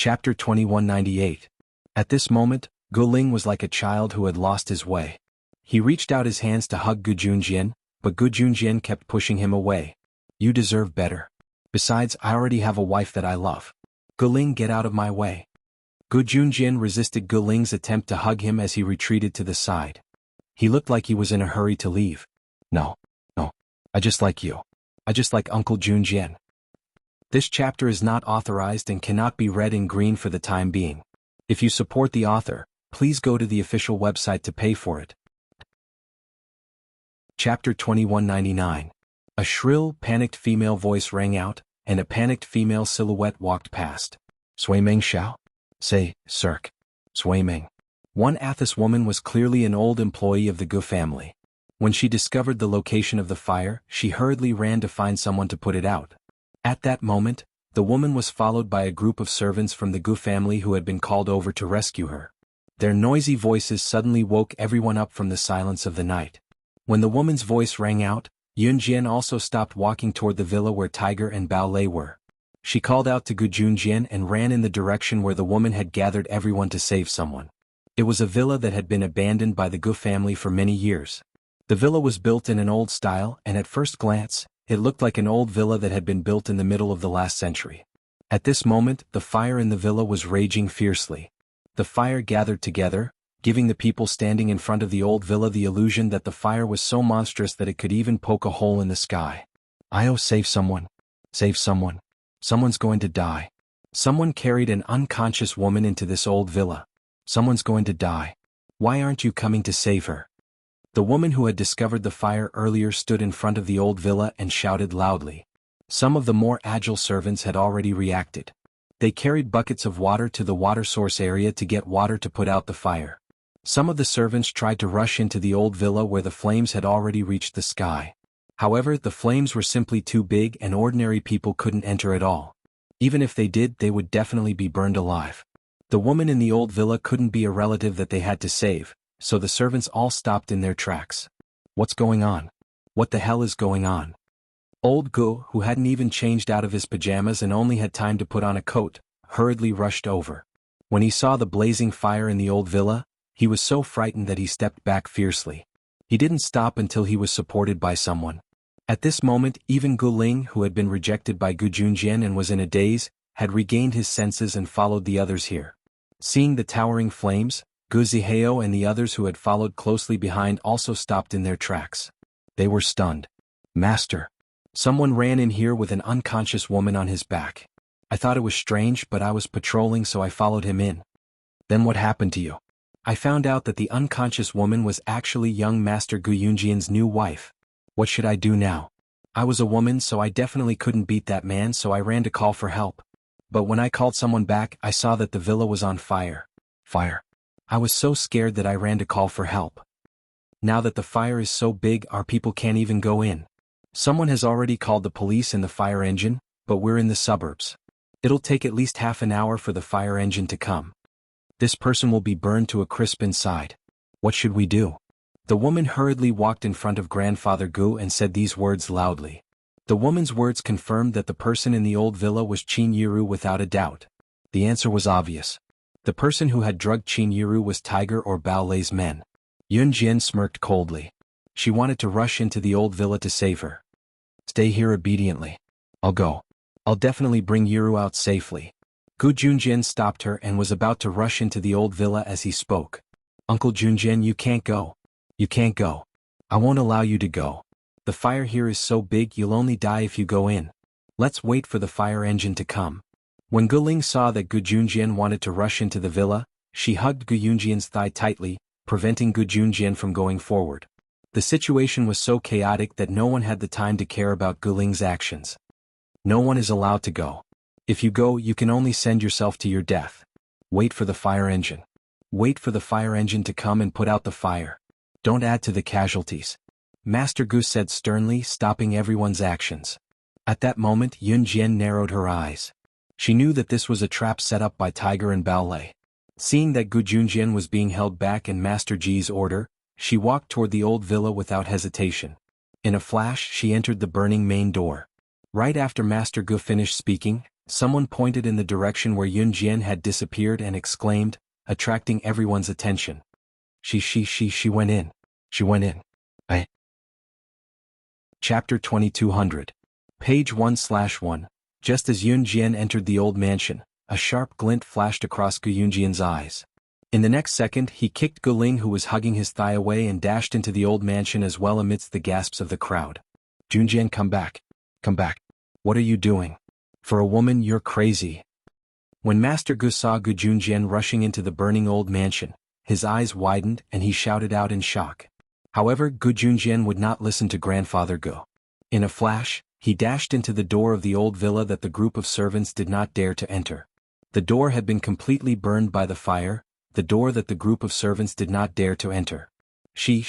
Chapter 2198. At this moment, Gu Ling was like a child who had lost his way. He reached out his hands to hug Gu Junjian, but Gu Junjian kept pushing him away. You deserve better. Besides, I already have a wife that I love. Gu Ling, get out of my way. Gu Junjian resisted Gu Ling's attempt to hug him as he retreated to the side. He looked like he was in a hurry to leave. No. I just like you. I just like Uncle Junjian. This chapter is not authorized and cannot be read in green for the time being. If you support the author, please go to the official website to pay for it. Chapter 2199. A shrill, panicked female voice rang out, and a panicked female silhouette walked past. Sui Meng Xiao? Say, Cirque. Sui Meng. One Athos woman was clearly an old employee of the Gu family. When she discovered the location of the fire, she hurriedly ran to find someone to put it out. At that moment, the woman was followed by a group of servants from the Gu family who had been called over to rescue her. Their noisy voices suddenly woke everyone up from the silence of the night. When the woman's voice rang out, Yun Jian also stopped walking toward the villa where Tiger and Bao Lei were. She called out to Gu Junjian and ran in the direction where the woman had gathered everyone to save someone. It was a villa that had been abandoned by the Gu family for many years. The villa was built in an old style, and at first glance, it looked like an old villa that had been built in the middle of the last century. At this moment, the fire in the villa was raging fiercely. The fire gathered together, giving the people standing in front of the old villa the illusion that the fire was so monstrous that it could even poke a hole in the sky. Io, save someone. Save someone. Someone's going to die. Someone carried an unconscious woman into this old villa. Someone's going to die. Why aren't you coming to save her? The woman who had discovered the fire earlier stood in front of the old villa and shouted loudly. Some of the more agile servants had already reacted. They carried buckets of water to the water source area to get water to put out the fire. Some of the servants tried to rush into the old villa where the flames had already reached the sky. However, the flames were simply too big and ordinary people couldn't enter at all. Even if they did, they would definitely be burned alive. The woman in the old villa couldn't be a relative that they had to save, so the servants all stopped in their tracks. What's going on? What the hell is going on? Old Gu, who hadn't even changed out of his pajamas and only had time to put on a coat, hurriedly rushed over. When he saw the blazing fire in the old villa, he was so frightened that he stepped back fiercely. He didn't stop until he was supported by someone. At this moment, even Gu Ling, who had been rejected by Gu Junjian and was in a daze, had regained his senses and followed the others here. Seeing the towering flames, Gu Zihao and the others who had followed closely behind also stopped in their tracks. They were stunned. Master. Someone ran in here with an unconscious woman on his back. I thought it was strange, but I was patrolling, so I followed him in. Then what happened to you? I found out that the unconscious woman was actually young Master Gu Yunjian's new wife. What should I do now? I was a woman, so I definitely couldn't beat that man, so I ran to call for help. But when I called someone back, I saw that the villa was on fire. Fire. I was so scared that I ran to call for help. Now that the fire is so big, our people can't even go in. Someone has already called the police and the fire engine, but we're in the suburbs. It'll take at least half an hour for the fire engine to come. This person will be burned to a crisp inside. What should we do? The woman hurriedly walked in front of Grandfather Gu and said these words loudly. The woman's words confirmed that the person in the old villa was Qin Yiru without a doubt. The answer was obvious. The person who had drugged Qin Yiru was Tiger or Bao Lei's men. Yun Jian smirked coldly. She wanted to rush into the old villa to save her. Stay here obediently. I'll go. I'll definitely bring Yiru out safely. Gu Junjian stopped her and was about to rush into the old villa as he spoke. Uncle Junjian, you can't go. You can't go. I won't allow you to go. The fire here is so big you'll only die if you go in. Let's wait for the fire engine to come. When Gu Ling saw that Gu Junjian wanted to rush into the villa, she hugged Gu Yunjian's thigh tightly, preventing Gu Junjian from going forward. The situation was so chaotic that no one had the time to care about Gu Ling's actions. No one is allowed to go. If you go, you can only send yourself to your death. Wait for the fire engine. Wait for the fire engine to come and put out the fire. Don't add to the casualties. Master Gu said sternly, stopping everyone's actions. At that moment, Yun Jian narrowed her eyes. She knew that this was a trap set up by Tiger and Bao Lei. Seeing that Gu Junjian was being held back in Master Ji's order, she walked toward the old villa without hesitation. In a flash, she entered the burning main door. Right after Master Gu finished speaking, Someone pointed in the direction where Yun Jian had disappeared and exclaimed, attracting everyone's attention. She went in. She went in. Chapter 2200. Page 1/1. Just as Yun Jian entered the old mansion, a sharp glint flashed across Gu Yunjian's eyes. In the next second he kicked Gu Ling, who was hugging his thigh, away and dashed into the old mansion as well amidst the gasps of the crowd. Junjian, come back. Come back. What are you doing? For a woman you're crazy. When Master Gu saw Gu Junjian rushing into the burning old mansion, his eyes widened and he shouted out in shock. However, Gu Junjian would not listen to Grandfather Gu. In a flash, he dashed into the door of the old villa that the group of servants did not dare to enter. The door had been completely burned by the fire, the door that the group of servants did not dare to enter. She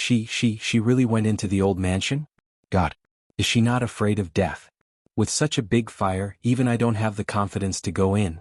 really went into the old mansion? God! Is she not afraid of death? With such a big fire, even I don't have the confidence to go in.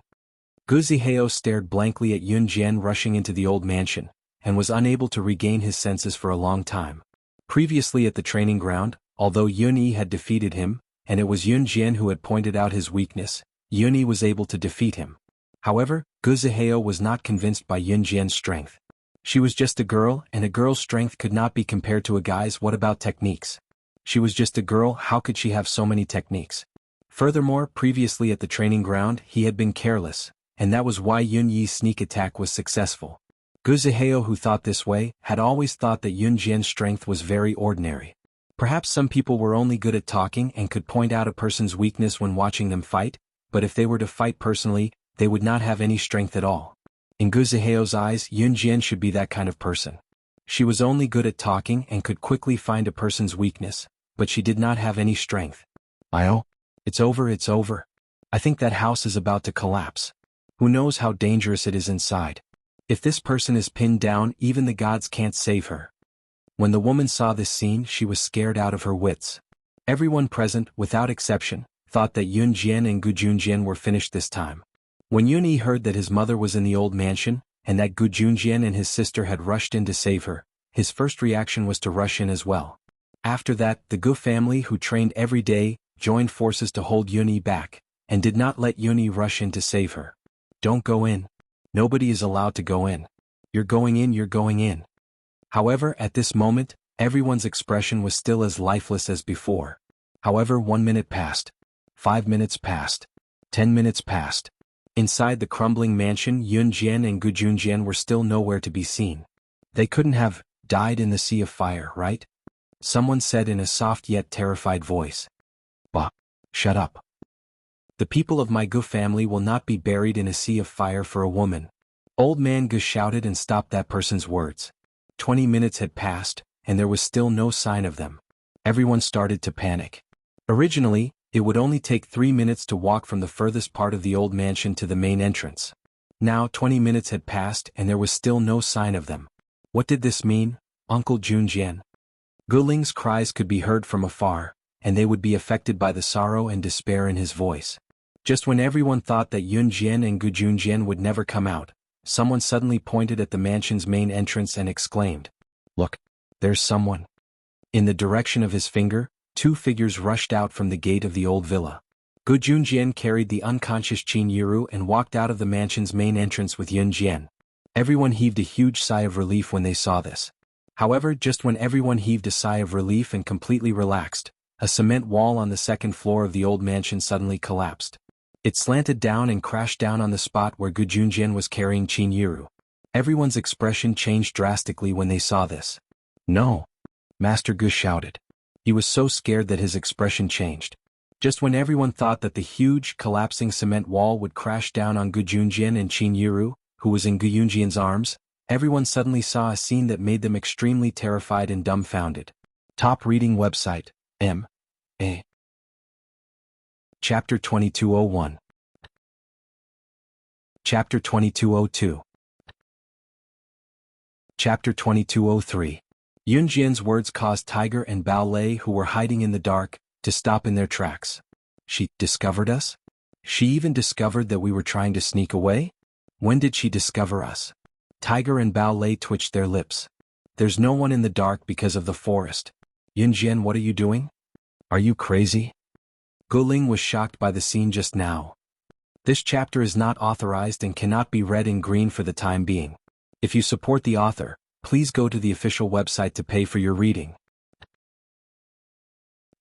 Gu Zihao stared blankly at Yun Jian rushing into the old mansion, and was unable to regain his senses for a long time. Previously at the training ground, although Yun Yi had defeated him, and it was Yun Jian who had pointed out his weakness, Yun Yi was able to defeat him. However, Gu Zihao was not convinced by Yun Jian's strength. She was just a girl, and a girl's strength could not be compared to a guy's. What about techniques? She was just a girl, how could she have so many techniques? Furthermore, previously at the training ground he had been careless, and that was why Yun Yi's sneak attack was successful. Gu Zihao, who thought this way, had always thought that Yun Jian's strength was very ordinary. Perhaps some people were only good at talking and could point out a person's weakness when watching them fight, but if they were to fight personally, they would not have any strength at all. In Gu Zihao's eyes, Yun Jian should be that kind of person. She was only good at talking and could quickly find a person's weakness, but she did not have any strength. It's over. I think that house is about to collapse. Who knows how dangerous it is inside? If this person is pinned down, even the gods can't save her. When the woman saw this scene, she was scared out of her wits. Everyone present, without exception, thought that Yun Jian and Gu Junjian were finished this time. When Yun Yi heard that his mother was in the old mansion, and that Gu Junjian and his sister had rushed in to save her, his first reaction was to rush in as well. After that, the Gu family, who trained every day, joined forces to hold Yun Yi back, and did not let Yun Yi rush in to save her. Don't go in. Nobody is allowed to go in. You're going in. However, at this moment, everyone's expression was still as lifeless as before. However, 1 minute passed. 5 minutes passed. 10 minutes passed. Inside the crumbling mansion, Yun Jian and Gu Junjian were still nowhere to be seen. They couldn't have died in the sea of fire, right? Someone said in a soft yet terrified voice. Bah! Shut up. The people of my Gu family will not be buried in a sea of fire for a woman. Old man Gu shouted and stopped that person's words. 20 minutes had passed, and there was still no sign of them. Everyone started to panic. Originally, it would only take 3 minutes to walk from the furthest part of the old mansion to the main entrance. Now 20 minutes had passed and there was still no sign of them. What did this mean, Uncle Junjian? Gu Ling's cries could be heard from afar, and they would be affected by the sorrow and despair in his voice. Just when everyone thought that Yun Jian and Gu Junjian would never come out, someone suddenly pointed at the mansion's main entrance and exclaimed, "Look, there's someone." In the direction of his finger, 2 figures rushed out from the gate of the old villa. Gu Junjian carried the unconscious Qin Yiru and walked out of the mansion's main entrance with Yun Jian. Everyone heaved a huge sigh of relief when they saw this. However, just when everyone heaved a sigh of relief and completely relaxed, a cement wall on the second floor of the old mansion suddenly collapsed. It slanted down and crashed down on the spot where Gu Junjian was carrying Qin Yiru. Everyone's expression changed drastically when they saw this. "No!" Master Gu shouted. He was so scared that his expression changed. Just when everyone thought that the huge, collapsing cement wall would crash down on Gu Junjian and Qin Yiru, who was in Gu Junjian's arms, everyone suddenly saw a scene that made them extremely terrified and dumbfounded. Top reading website, M.A. Chapter 2201. Chapter 2202. Chapter 2203. Yun Jian's words caused Tiger and Bao Lei, who were hiding in the dark, to stop in their tracks. She discovered us? She even discovered that we were trying to sneak away? When did she discover us? Tiger and Bao Lei twitched their lips. There's no one in the dark because of the forest. Yun Jian, what are you doing? Are you crazy? Gu Ling was shocked by the scene just now. This chapter is not authorized and cannot be read in green for the time being. If you support the author, please go to the official website to pay for your reading.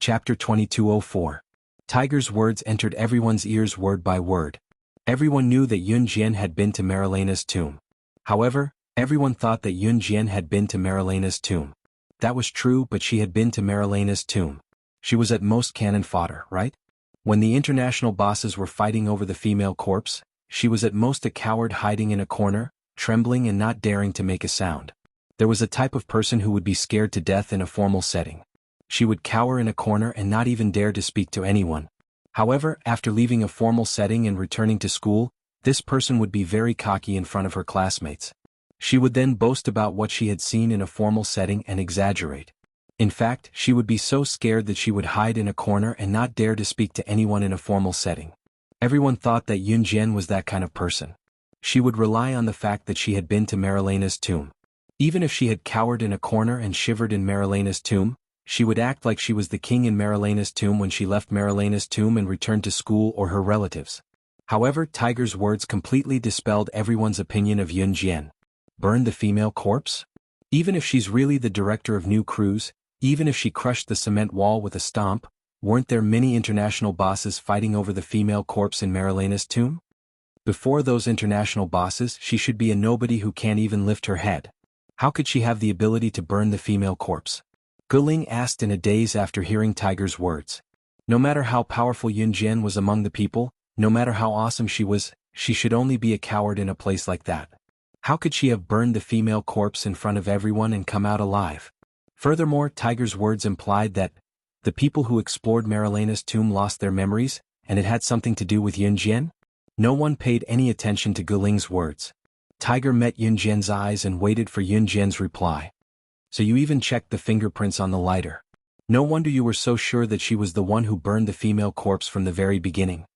Chapter 2204. Tiger's words entered everyone's ears word by word. Everyone knew that Yun Jian had been to Marilena's tomb. However, everyone thought that Yun Jian had been to Marilena's tomb. That was true, but she had been to Marilena's tomb. She was at most cannon fodder, right? When the international bosses were fighting over the female corpse, she was at most a coward hiding in a corner, trembling and not daring to make a sound. There was a type of person who would be scared to death in a formal setting. She would cower in a corner and not even dare to speak to anyone. However, after leaving a formal setting and returning to school, this person would be very cocky in front of her classmates. She would then boast about what she had seen in a formal setting and exaggerate. In fact, she would be so scared that she would hide in a corner and not dare to speak to anyone in a formal setting. Everyone thought that Yun Jian was that kind of person. She would rely on the fact that she had been to Marilena's tomb. Even if she had cowered in a corner and shivered in Marilena's tomb, she would act like she was the king in Marilena's tomb when she left Marilena's tomb and returned to school or her relatives. However, Tiger's words completely dispelled everyone's opinion of Yun Jian. Burn the female corpse? Even if she's really the director of new crews, even if she crushed the cement wall with a stomp, weren't there many international bosses fighting over the female corpse in Marilena's tomb? Before those international bosses, she should be a nobody who can't even lift her head. How could she have the ability to burn the female corpse? Guling asked in a daze after hearing Tiger's words. No matter how powerful Yun Jian was among the people, no matter how awesome she was, she should only be a coward in a place like that. How could she have burned the female corpse in front of everyone and come out alive? Furthermore, Tiger's words implied that the people who explored Marilena's tomb lost their memories, and it had something to do with Yun Jian? No one paid any attention to Guling's words. Tiger met Yun Jian's eyes and waited for Yun Jian's reply. So you even checked the fingerprints on the lighter. No wonder you were so sure that she was the one who burned the female corpse from the very beginning.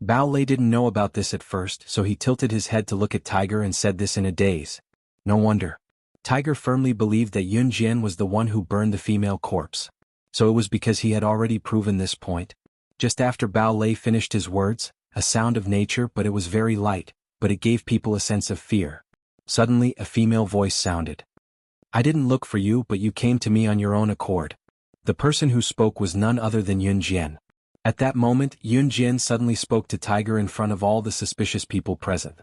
Bao Lei didn't know about this at first, so he tilted his head to look at Tiger and said this in a daze. No wonder. Tiger firmly believed that Yun Jian was the one who burned the female corpse. So it was because he had already proven this point. Just after Bao Lei finished his words, a sound of nature, but it was very light, but it gave people a sense of fear. Suddenly, a female voice sounded. I didn't look for you, but you came to me on your own accord. The person who spoke was none other than Yun Jian. At that moment, Yun Jian suddenly spoke to Tiger in front of all the suspicious people present.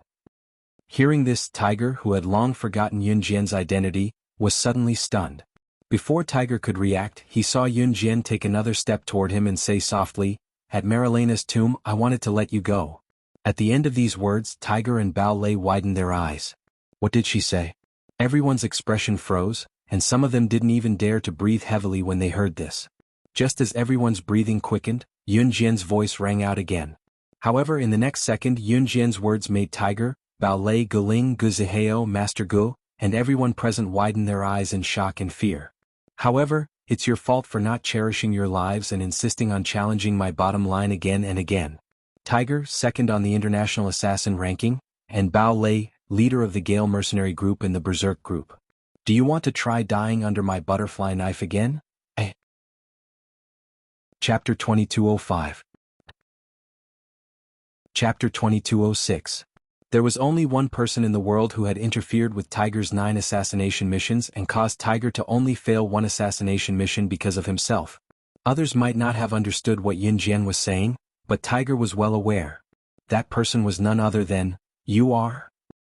Hearing this, Tiger, who had long forgotten Yun Jian's identity, was suddenly stunned. Before Tiger could react, he saw Yun Jian take another step toward him and say softly, At Marilena's tomb, I wanted to let you go. At the end of these words, Tiger and Bao Lei widened their eyes. What did she say? Everyone's expression froze, and some of them didn't even dare to breathe heavily when they heard this. Just as everyone's breathing quickened, Yun Jian's voice rang out again. However, in the next second, Yun Jian's words made Tiger, Bao Lei, Guling, Guziheo, Master Gu, and everyone present widen their eyes in shock and fear. However, it's your fault for not cherishing your lives and insisting on challenging my bottom line again and again. Tiger, second on the international assassin ranking, and Bao Lei, leader of the Gale mercenary group in the Berserk group. Do you want to try dying under my butterfly knife again? Chapter 2205. Chapter 2206. There was only one person in the world who had interfered with Tiger's 9 assassination missions and caused Tiger to only fail one assassination mission because of himself. Others might not have understood what Yun Jian was saying, but Tiger was well aware. That person was none other than, you are?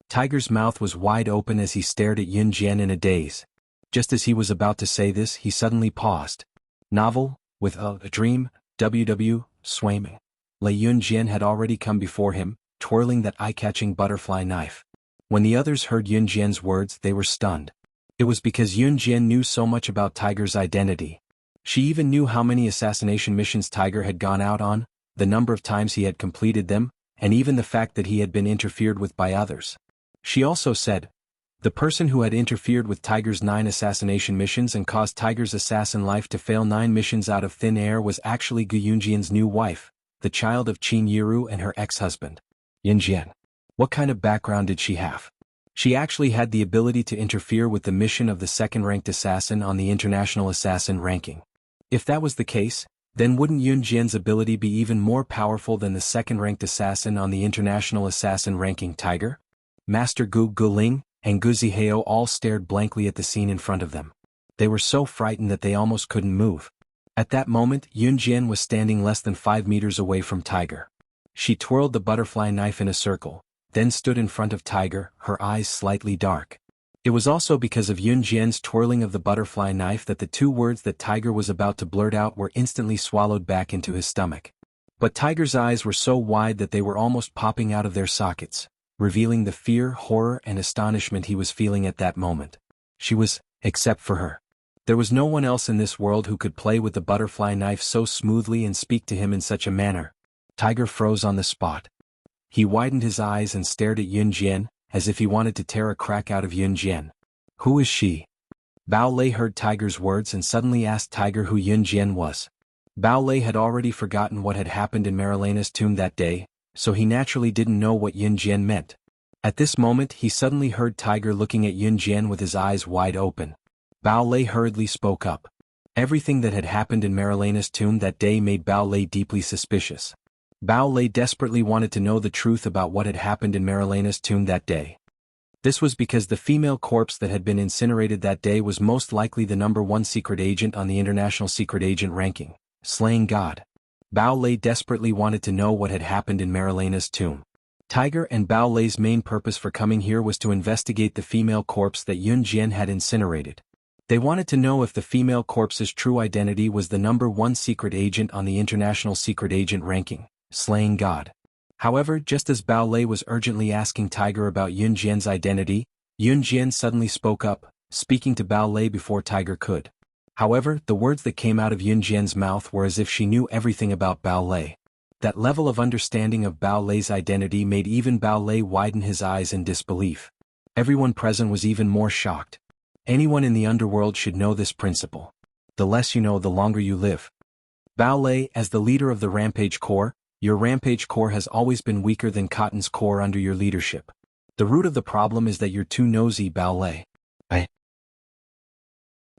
Tiger's mouth was wide open as he stared at Yun Jian in a daze. Just as he was about to say this, he suddenly paused. Novel, with a dream, WW, swimming. Lei Yun Jian had already come before him, twirling that eye-catching butterfly knife. When the others heard Yun Jian's words, they were stunned. It was because Yun Jian knew so much about Tiger's identity. She even knew how many assassination missions Tiger had gone out on, the number of times he had completed them, and even the fact that he had been interfered with by others. She also said, the person who had interfered with Tiger's 9 assassination missions and caused Tiger's assassin life to fail 9 missions out of thin air was actually Gu Yunjian's new wife, the child of Qin Yiru and her ex-husband. Yun Jian. What kind of background did she have? She actually had the ability to interfere with the mission of the second-ranked assassin on the international assassin ranking. If that was the case, then wouldn't Yun Jian's ability be even more powerful than the second-ranked assassin on the international assassin ranking Tiger? Master Gu Guling and Gu Zihao all stared blankly at the scene in front of them. They were so frightened that they almost couldn't move. At that moment, Yun Jian was standing less than 5 meters away from Tiger. She twirled the butterfly knife in a circle, then stood in front of Tiger, her eyes slightly dark. It was also because of Yun Jian's twirling of the butterfly knife that the 2 words that Tiger was about to blurt out were instantly swallowed back into his stomach. But Tiger's eyes were so wide that they were almost popping out of their sockets, revealing the fear, horror, and astonishment he was feeling at that moment. She was, except for her. There was no one else in this world who could play with the butterfly knife so smoothly and speak to him in such a manner. Tiger froze on the spot. He widened his eyes and stared at Yun Jian, as if he wanted to tear a crack out of Yun Jian. Who is she? Bao Lei heard Tiger's words and suddenly asked Tiger who Yun Jian was. Bao Lei had already forgotten what had happened in Marilena's tomb that day, so he naturally didn't know what Yun Jian meant. At this moment he suddenly heard Tiger looking at Yun Jian with his eyes wide open. Bao Lei hurriedly spoke up. Everything that had happened in Marilena's tomb that day made Bao Lei deeply suspicious. Bao Lei desperately wanted to know the truth about what had happened in Marilena's tomb that day. This was because the female corpse that had been incinerated that day was most likely the #1 secret agent on the international secret agent ranking, Slaying God. Bao Lei desperately wanted to know what had happened in Marilena's tomb. Tiger and Bao Lei's main purpose for coming here was to investigate the female corpse that Yun Jian had incinerated. They wanted to know if the female corpse's true identity was the #1 secret agent on the international secret agent ranking, Slaying God. However, just as Bao Lei was urgently asking Tiger about Yun Jian's identity, Yun Jian suddenly spoke up, speaking to Bao Lei before Tiger could. However, the words that came out of Yun Jian's mouth were as if she knew everything about Bao Lei. That level of understanding of Bao Lei's identity made even Bao Lei widen his eyes in disbelief. Everyone present was even more shocked. Anyone in the underworld should know this principle. The less you know, the longer you live. Bao Lei, as the leader of the Rampage Corps, your Rampage Corps has always been weaker than Cotton's Corps under your leadership. The root of the problem is that you're too nosy, Bao Lei.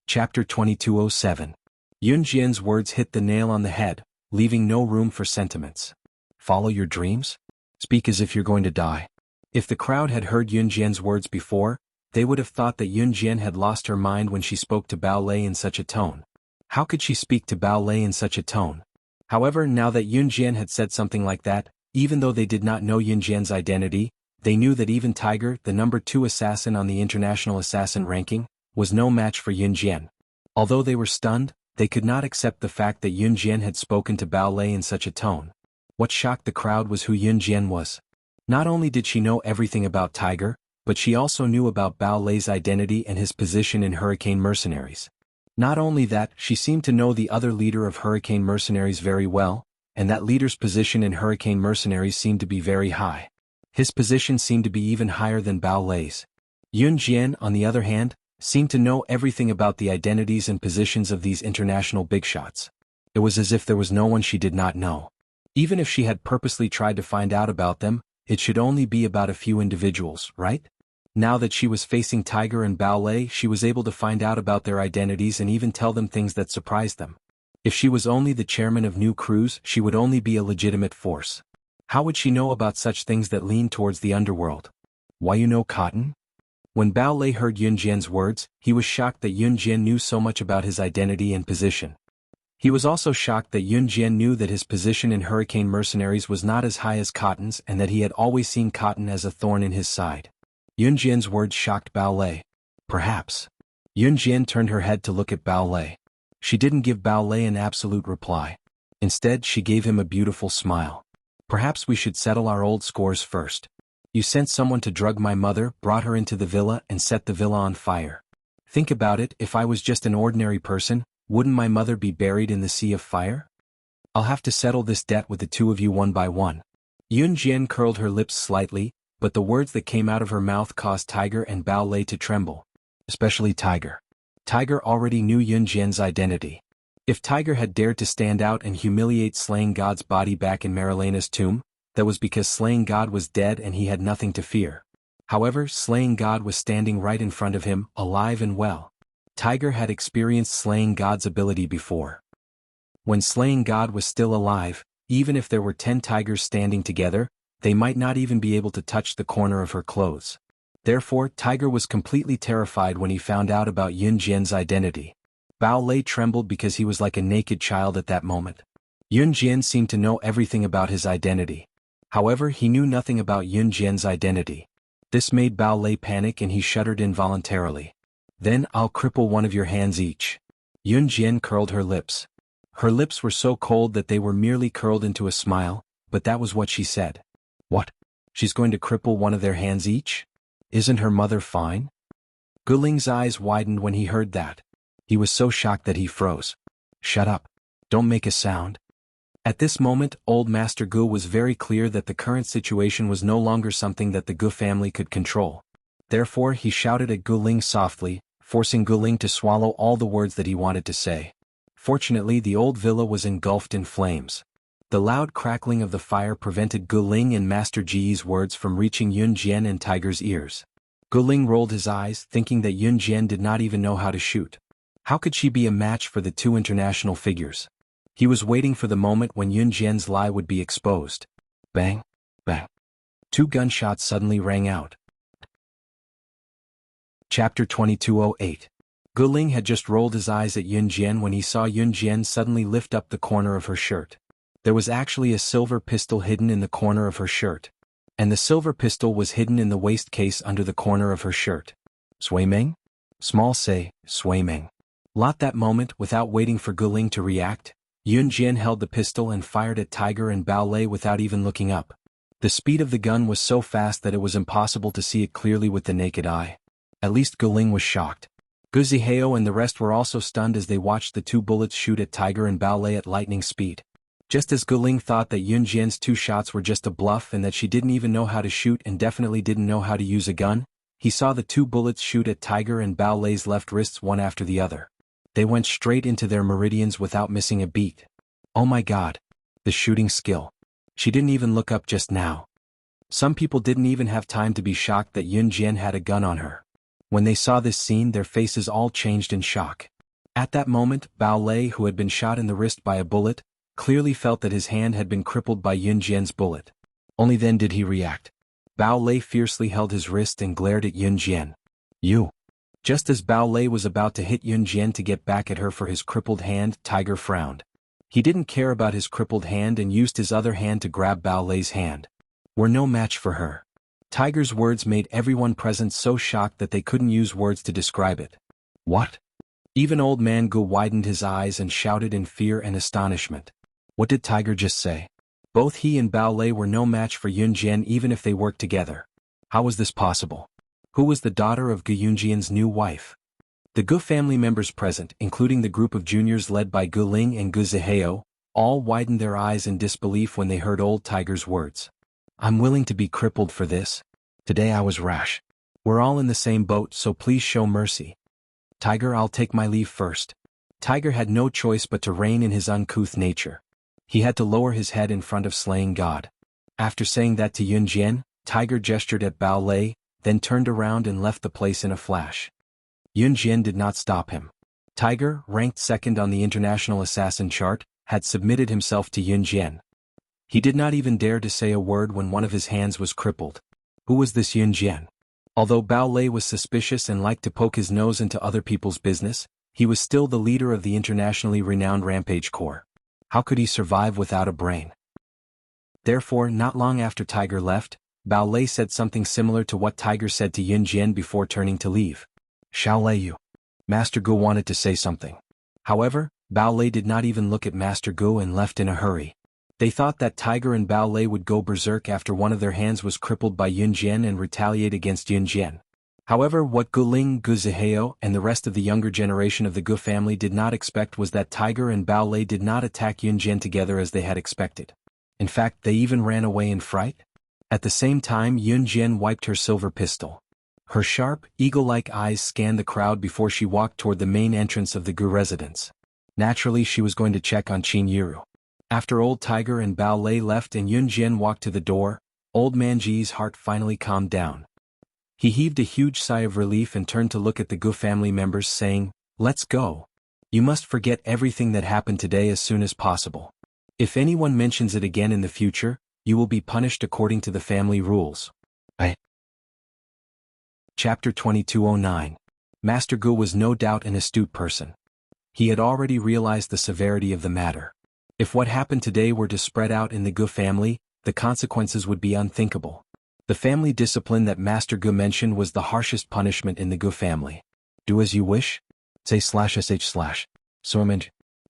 Chapter 2207. Yun Jian's words hit the nail on the head, leaving no room for sentiments. Follow your dreams? Speak as if you're going to die. If the crowd had heard Yun Jian's words before, they would have thought that Yun Jian had lost her mind when she spoke to Bao Lei in such a tone. How could she speak to Bao Lei in such a tone? However, now that Yun Jian had said something like that, even though they did not know Yun Jian's identity, they knew that even Tiger, the #2 assassin on the international assassin ranking, was no match for Yun Jian. Although they were stunned, they could not accept the fact that Yun Jian had spoken to Bao Lei in such a tone. What shocked the crowd was who Yun Jian was. Not only did she know everything about Tiger, but she also knew about Bao Lei's identity and his position in Hurricane Mercenaries. Not only that, she seemed to know the other leader of Hurricane Mercenaries very well, and that leader's position in Hurricane Mercenaries seemed to be very high. His position seemed to be even higher than Bao Lei's. Yun Jian, on the other hand, seemed to know everything about the identities and positions of these international big shots. It was as if there was no one she did not know. Even if she had purposely tried to find out about them, it should only be about a few individuals, right? Now that she was facing Tiger and Bao Lei, she was able to find out about their identities and even tell them things that surprised them. If she was only the chairman of new crews, she would only be a legitimate force. How would she know about such things that lean towards the underworld? Why you know Cotton? When Bao Lei heard Yun Jian's words, he was shocked that Yun Jian knew so much about his identity and position. He was also shocked that Yun Jian knew that his position in Hurricane Mercenaries was not as high as Cotton's and that he had always seen Cotton as a thorn in his side. Yun Jian's words shocked Bao Lei. Perhaps. Yun Jian turned her head to look at Bao Lei. She didn't give Bao Lei an absolute reply. Instead, she gave him a beautiful smile. Perhaps we should settle our old scores first. You sent someone to drug my mother, brought her into the villa and set the villa on fire. Think about it, if I was just an ordinary person, wouldn't my mother be buried in the sea of fire? I'll have to settle this debt with the two of you one by one. Yun Jian curled her lips slightly, but the words that came out of her mouth caused Tiger and Bao Lei to tremble. Especially Tiger. Tiger already knew Yun Jian's identity. If Tiger had dared to stand out and humiliate Slaying God's body back in Marilena's tomb, that was because Slaying God was dead and he had nothing to fear. However, Slaying God was standing right in front of him, alive and well. Tiger had experienced Slaying God's ability before. When Slaying God was still alive, even if there were 10 tigers standing together, they might not even be able to touch the corner of her clothes. Therefore, Tiger was completely terrified when he found out about Yun Jian's identity. Bao Lei trembled because he was like a naked child at that moment. Yun Jian seemed to know everything about his identity. However, he knew nothing about Yun Jian's identity. This made Bao Lei panic and he shuddered involuntarily. Then I'll cripple one of your hands each. Yun Jian curled her lips. Her lips were so cold that they were merely curled into a smile, but that was what she said. What? She's going to cripple one of their hands each? Isn't her mother fine? Guling's eyes widened when he heard that. He was so shocked that he froze. Shut up. Don't make a sound. At this moment, old Master Gu was very clear that the current situation was no longer something that the Gu family could control. Therefore, he shouted at Guling softly, forcing Guling to swallow all the words that he wanted to say. Fortunately, the old villa was engulfed in flames. The loud crackling of the fire prevented Guling and Master Ji's words from reaching Yun Jian and Tiger's ears. Guling rolled his eyes, thinking that Yun Jian did not even know how to shoot. How could she be a match for the two international figures? He was waiting for the moment when Yun Jian's lie would be exposed. Bang, bang. 2 gunshots suddenly rang out. Chapter 2208. Guling had just rolled his eyes at Yun Jian when he saw Yun Jian suddenly lift up the corner of her shirt. There was actually a silver pistol hidden in the corner of her shirt. And the silver pistol was hidden in the waist case under the corner of her shirt. Sui Meng? Small say, Sui Meng. Lot that moment, without waiting for Guling to react, Yun Jian held the pistol and fired at Tiger and Bao Lei without even looking up. The speed of the gun was so fast that it was impossible to see it clearly with the naked eye. At least Guling was shocked. Gu Zihao and the rest were also stunned as they watched the 2 bullets shoot at Tiger and Bao Lei at lightning speed. Just as Guling thought that Yun Jian's 2 shots were just a bluff and that she didn't even know how to shoot and definitely didn't know how to use a gun, he saw the 2 bullets shoot at Tiger and Bao Lei's left wrists one after the other. They went straight into their meridians without missing a beat. Oh my god. The shooting skill. She didn't even look up just now. Some people didn't even have time to be shocked that Yun Jian had a gun on her. When they saw this scene, their faces all changed in shock. At that moment, Bao Lei, who had been shot in the wrist by a bullet, clearly felt that his hand had been crippled by Yun Jian's bullet. Only then did he react. Bao Lei fiercely held his wrist and glared at Yun Jian. You. Just as Bao Lei was about to hit Yun Jian to get back at her for his crippled hand, Tiger frowned. He didn't care about his crippled hand and used his other hand to grab Bao Lei's hand. We're no match for her. Tiger's words made everyone present so shocked that they couldn't use words to describe it. What? Even old man Gu widened his eyes and shouted in fear and astonishment. What did Tiger just say? Both he and Bao Lei were no match for Yun Jian even if they worked together. How was this possible? Who was the daughter of Gu Yunjian's new wife? The Gu family members present, including the group of juniors led by Gu Ling and Gu Zihao, all widened their eyes in disbelief when they heard old Tiger's words. I'm willing to be crippled for this. Today I was rash. We're all in the same boat, so please show mercy. Tiger, I'll take my leave first. Tiger had no choice but to rein in his uncouth nature. He had to lower his head in front of Slaying God. After saying that to Yun Jian, Tiger gestured at Bao Lei, then turned around and left the place in a flash. Yun Jian did not stop him. Tiger, ranked second on the international assassin chart, had submitted himself to Yun Jian. He did not even dare to say a word when one of his hands was crippled. Who was this Yun Jian? Although Bao Lei was suspicious and liked to poke his nose into other people's business, he was still the leader of the internationally renowned Rampage Corps. How could he survive without a brain? Therefore, not long after Tiger left, Bao Lei said something similar to what Tiger said to Yun Jian before turning to leave. Xiao Lei Yu. Master Gu wanted to say something. However, Bao Lei did not even look at Master Gu and left in a hurry. They thought that Tiger and Bao Lei would go berserk after one of their hands was crippled by Yun Jian and retaliate against Yun Jian. However, what Gu Ling, Gu Zihao, and the rest of the younger generation of the Gu family did not expect was that Tiger and Bao Lei did not attack Yun Jian together as they had expected. In fact, they even ran away in fright. At the same time, Yun Jian wiped her silver pistol. Her sharp, eagle-like eyes scanned the crowd before she walked toward the main entrance of the Gu residence. Naturally, she was going to check on Qin Yiru. After old Tiger and Bao Lei left and Yun Jian walked to the door, old man Ji's heart finally calmed down. He heaved a huge sigh of relief and turned to look at the Gu family members saying, "Let's go." You must forget everything that happened today as soon as possible. If anyone mentions it again in the future, you will be punished according to the family rules. Chapter 2209. Master Gu was no doubt an astute person. He had already realized the severity of the matter. If what happened today were to spread out in the Gu family, the consequences would be unthinkable. The family discipline that Master Gu mentioned was the harshest punishment in the Gu family. Do as you wish? Say/sh/. Sormenge.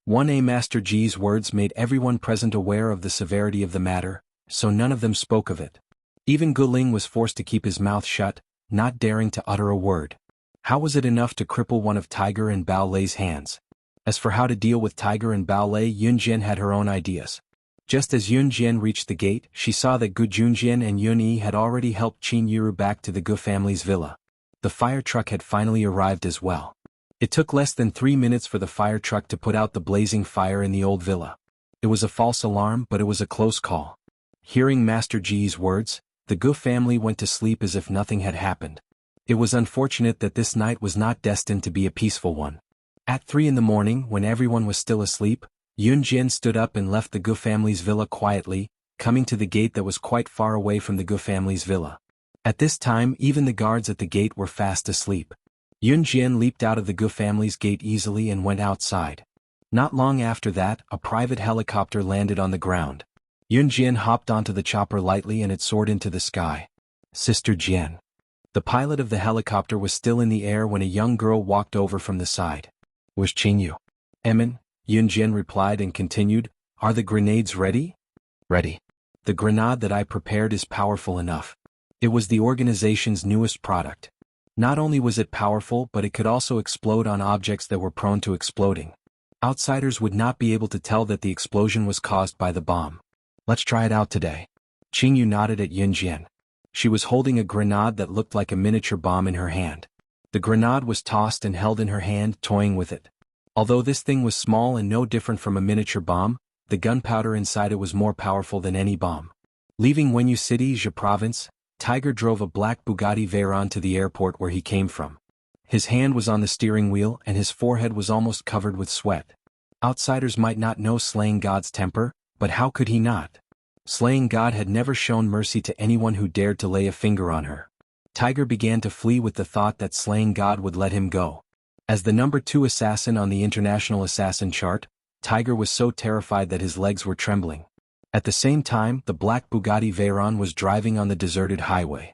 1a Master G's words made everyone present aware of the severity of the matter, so none of them spoke of it. Even Gu Ling was forced to keep his mouth shut, not daring to utter a word. How was it enough to cripple one of Tiger and Bao Lei's hands? As for how to deal with Tiger and Bao Lei, Yun Jian had her own ideas. Just as Yun Jian reached the gate, she saw that Gu Junjian and Yun Yi had already helped Qin Yiru back to the Gu family's villa. The fire truck had finally arrived as well. It took less than 3 minutes for the fire truck to put out the blazing fire in the old villa. It was a false alarm, but it was a close call. Hearing Master Ji's words, the Gu family went to sleep as if nothing had happened. It was unfortunate that this night was not destined to be a peaceful one. At 3 in the morning, when everyone was still asleep, Yun Jian stood up and left the Gu family's villa quietly, coming to the gate that was quite far away from the Gu family's villa. At this time, even the guards at the gate were fast asleep. Yun Jian leaped out of the Gu family's gate easily and went outside. Not long after that, a private helicopter landed on the ground. Yun Jian hopped onto the chopper lightly and it soared into the sky. Sister Jian. The pilot of the helicopter was still in the air when a young girl walked over from the side. Was Qingyu? Emin, Yun Jian replied and continued, are the grenades ready? Ready. The grenade that I prepared is powerful enough. It was the organization's newest product. Not only was it powerful, but it could also explode on objects that were prone to exploding. Outsiders would not be able to tell that the explosion was caused by the bomb. Let's try it out today. Qingyu nodded at Yun Jian. She was holding a grenade that looked like a miniature bomb in her hand. The grenade was tossed and held in her hand, toying with it. Although this thing was small and no different from a miniature bomb, the gunpowder inside it was more powerful than any bomb. Leaving Wenyu City, Zhe Province, Tiger drove a black Bugatti Veyron to the airport where he came from. His hand was on the steering wheel and his forehead was almost covered with sweat. Outsiders might not know Slaying God's temper, but how could he not? Slaying God had never shown mercy to anyone who dared to lay a finger on her. Tiger began to flee with the thought that Slaying God would let him go. As the number 2 assassin on the international assassin chart, Tiger was so terrified that his legs were trembling. At the same time, the black Bugatti Veyron was driving on the deserted highway.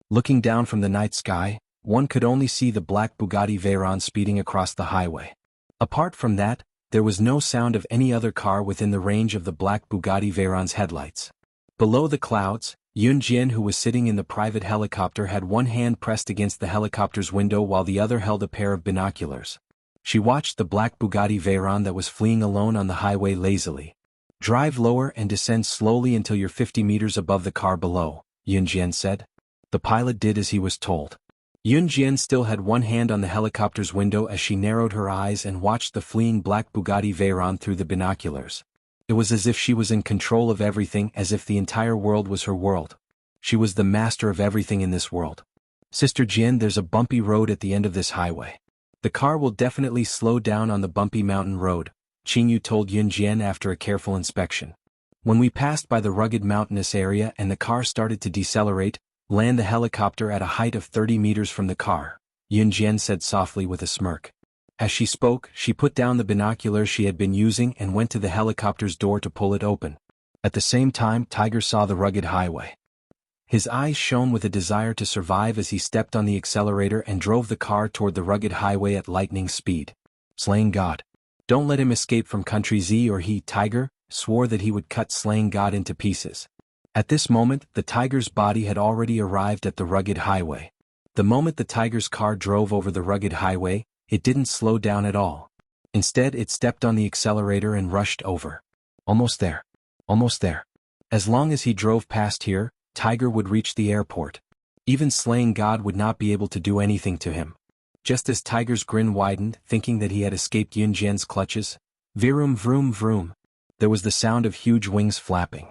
Looking down from the night sky, one could only see the black Bugatti Veyron speeding across the highway. Apart from that, there was no sound of any other car within the range of the black Bugatti Veyron's headlights. Below the clouds, Yun Jian, who was sitting in the private helicopter, had one hand pressed against the helicopter's window while the other held a pair of binoculars. She watched the black Bugatti Veyron that was fleeing alone on the highway lazily. Drive lower and descend slowly until you're 50 meters above the car below, Yun Jian said. The pilot did as he was told. Yun Jian still had one hand on the helicopter's window as she narrowed her eyes and watched the fleeing black Bugatti Veyron through the binoculars. It was as if she was in control of everything, as if the entire world was her world. She was the master of everything in this world. Sister Jian, there's a bumpy road at the end of this highway. The car will definitely slow down on the bumpy mountain road, Qingyu told Yun Jian after a careful inspection. When we passed by the rugged mountainous area and the car started to decelerate, land the helicopter at a height of 30 meters from the car, Yun Jian said softly with a smirk. As she spoke, she put down the binoculars she had been using and went to the helicopter's door to pull it open. At the same time, Tiger saw the rugged highway. His eyes shone with a desire to survive as he stepped on the accelerator and drove the car toward the rugged highway at lightning speed. Slaying God. Don't let him escape from Country Z or he, Tiger, swore that he would cut Slaying God into pieces. At this moment, the Tiger's body had already arrived at the rugged highway. The moment the Tiger's car drove over the rugged highway, it didn't slow down at all. Instead, it stepped on the accelerator and rushed over. Almost there. Almost there. As long as he drove past here, Tiger would reach the airport. Even Slaying God would not be able to do anything to him. Just as Tiger's grin widened, thinking that he had escaped Yun Jian's clutches, vroom vroom vroom, there was the sound of huge wings flapping.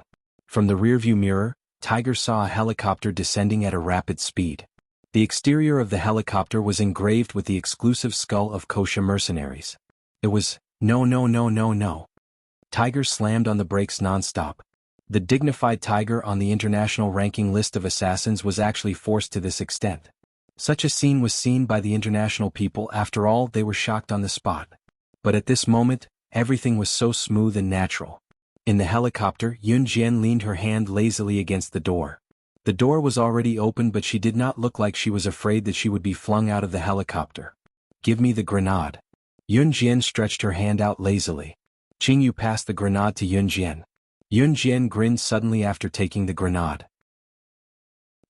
From the rearview mirror, Tiger saw a helicopter descending at a rapid speed. The exterior of the helicopter was engraved with the exclusive skull of Kosha mercenaries. It was, no no no no no. Tiger slammed on the brakes non-stop. The dignified Tiger on the international ranking list of assassins was actually forced to this extent. Such a scene was seen by the international people. After all, they were shocked on the spot. But at this moment, everything was so smooth and natural. In the helicopter, Yun Jian leaned her hand lazily against the door. The door was already open, but she did not look like she was afraid that she would be flung out of the helicopter. Give me the grenade. Yun Jian stretched her hand out lazily. Qingyu passed the grenade to Yun Jian. Yun Jian grinned suddenly after taking the grenade.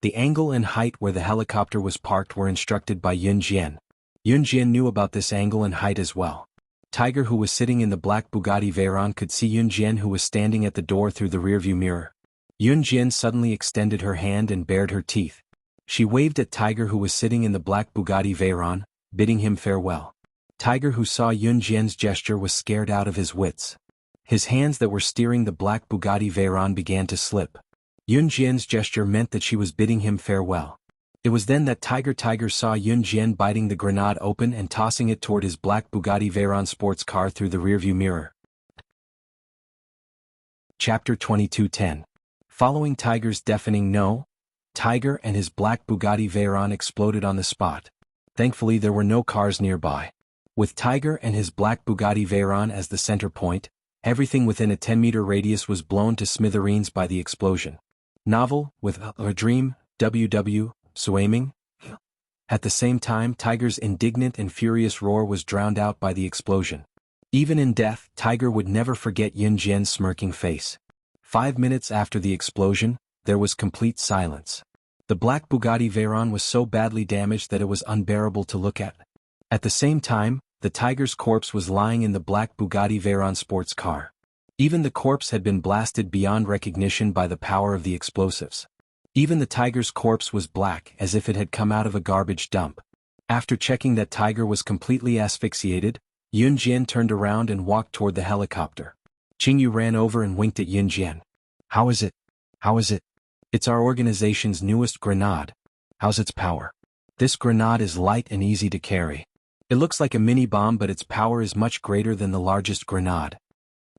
The angle and height where the helicopter was parked were instructed by Yun Jian. Yun Jian knew about this angle and height as well. Tiger, who was sitting in the black Bugatti Veyron, could see Yun Jian, who was standing at the door, through the rearview mirror. Yun Jian suddenly extended her hand and bared her teeth. She waved at Tiger, who was sitting in the black Bugatti Veyron, bidding him farewell. Tiger, who saw Yun Jian's gesture, was scared out of his wits. His hands that were steering the black Bugatti Veyron began to slip. Yun Jian's gesture meant that she was bidding him farewell. It was then that Tiger saw Yun Jian biting the grenade open and tossing it toward his black Bugatti Veyron sports car through the rearview mirror. Chapter 22:10. Following Tiger's deafening no, Tiger and his black Bugatti Veyron exploded on the spot. Thankfully, there were no cars nearby. With Tiger and his black Bugatti Veyron as the center point, everything within a 10-meter radius was blown to smithereens by the explosion. Novel, with a dream, W.W., swimming. At the same time, Tiger's indignant and furious roar was drowned out by the explosion. Even in death, Tiger would never forget Yun Jian's smirking face. 5 minutes after the explosion, there was complete silence. The black Bugatti Veyron was so badly damaged that it was unbearable to look at. At the same time, the Tiger's corpse was lying in the black Bugatti Veyron sports car. Even the corpse had been blasted beyond recognition by the power of the explosives. Even the Tiger's corpse was black, as if it had come out of a garbage dump. After checking that Tiger was completely asphyxiated, Yun Jian turned around and walked toward the helicopter. Qingyu ran over and winked at Yun Jian. How is it? How is it? It's our organization's newest grenade. How's its power? This grenade is light and easy to carry. It looks like a mini bomb, but its power is much greater than the largest grenade.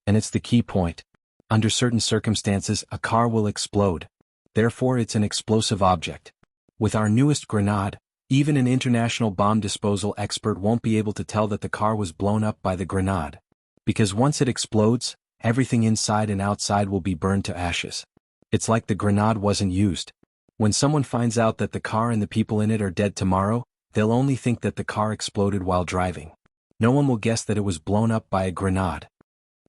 And it's the key point. Under certain circumstances, a car will explode. Therefore, it's an explosive object. With our newest grenade, even an international bomb disposal expert won't be able to tell that the car was blown up by the grenade. Because once it explodes, everything inside and outside will be burned to ashes. It's like the grenade wasn't used. When someone finds out that the car and the people in it are dead tomorrow, they'll only think that the car exploded while driving. No one will guess that it was blown up by a grenade.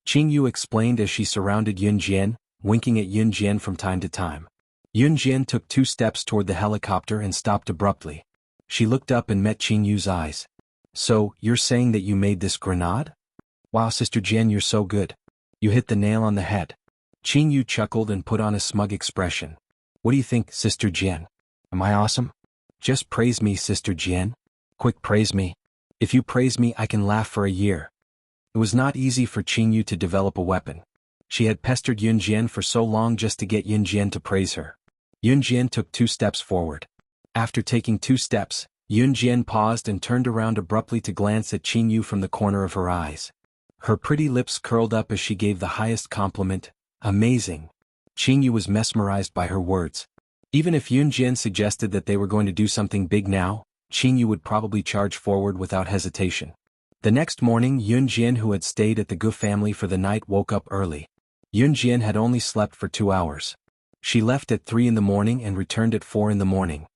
Qingyu explained as she surrounded Yun Jian, winking at Yun Jian from time to time. Yun Jian took 2 steps toward the helicopter and stopped abruptly. She looked up and met Qingyu's eyes. So, you're saying that you made this grenade? Wow, Sister Jian, you're so good. You hit the nail on the head. Qingyu chuckled and put on a smug expression. What do you think, Sister Jian? Am I awesome? Just praise me, Sister Jian. Quick, praise me. If you praise me, I can laugh for a year. It was not easy for Qingyu to develop a weapon. She had pestered Yun Jian for so long just to get Yun Jian to praise her. Yun Jian took 2 steps forward. After taking 2 steps, Yun Jian paused and turned around abruptly to glance at Qingyu from the corner of her eyes. Her pretty lips curled up as she gave the highest compliment. Amazing. Qingyu was mesmerized by her words. Even if Yun Jian suggested that they were going to do something big now, Qingyu would probably charge forward without hesitation. The next morning, Yun Jian, who had stayed at the Gu family for the night, woke up early. Yun Jian had only slept for 2 hours. She left at 3 in the morning and returned at 4 in the morning.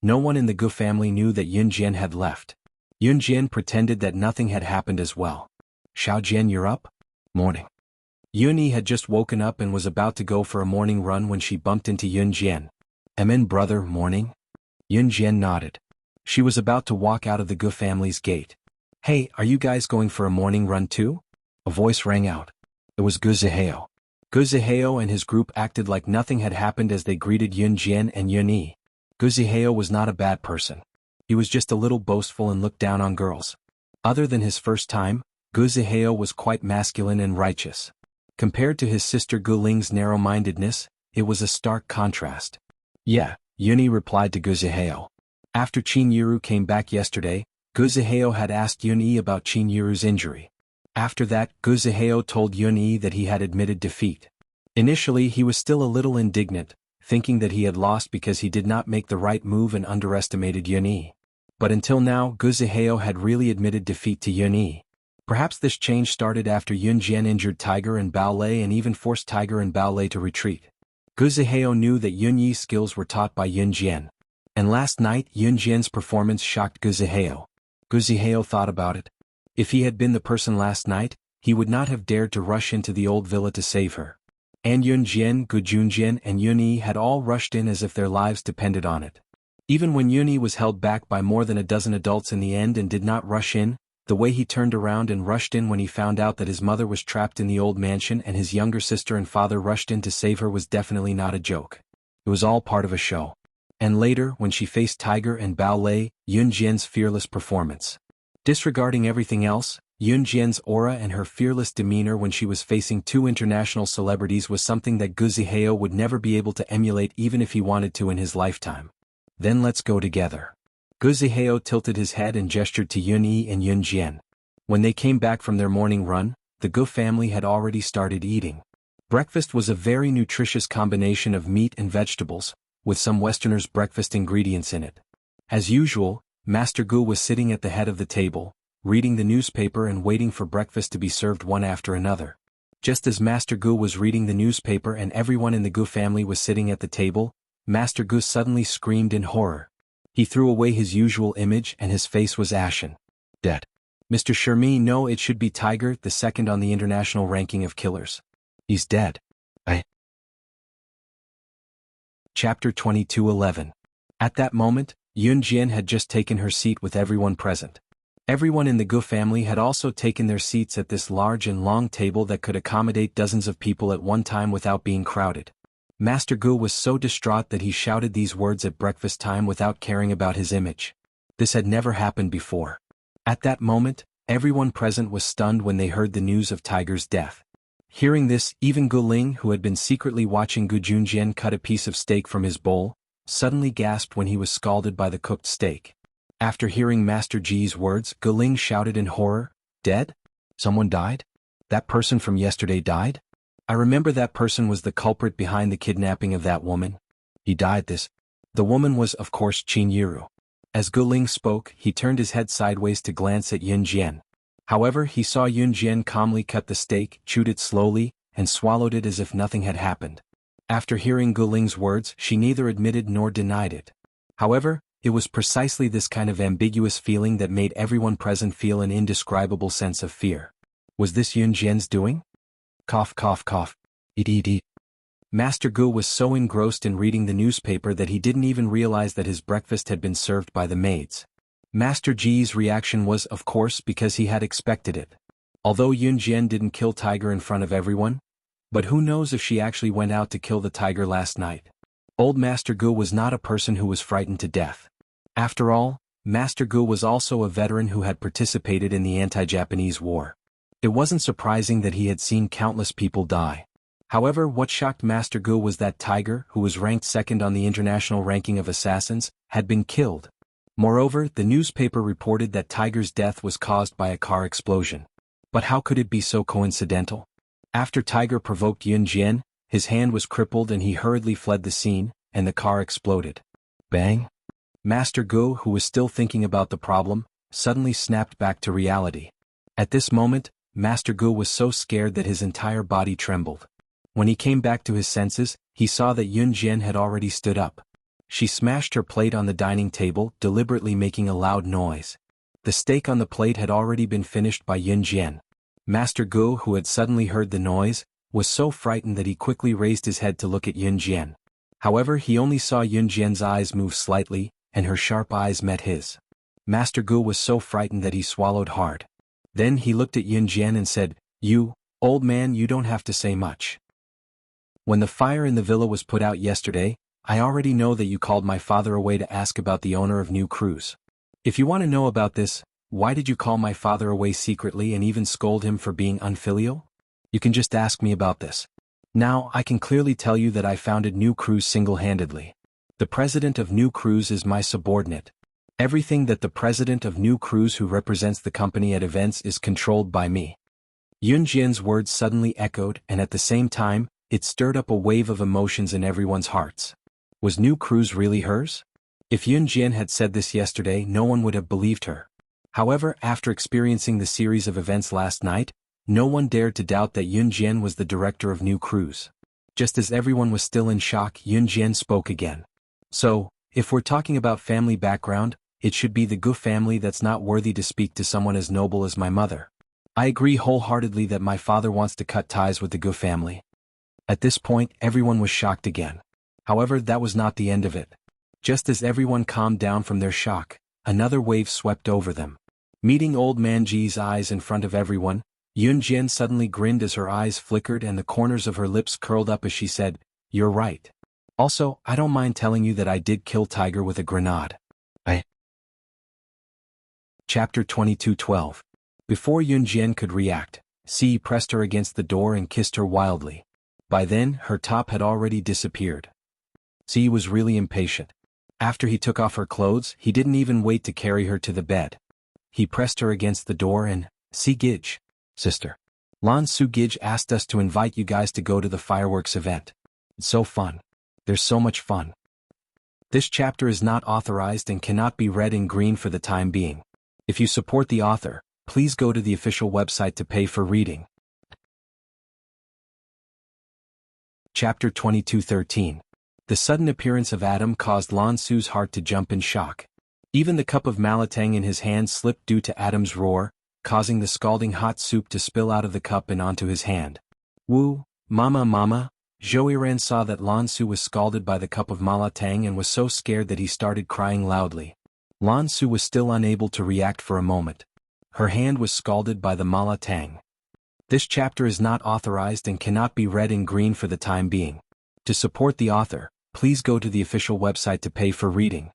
No one in the Gu family knew that Yun Jian had left. Yun Jian pretended that nothing had happened as well. Xiao Jian, you're up? Morning. Yun Yi had just woken up and was about to go for a morning run when she bumped into Yun Jian. Amen, brother, morning? Yun Jian nodded. She was about to walk out of the Gu family's gate. Hey, are you guys going for a morning run too? A voice rang out. It was Gu Zihao. Gu Zihao and his group acted like nothing had happened as they greeted Yun Jian and Yun Yi. Gu Zihao was not a bad person. He was just a little boastful and looked down on girls. Other than his first time, Gu Zihao was quite masculine and righteous. Compared to his sister Gu Ling's narrow-mindedness, it was a stark contrast. Yeah, Yun Yi replied to Gu Zihao. After Qin Yiru came back yesterday, Guziheo had asked Yun-Yi about Qin injury. After that, Guziheo told Yun-Yi that he had admitted defeat. Initially he was still a little indignant, thinking that he had lost because he did not make the right move and underestimated Yun-Yi. But until now Guziheo had really admitted defeat to Yun-Yi. Perhaps this change started after Yun Jian injured Tiger and Bao Lei and even forced Tiger and Bao Lei to retreat. Guziheo knew that Yun-Yi's skills were taught by Yun Jian. And last night Yun Jian's performance shocked Guziheo. Guziheo thought about it. If he had been the person last night, he would not have dared to rush into the old villa to save her. And Yun Jian, Gu Junjian and Yun-Yi had all rushed in as if their lives depended on it. Even when Yun-Yi was held back by more than a dozen adults in the end and did not rush in, the way he turned around and rushed in when he found out that his mother was trapped in the old mansion and his younger sister and father rushed in to save her was definitely not a joke. It was all part of a show. And later, when she faced Tiger and Bao Lei, Yun Jian's fearless performance. Disregarding everything else, Yun Jian's aura and her fearless demeanor when she was facing two international celebrities was something that Guziheo would never be able to emulate even if he wanted to in his lifetime. Then let's go together. Guziheo tilted his head and gestured to Yun-Yi and Yun Jian. When they came back from their morning run, the Gu family had already started eating. Breakfast was a very nutritious combination of meat and vegetables, with some Westerners' breakfast ingredients in it. As usual, Master Gu was sitting at the head of the table, reading the newspaper and waiting for breakfast to be served one after another. Just as Master Gu was reading the newspaper and everyone in the Gu family was sitting at the table, Master Gu suddenly screamed in horror. He threw away his usual image and his face was ashen. Dead. Mr. Shermi, no, it should be Tiger, the second on the international ranking of killers. He's dead. Chapter 22:11. At that moment, Yun Jian had just taken her seat with everyone present. Everyone in the Gu family had also taken their seats at this large and long table that could accommodate dozens of people at one time without being crowded. Master Gu was so distraught that he shouted these words at breakfast time without caring about his image. This had never happened before. At that moment, everyone present was stunned when they heard the news of Tiger's death. Hearing this, even Gu Ling, who had been secretly watching Gu Junjian cut a piece of steak from his bowl, suddenly gasped when he was scalded by the cooked steak. After hearing Master Ji's words, Gu Ling shouted in horror, "Dead? Someone died? That person from yesterday died? I remember that person was the culprit behind the kidnapping of that woman. He died this." The woman was of course Qin Yiru. As Gu Ling spoke, he turned his head sideways to glance at Yun Jian. However, he saw Yun Jian calmly cut the steak, chewed it slowly, and swallowed it as if nothing had happened. After hearing Gu Ling's words, she neither admitted nor denied it. However, it was precisely this kind of ambiguous feeling that made everyone present feel an indescribable sense of fear. Was this Yun Jian's doing? Cough cough cough. Eat. Master Gu was so engrossed in reading the newspaper that he didn't even realize that his breakfast had been served by the maids. Master Ji's reaction was, of course, because he had expected it. Although Yun Jian didn't kill Tiger in front of everyone, but who knows if she actually went out to kill the tiger last night. Old Master Gu was not a person who was frightened to death. After all, Master Gu was also a veteran who had participated in the anti-Japanese war. It wasn't surprising that he had seen countless people die. However, what shocked Master Gu was that Tiger, who was ranked second on the international ranking of assassins, had been killed. Moreover, the newspaper reported that Tiger's death was caused by a car explosion. But how could it be so coincidental? After Tiger provoked Yun Jian, his hand was crippled and he hurriedly fled the scene, and the car exploded. Bang! Master Gu, who was still thinking about the problem, suddenly snapped back to reality. At this moment, Master Gu was so scared that his entire body trembled. When he came back to his senses, he saw that Yun Jian had already stood up. She smashed her plate on the dining table, deliberately making a loud noise. The steak on the plate had already been finished by Yun Jian. Master Gu, who had suddenly heard the noise, was so frightened that he quickly raised his head to look at Yun Jian. However, he only saw Yun Jian's eyes move slightly, and her sharp eyes met his. Master Gu was so frightened that he swallowed hard. Then he looked at Yun Jian and said, "You, old man, you don't have to say much. When the fire in the villa was put out yesterday, I already know that you called my father away to ask about the owner of New Cruise. If you want to know about this, why did you call my father away secretly and even scold him for being unfilial? You can just ask me about this. Now, I can clearly tell you that I founded New Cruise single-handedly. The president of New Cruise is my subordinate. Everything that the president of New Cruise who represents the company at events is controlled by me. Yun Jian's words suddenly echoed, and at the same time, it stirred up a wave of emotions in everyone's hearts. Was New Cruise really hers? If Yun Jian had said this yesterday, no one would have believed her. However, after experiencing the series of events last night, no one dared to doubt that Yun Jian was the director of New Cruise. Just as everyone was still in shock, Yun Jian spoke again. So, if we're talking about family background, it should be the Gu family that's not worthy to speak to someone as noble as my mother. I agree wholeheartedly that my father wants to cut ties with the Gu family. At this point, everyone was shocked again. However, that was not the end of it. Just as everyone calmed down from their shock, another wave swept over them. Meeting old man Ji's eyes in front of everyone, Yun Jian suddenly grinned as her eyes flickered and the corners of her lips curled up as she said, "You're right. Also, I don't mind telling you that I did kill Tiger with a grenade." Chapter 22:12. Before Yun Jian could react, Si pressed her against the door and kissed her wildly. By then, her top had already disappeared. Si was really impatient. After he took off her clothes, he didn't even wait to carry her to the bed. He pressed her against the door and, "Si Gij, sister. Lan Su Gij asked us to invite you guys to go to the fireworks event. It's so fun. There's so much fun." This chapter is not authorized and cannot be read in green for the time being. If you support the author, please go to the official website to pay for reading. Chapter 22:13. The sudden appearance of Adam caused Lan Su's heart to jump in shock. Even the cup of malatang in his hand slipped due to Adam's roar, causing the scalding hot soup to spill out of the cup and onto his hand. "Woo, mama mama." Zhouyiran saw that Lan Su was scalded by the cup of malatang and was so scared that he started crying loudly. Lan Su was still unable to react for a moment. Her hand was scalded by the malatang. This chapter is not authorized and cannot be read in green for the time being. To support the author, please go to the official website to pay for reading.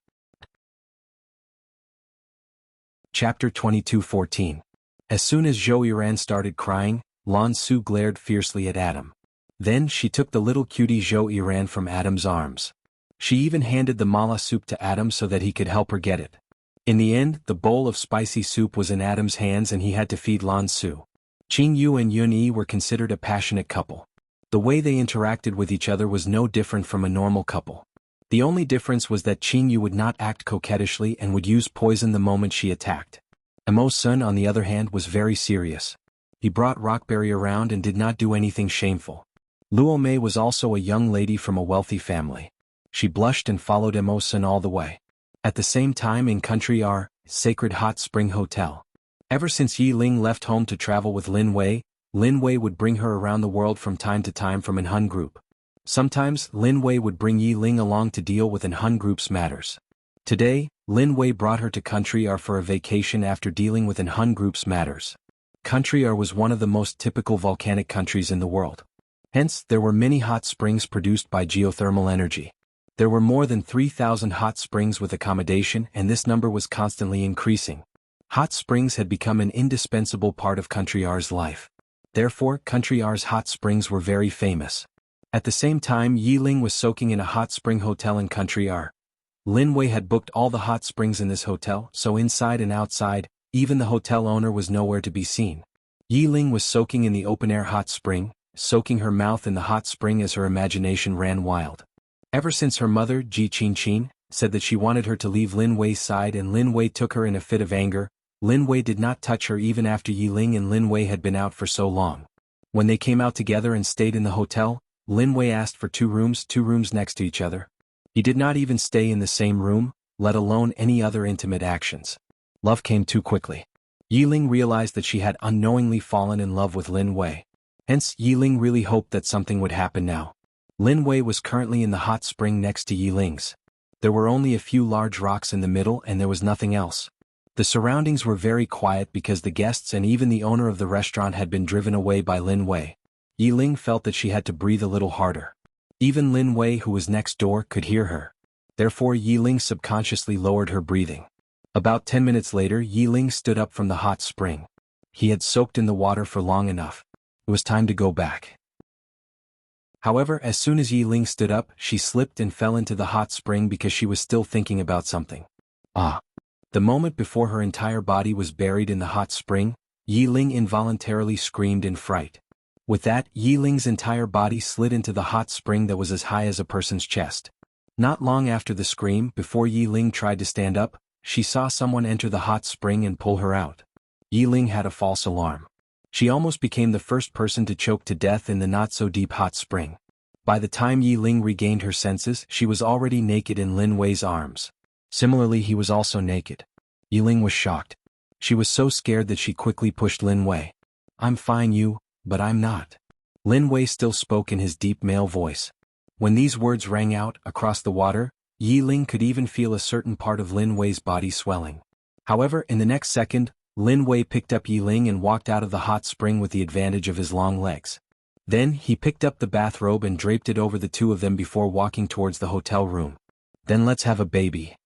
Chapter 22:14. As soon as Zhouyiran started crying, Lan Su glared fiercely at Adam. Then she took the little cutie Zhouyiran from Adam's arms. She even handed the mala soup to Adam so that he could help her get it. In the end, the bowl of spicy soup was in Adam's hands and he had to feed Lan Su. Qing Yu and Yun Yi were considered a passionate couple. The way they interacted with each other was no different from a normal couple. The only difference was that Qing Yu would not act coquettishly and would use poison the moment she attacked. Amo Sun, on the other hand, was very serious. He brought Rockberry around and did not do anything shameful. Luo Mei was also a young lady from a wealthy family. She blushed and followed Amo Sun all the way. At the same time, in Country R, Sacred Hot Spring Hotel. Ever since Yi Ling left home to travel with Lin Wei would bring her around the world from time to time from An Hun Group. Sometimes, Lin Wei would bring Yi Ling along to deal with An Hun Group's matters. Today, Lin Wei brought her to Country R for a vacation after dealing with An Hun Group's matters. Country R was one of the most typical volcanic countries in the world. Hence, there were many hot springs produced by geothermal energy. There were more than 3,000 hot springs with accommodation, and this number was constantly increasing. Hot springs had become an indispensable part of Country R's life. Therefore, Country R's hot springs were very famous. At the same time, Yi Ling was soaking in a hot spring hotel in Country R. Lin Wei had booked all the hot springs in this hotel, so inside and outside, even the hotel owner was nowhere to be seen. Yi Ling was soaking in the open-air hot spring, soaking her mouth in the hot spring as her imagination ran wild. Ever since her mother, Ji Qin, said that she wanted her to leave Lin Wei's side and Lin Wei took her in a fit of anger, Lin Wei did not touch her even after Yi Ling and Lin Wei had been out for so long. When they came out together and stayed in the hotel, Lin Wei asked for two rooms next to each other. He did not even stay in the same room, let alone any other intimate actions. Love came too quickly. Yi Ling realized that she had unknowingly fallen in love with Lin Wei. Hence, Yi Ling really hoped that something would happen now. Lin Wei was currently in the hot spring next to Yi Ling's. There were only a few large rocks in the middle and there was nothing else. The surroundings were very quiet because the guests and even the owner of the restaurant had been driven away by Lin Wei. Yi Ling felt that she had to breathe a little harder. Even Lin Wei, who was next door, could hear her. Therefore, Yi Ling subconsciously lowered her breathing. About 10 minutes later, Yi Ling stood up from the hot spring. He had soaked in the water for long enough. It was time to go back. However, as soon as Yi Ling stood up, she slipped and fell into the hot spring because she was still thinking about something. Ah! The moment before her entire body was buried in the hot spring, Yi Ling involuntarily screamed in fright. With that, Yi Ling's entire body slid into the hot spring that was as high as a person's chest. Not long after the scream, before Yi Ling tried to stand up, she saw someone enter the hot spring and pull her out. Yi Ling had a false alarm. She almost became the first person to choke to death in the not-so-deep hot spring. By the time Yi Ling regained her senses, she was already naked in Lin Wei's arms. Similarly, he was also naked. Yi Ling was shocked. She was so scared that she quickly pushed Lin Wei. "I'm fine but I'm not." Lin Wei still spoke in his deep male voice. When these words rang out across the water, Yi Ling could even feel a certain part of Lin Wei's body swelling. However, in the next second, Lin Wei picked up Yi Ling and walked out of the hot spring with the advantage of his long legs. Then, he picked up the bathrobe and draped it over the two of them before walking towards the hotel room. "Then let's have a baby."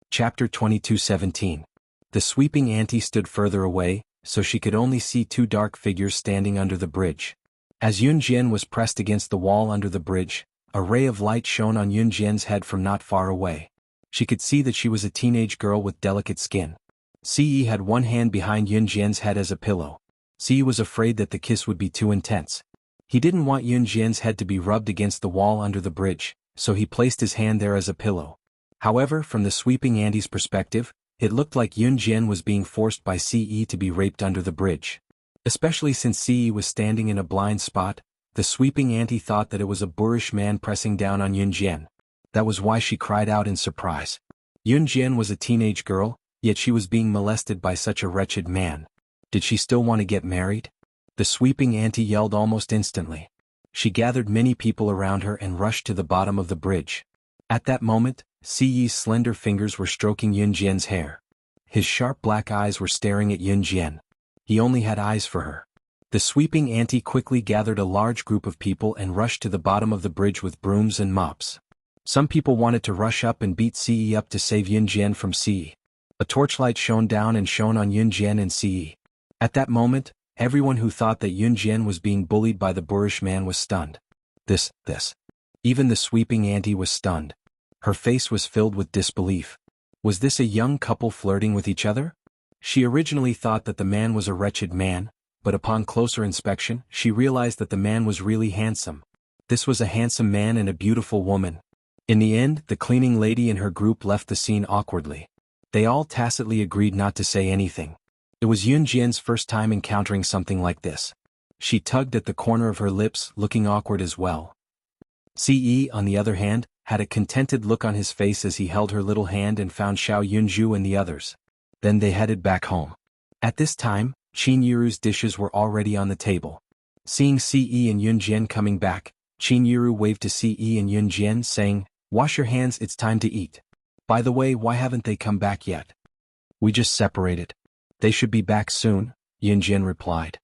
Chapter 22:17. The sweeping auntie stood further away, so she could only see two dark figures standing under the bridge. As Yun Jian was pressed against the wall under the bridge, a ray of light shone on Yun Jian's head from not far away. She could see that she was a teenage girl with delicate skin. Ce had one hand behind Yun Jian's head as a pillow. Ce was afraid that the kiss would be too intense. He didn't want Yun Jian's head to be rubbed against the wall under the bridge, so he placed his hand there as a pillow. However, from the sweeping auntie's perspective, it looked like Yun Jian was being forced by Ce to be raped under the bridge. Especially since Ce was standing in a blind spot, the sweeping auntie thought that it was a boorish man pressing down on Yun Jian. That was why she cried out in surprise. Yun Jian was a teenage girl, yet she was being molested by such a wretched man. Did she still want to get married? The sweeping auntie yelled almost instantly. She gathered many people around her and rushed to the bottom of the bridge. At that moment, Ce's slender fingers were stroking Yun Jian's hair. His sharp black eyes were staring at Yun Jian. He only had eyes for her. The sweeping auntie quickly gathered a large group of people and rushed to the bottom of the bridge with brooms and mops. Some people wanted to rush up and beat Ce up to save Yun Jian from Ce. A torchlight shone down and shone on Yun Jian and Ce. At that moment, everyone who thought that Yun Jian was being bullied by the boorish man was stunned. This. Even the sweeping auntie was stunned. Her face was filled with disbelief. Was this a young couple flirting with each other? She originally thought that the man was a wretched man, but upon closer inspection, she realized that the man was really handsome. This was a handsome man and a beautiful woman. In the end, the cleaning lady and her group left the scene awkwardly. They all tacitly agreed not to say anything. It was Yun Jian's first time encountering something like this. She tugged at the corner of her lips, looking awkward as well. Ce, on the other hand, had a contented look on his face as he held her little hand and found Xiao Yunju and the others. Then they headed back home. At this time, Qin Yiru's dishes were already on the table. Seeing Ce and Yun Jian coming back, Qin Yiru waved to Ce and Yun Jian saying, "Wash your hands, it's time to eat. By the way, why haven't they come back yet?" "We just separated. They should be back soon," Yun Jian replied.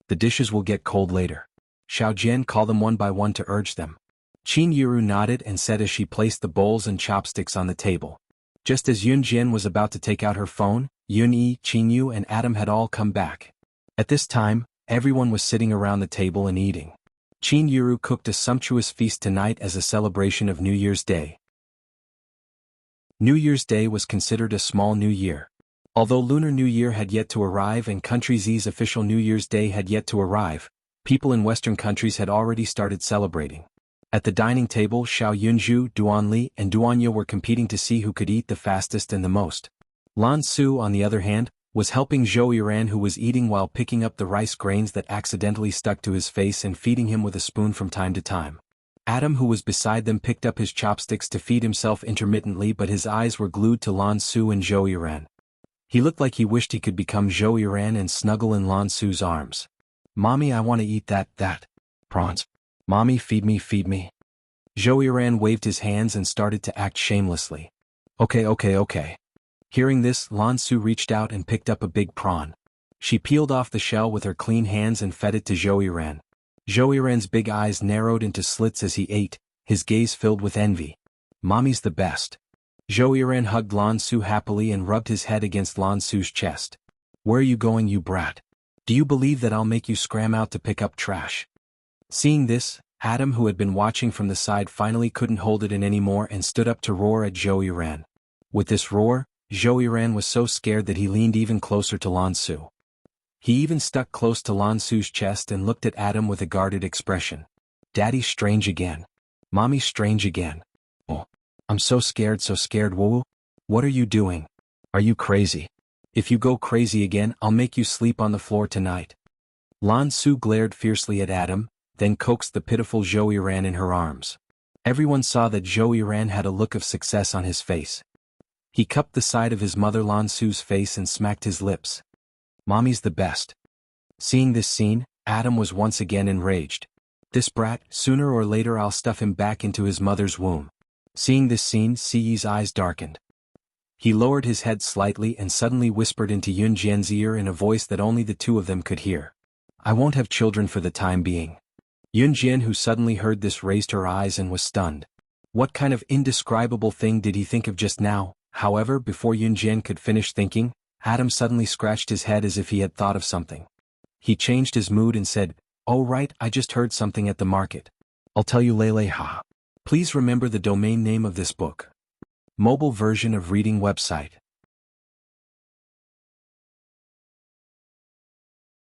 "The dishes will get cold later. Xiao Jian called them one by one to urge them." Qin Yiru nodded and said as she placed the bowls and chopsticks on the table. Just as Yun Jian was about to take out her phone, Yun Yi, Qin Yu and Adam had all come back. At this time, everyone was sitting around the table and eating. Qin Yiru cooked a sumptuous feast tonight as a celebration of New Year's Day. New Year's Day was considered a small new year. Although Lunar New Year had yet to arrive and Country Z's official New Year's Day had yet to arrive, people in Western countries had already started celebrating. At the dining table, Xiao Yunju, Duan Li, and Duan Ye were competing to see who could eat the fastest and the most. Lan Su, on the other hand, was helping Zhou Yiran, who was eating while picking up the rice grains that accidentally stuck to his face and feeding him with a spoon from time to time. Adam, who was beside them, picked up his chopsticks to feed himself intermittently, but his eyes were glued to Lan Su and Zhou Yiran. He looked like he wished he could become Zhou Yiran and snuggle in Lan Su's arms. "Mommy, I want to eat that prawns. Mommy, feed me. Zhou Yiran waved his hands and started to act shamelessly. Okay. Hearing this, Lan Su reached out and picked up a big prawn. She peeled off the shell with her clean hands and fed it to Zhou Yiran. Zhou Yiran's big eyes narrowed into slits as he ate, his gaze filled with envy. "Mommy's the best." Zhou Yiran hugged Lan Su happily and rubbed his head against Lan Su's chest. "Where are you going, you brat? Do you believe that I'll make you scram out to pick up trash?" Seeing this, Adam, who had been watching from the side, finally couldn't hold it in anymore and stood up to roar at Zhou Yuran. With this roar, Zhou Yuran was so scared that he leaned even closer to Lan Su. He even stuck close to Lan Su's chest and looked at Adam with a guarded expression. Daddy's strange again. Mommy's strange again. Oh, I'm so scared, Woo. What are you doing? Are you crazy? If you go crazy again, I'll make you sleep on the floor tonight. Lan Su glared fiercely at Adam, then coaxed the pitiful Zhou Yuran in her arms. Everyone saw that Zhou Yuran had a look of success on his face. He cupped the side of his mother Lan Su's face and smacked his lips. Mommy's the best. Seeing this scene, Adam was once again enraged. This brat, sooner or later I'll stuff him back into his mother's womb. Seeing this scene, Siyi's eyes darkened. He lowered his head slightly and suddenly whispered into Yun Jian's ear in a voice that only the two of them could hear. I won't have children for the time being. Yun Jian, who suddenly heard this, raised her eyes and was stunned. What kind of indescribable thing did he think of just now? However, before Yun Jian could finish thinking, Adam suddenly scratched his head as if he had thought of something. He changed his mood and said, Oh right, I just heard something at the market. I'll tell you Lele ha. Please remember the domain name of this book. Mobile version of reading website.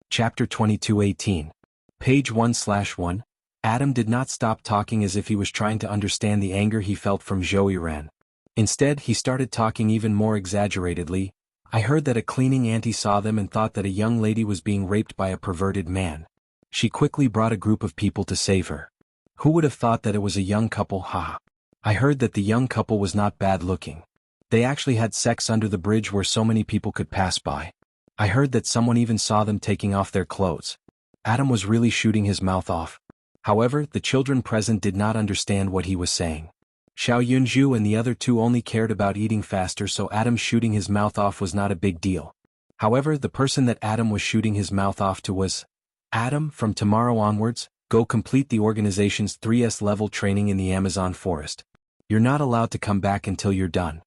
Chapter 22:18. Page 1/1. Adam did not stop talking as if he was trying to understand the anger he felt from Zhou Yuran. Instead, he started talking even more exaggeratedly. I heard that a cleaning auntie saw them and thought that a young lady was being raped by a perverted man. She quickly brought a group of people to save her. Who would have thought that it was a young couple, ha? I heard that the young couple was not bad looking. They actually had sex under the bridge where so many people could pass by. I heard that someone even saw them taking off their clothes. Adam was really shooting his mouth off. However, the children present did not understand what he was saying. Xiao Yunju and the other two only cared about eating faster, so Adam shooting his mouth off was not a big deal. However, the person that Adam was shooting his mouth off to was, Adam, from tomorrow onwards, go complete the organization's 3S level training in the Amazon forest. You're not allowed to come back until you're done.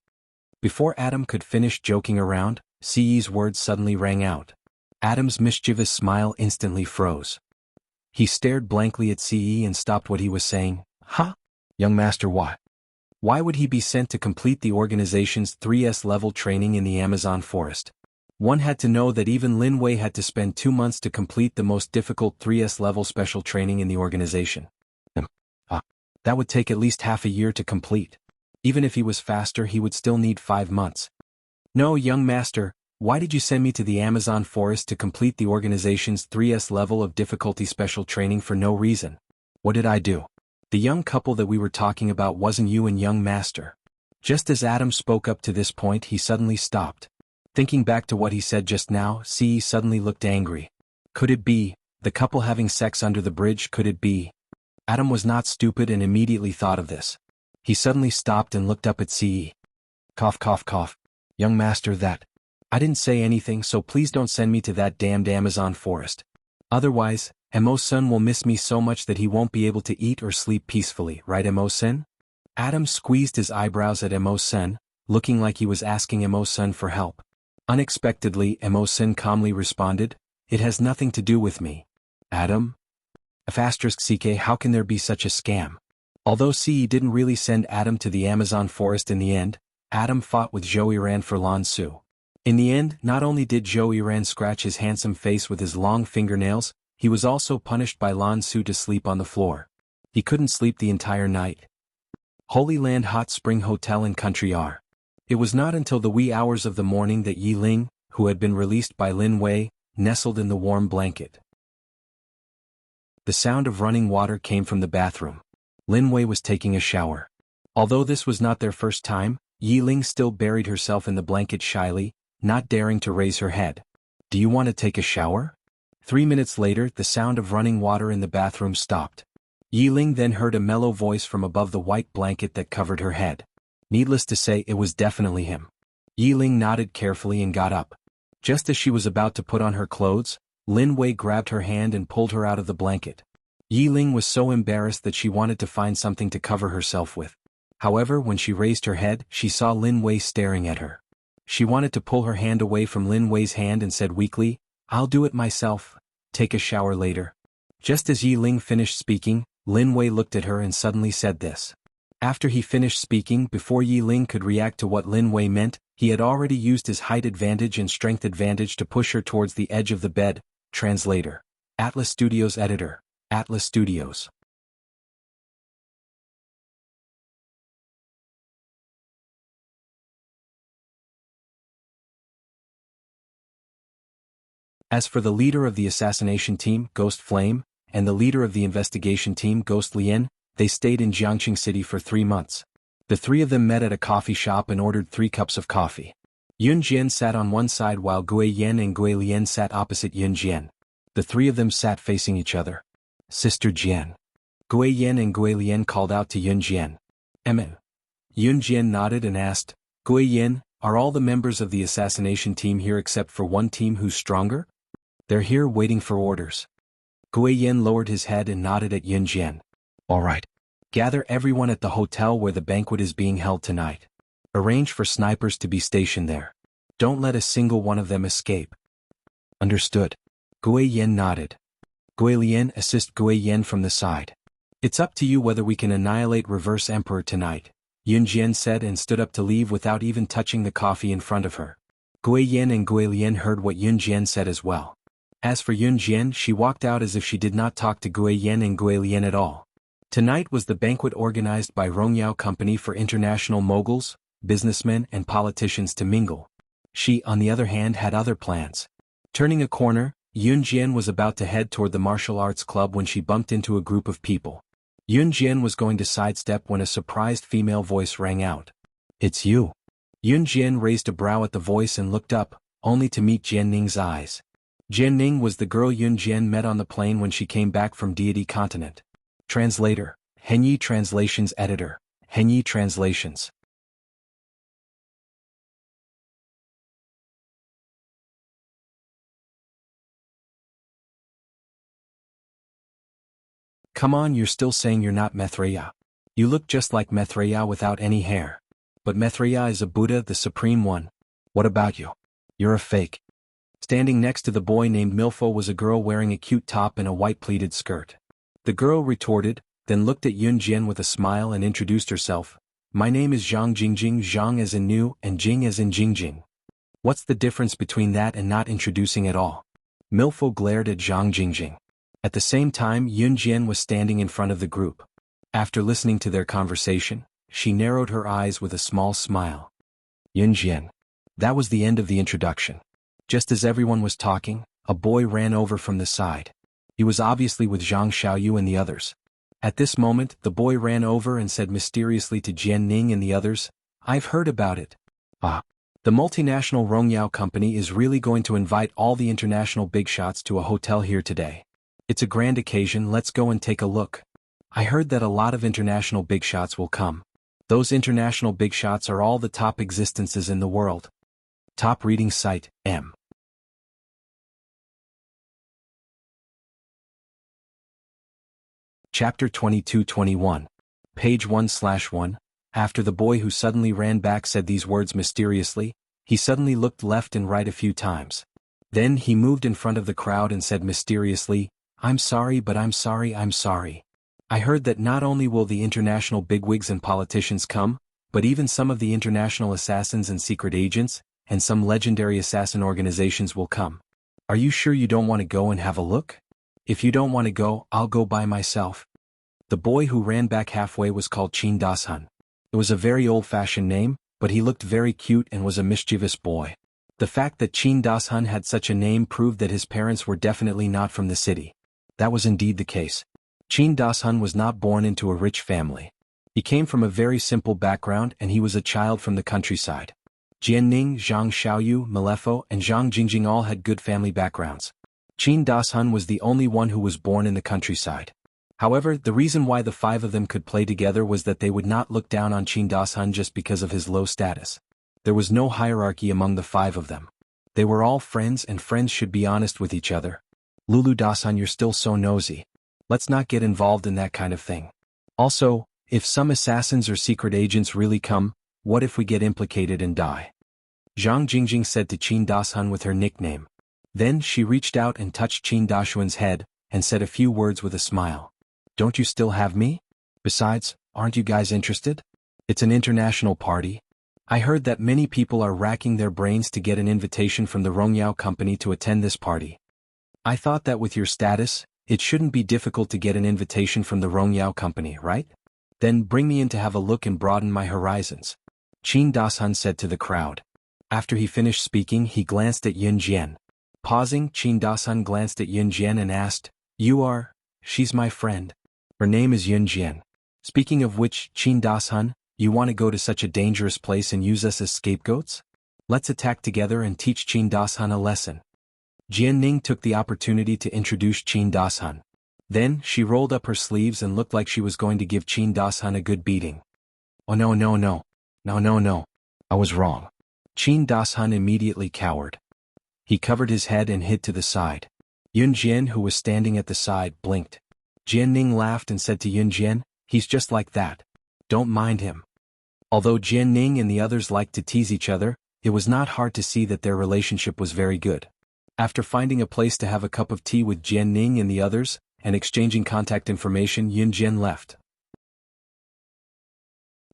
Before Adam could finish joking around, Siyi's words suddenly rang out. Adam's mischievous smile instantly froze. He stared blankly at Siyi and stopped what he was saying. Huh? Young master, what? Why would he be sent to complete the organization's 3S level training in the Amazon forest? One had to know that even Lin Wei had to spend 2 months to complete the most difficult 3S level special training in the organization. That would take at least half a year to complete. Even if he was faster, he would still need 5 months. No, young master, why did you send me to the Amazon forest to complete the organization's 3S level of difficulty special training for no reason? What did I do? The young couple that we were talking about wasn't you and young master. Just as Adam spoke up to this point, he suddenly stopped. Thinking back to what he said just now, Siyi suddenly looked angry. Could it be, the couple having sex under the bridge? Could it be? Adam was not stupid and immediately thought of this. He suddenly stopped and looked up at Siyi. Cough, cough, cough. Young master, that. I didn't say anything, so please don't send me to that damned Amazon forest. Otherwise, Emo-san will miss me so much that he won't be able to eat or sleep peacefully, right Emo-san? Adam squeezed his eyebrows at Emo-san, looking like he was asking Emo-san for help. Unexpectedly, Emo-san calmly responded, It has nothing to do with me. Adam? *CK, how can there be such a scam? Although Siyi didn't really send Adam to the Amazon forest in the end, Adam fought with Zhou Yuran for Lan Su. In the end, not only did Zhou Yuran scratch his handsome face with his long fingernails, he was also punished by Lan Su to sleep on the floor. He couldn't sleep the entire night. Holy Land Hot Spring Hotel and Country R. It was not until the wee hours of the morning that Yi Ling, who had been released by Lin Wei, nestled in the warm blanket. The sound of running water came from the bathroom. Lin Wei was taking a shower. Although this was not their first time, Yi Ling still buried herself in the blanket shyly, not daring to raise her head. Do you want to take a shower? 3 minutes later, the sound of running water in the bathroom stopped. Yi Ling then heard a mellow voice from above the white blanket that covered her head. Needless to say, it was definitely him. Yi Ling nodded carefully and got up. Just as she was about to put on her clothes, Lin Wei grabbed her hand and pulled her out of the blanket. Yi Ling was so embarrassed that she wanted to find something to cover herself with. However, when she raised her head, she saw Lin Wei staring at her. She wanted to pull her hand away from Lin Wei's hand and said weakly, I'll do it myself. Take a shower later. Just as Yi Ling finished speaking, Lin Wei looked at her and suddenly said this. After he finished speaking, before Yi Ling could react to what Lin Wei meant, he had already used his height advantage and strength advantage to push her towards the edge of the bed. Translator. Atlas Studios Editor. Atlas Studios. As for the leader of the assassination team, Ghost Flame, and the leader of the investigation team, Ghost Lien, they stayed in Jiangqing City for 3 months. The three of them met at a coffee shop and ordered 3 cups of coffee. Yun Jian sat on one side while Gui Yen and Gui Lien sat opposite Yun Jian. The three of them sat facing each other. Sister Jian. Gui Yen and Gui Lien called out to Yun Jian. Emma. Yun Jian nodded and asked, Gui Yen, are all the members of the assassination team here except for one team who's stronger? They're here waiting for orders. Gui Yen lowered his head and nodded at Yun Jian. All right. Gather everyone at the hotel where the banquet is being held tonight. Arrange for snipers to be stationed there. Don't let a single one of them escape. Understood. Gui Yen nodded. Gui Lien, assist Gui Yen from the side. It's up to you whether we can annihilate Reverse Emperor tonight, Yun Jian said and stood up to leave without even touching the coffee in front of her. Gui Yen and Gui Lien heard what Yun Jian said as well. As for Yun Jian, she walked out as if she did not talk to Gui Yen and Gui Lien at all. Tonight was the banquet organized by Rongyao Company for international moguls, businessmen and politicians to mingle. She, on the other hand, had other plans. Turning a corner, Yun Jian was about to head toward the martial arts club when she bumped into a group of people. Yun Jian was going to sidestep when a surprised female voice rang out. It's you. Yun Jian raised a brow at the voice and looked up, only to meet Jian Ning's eyes. Jian Ning was the girl Yun Jian met on the plane when she came back from Deity Continent. Translator. Henyi Translations Editor. Henyi Translations. Come on, you're still saying you're not Methreya. You look just like Methreya without any hair. But Methreya is a Buddha, the Supreme One. What about you? You're a fake. Standing next to the boy named Milfo was a girl wearing a cute top and a white pleated skirt. The girl retorted, then looked at Yun Jian with a smile and introduced herself. My name is Zhang Jingjing, Zhang as in new and Jing as in Jingjing. What's the difference between that and not introducing at all? Milfo glared at Zhang Jingjing. At the same time, Yun Jian was standing in front of the group. After listening to their conversation, she narrowed her eyes with a small smile. Yun Jian. That was the end of the introduction. Just as everyone was talking, a boy ran over from the side. He was obviously with Zhang Xiaoyu and the others. At this moment, the boy ran over and said mysteriously to Jian Ning and the others, I've heard about it. Ah. The multinational Rongyao Company is really going to invite all the international big shots to a hotel here today. It's a grand occasion, let's go and take a look. I heard that a lot of international big shots will come. Those international big shots are all the top existences in the world. Top reading site, M. Chapter 22-21. Page 1/1. After the boy who suddenly ran back said these words mysteriously, he suddenly looked left and right a few times. Then he moved in front of the crowd and said mysteriously, I'm sorry but I'm sorry. I heard that not only will the international bigwigs and politicians come, but even some of the international assassins and secret agents, and some legendary assassin organizations will come. Are you sure you don't want to go and have a look? If you don't want to go, I'll go by myself. The boy who ran back halfway was called Qin Dashun. It was a very old-fashioned name, but he looked very cute and was a mischievous boy. The fact that Qin Dashun had such a name proved that his parents were definitely not from the city. That was indeed the case. Qin Dashun was not born into a rich family. He came from a very simple background and he was a child from the countryside. Jian Ning, Zhang Xiaoyu, Malefo, and Zhang Jingjing all had good family backgrounds. Qin Dashun was the only one who was born in the countryside. However, the reason why the 5 of them could play together was that they would not look down on Qin Dashun just because of his low status. There was no hierarchy among the 5 of them. They were all friends and friends should be honest with each other. Lulu Dashun, you're still so nosy. Let's not get involved in that kind of thing. Also, if some assassins or secret agents really come, what if we get implicated and die? Zhang Jingjing said to Qin Dashun with her nickname. Then she reached out and touched Qin Dashun's head, and said a few words with a smile. Don't you still have me? Besides, aren't you guys interested? It's an international party. I heard that many people are racking their brains to get an invitation from the Rongyao company to attend this party. I thought that with your status, it shouldn't be difficult to get an invitation from the Rongyao company, right? Then bring me in to have a look and broaden my horizons. Qin Dasan said to the crowd. After he finished speaking, he glanced at Yun Jian. Pausing, Qin Dasan glanced at Yun Jian and asked, "You are?" "She's my friend. Her name is Yun Jian." Speaking of which, Qin Dasan, you want to go to such a dangerous place and use us as scapegoats? Let's attack together and teach Qin Dasan a lesson. Jian Ning took the opportunity to introduce Qin Dasan. Then, she rolled up her sleeves and looked like she was going to give Qin Dasan a good beating. "Oh no. I was wrong." Qin Dasan immediately cowered. He covered his head and hid to the side. Yun Jian, who was standing at the side, blinked. Jian Ning laughed and said to Yun Jian, "He's just like that. Don't mind him." Although Jian Ning and the others liked to tease each other, it was not hard to see that their relationship was very good. After finding a place to have a cup of tea with Jian Ning and the others, and exchanging contact information, Yun Jian left.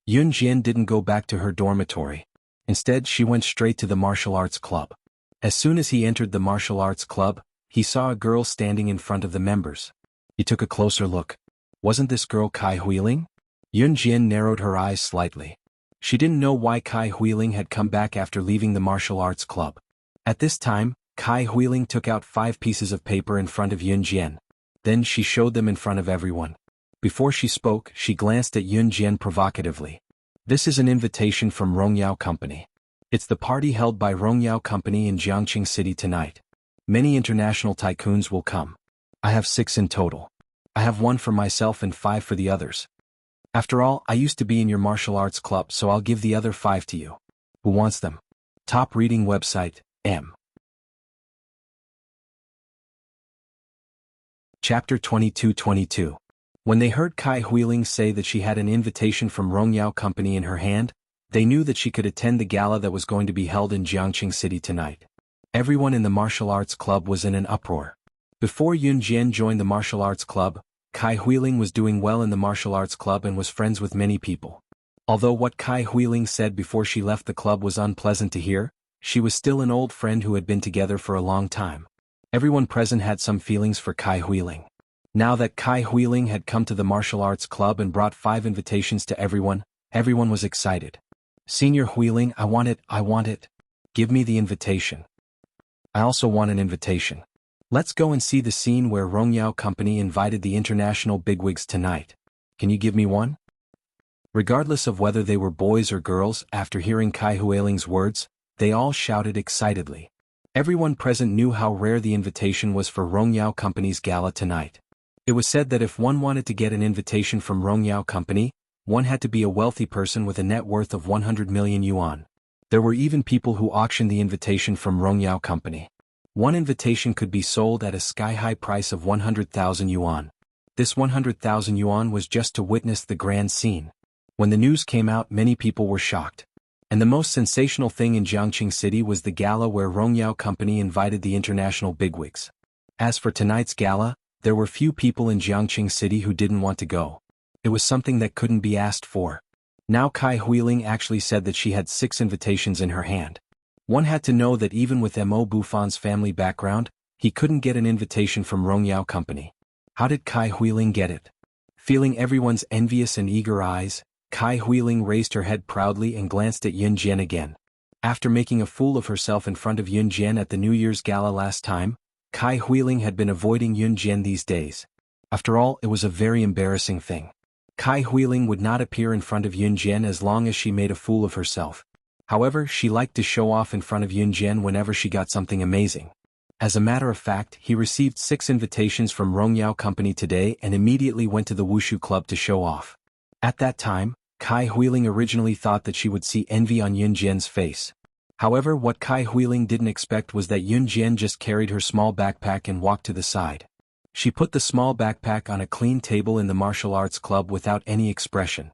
Yun Jian didn't go back to her dormitory. Instead, she went straight to the martial arts club. As soon as he entered the martial arts club, he saw a girl standing in front of the members. He took a closer look. Wasn't this girl Kai Huiling? Yun Jian narrowed her eyes slightly. She didn't know why Kai Huiling had come back after leaving the martial arts club. At this time, Kai Huiling took out 5 pieces of paper in front of Yun Jian. Then she showed them in front of everyone. Before she spoke, she glanced at Yun Jian provocatively. "This is an invitation from Rongyao Company. It's the party held by Rongyao Company in Jiangqing City tonight. Many international tycoons will come. I have 6 in total. I have 1 for myself and 5 for the others. After all, I used to be in your martial arts club, so I'll give the other 5 to you. Who wants them?" Top reading website, M. Chapter 22. When they heard Kai Huiling say that she had an invitation from Rongyao Company in her hand, they knew that she could attend the gala that was going to be held in Jiangqing City tonight. Everyone in the martial arts club was in an uproar. Before Yun Jian joined the martial arts club, Kai Huiling was doing well in the martial arts club and was friends with many people. Although what Kai Huiling said before she left the club was unpleasant to hear, she was still an old friend who had been together for a long time. Everyone present had some feelings for Kai Huiling. Now that Kai Huiling had come to the martial arts club and brought 5 invitations to everyone was excited. "Senior Huiling, I want it. Give me the invitation. I also want an invitation. Let's go and see the scene where Rongyao Company invited the international bigwigs tonight. Can you give me one?" Regardless of whether they were boys or girls, after hearing Kai Huiling's words, they all shouted excitedly. Everyone present knew how rare the invitation was for Rongyao Company's gala tonight. It was said that if one wanted to get an invitation from Rongyao Company, one had to be a wealthy person with a net worth of 100 million yuan. There were even people who auctioned the invitation from Rongyao Company. One invitation could be sold at a sky-high price of 100,000 yuan. This 100,000 yuan was just to witness the grand scene. When the news came out, many people were shocked. And the most sensational thing in Jiangqing City was the gala where Rongyao Company invited the international bigwigs. As for tonight's gala, there were few people in Jiangqing City who didn't want to go. It was something that couldn't be asked for. Now Kai Huiling actually said that she had 6 invitations in her hand. One had to know that even with Mo Buffan's family background, he couldn't get an invitation from Rongyao Company. How did Kai Huiling get it? Feeling everyone's envious and eager eyes, Kai Huiling raised her head proudly and glanced at Yun Jian again. After making a fool of herself in front of Yun Jian at the New Year's gala last time, Kai Huiling had been avoiding Yun Jian these days. After all, it was a very embarrassing thing. Kai Huiling would not appear in front of Yun Jian as long as she made a fool of herself. However, she liked to show off in front of Yun Jian whenever she got something amazing. As a matter of fact, he received 6 invitations from Rongyao Company today and immediately went to the Wushu Club to show off. At that time, Kai Huiling originally thought that she would see envy on Yun Jian's face. However, what Kai Huiling didn't expect was that Yun Jian just carried her small backpack and walked to the side. She put the small backpack on a clean table in the martial arts club without any expression.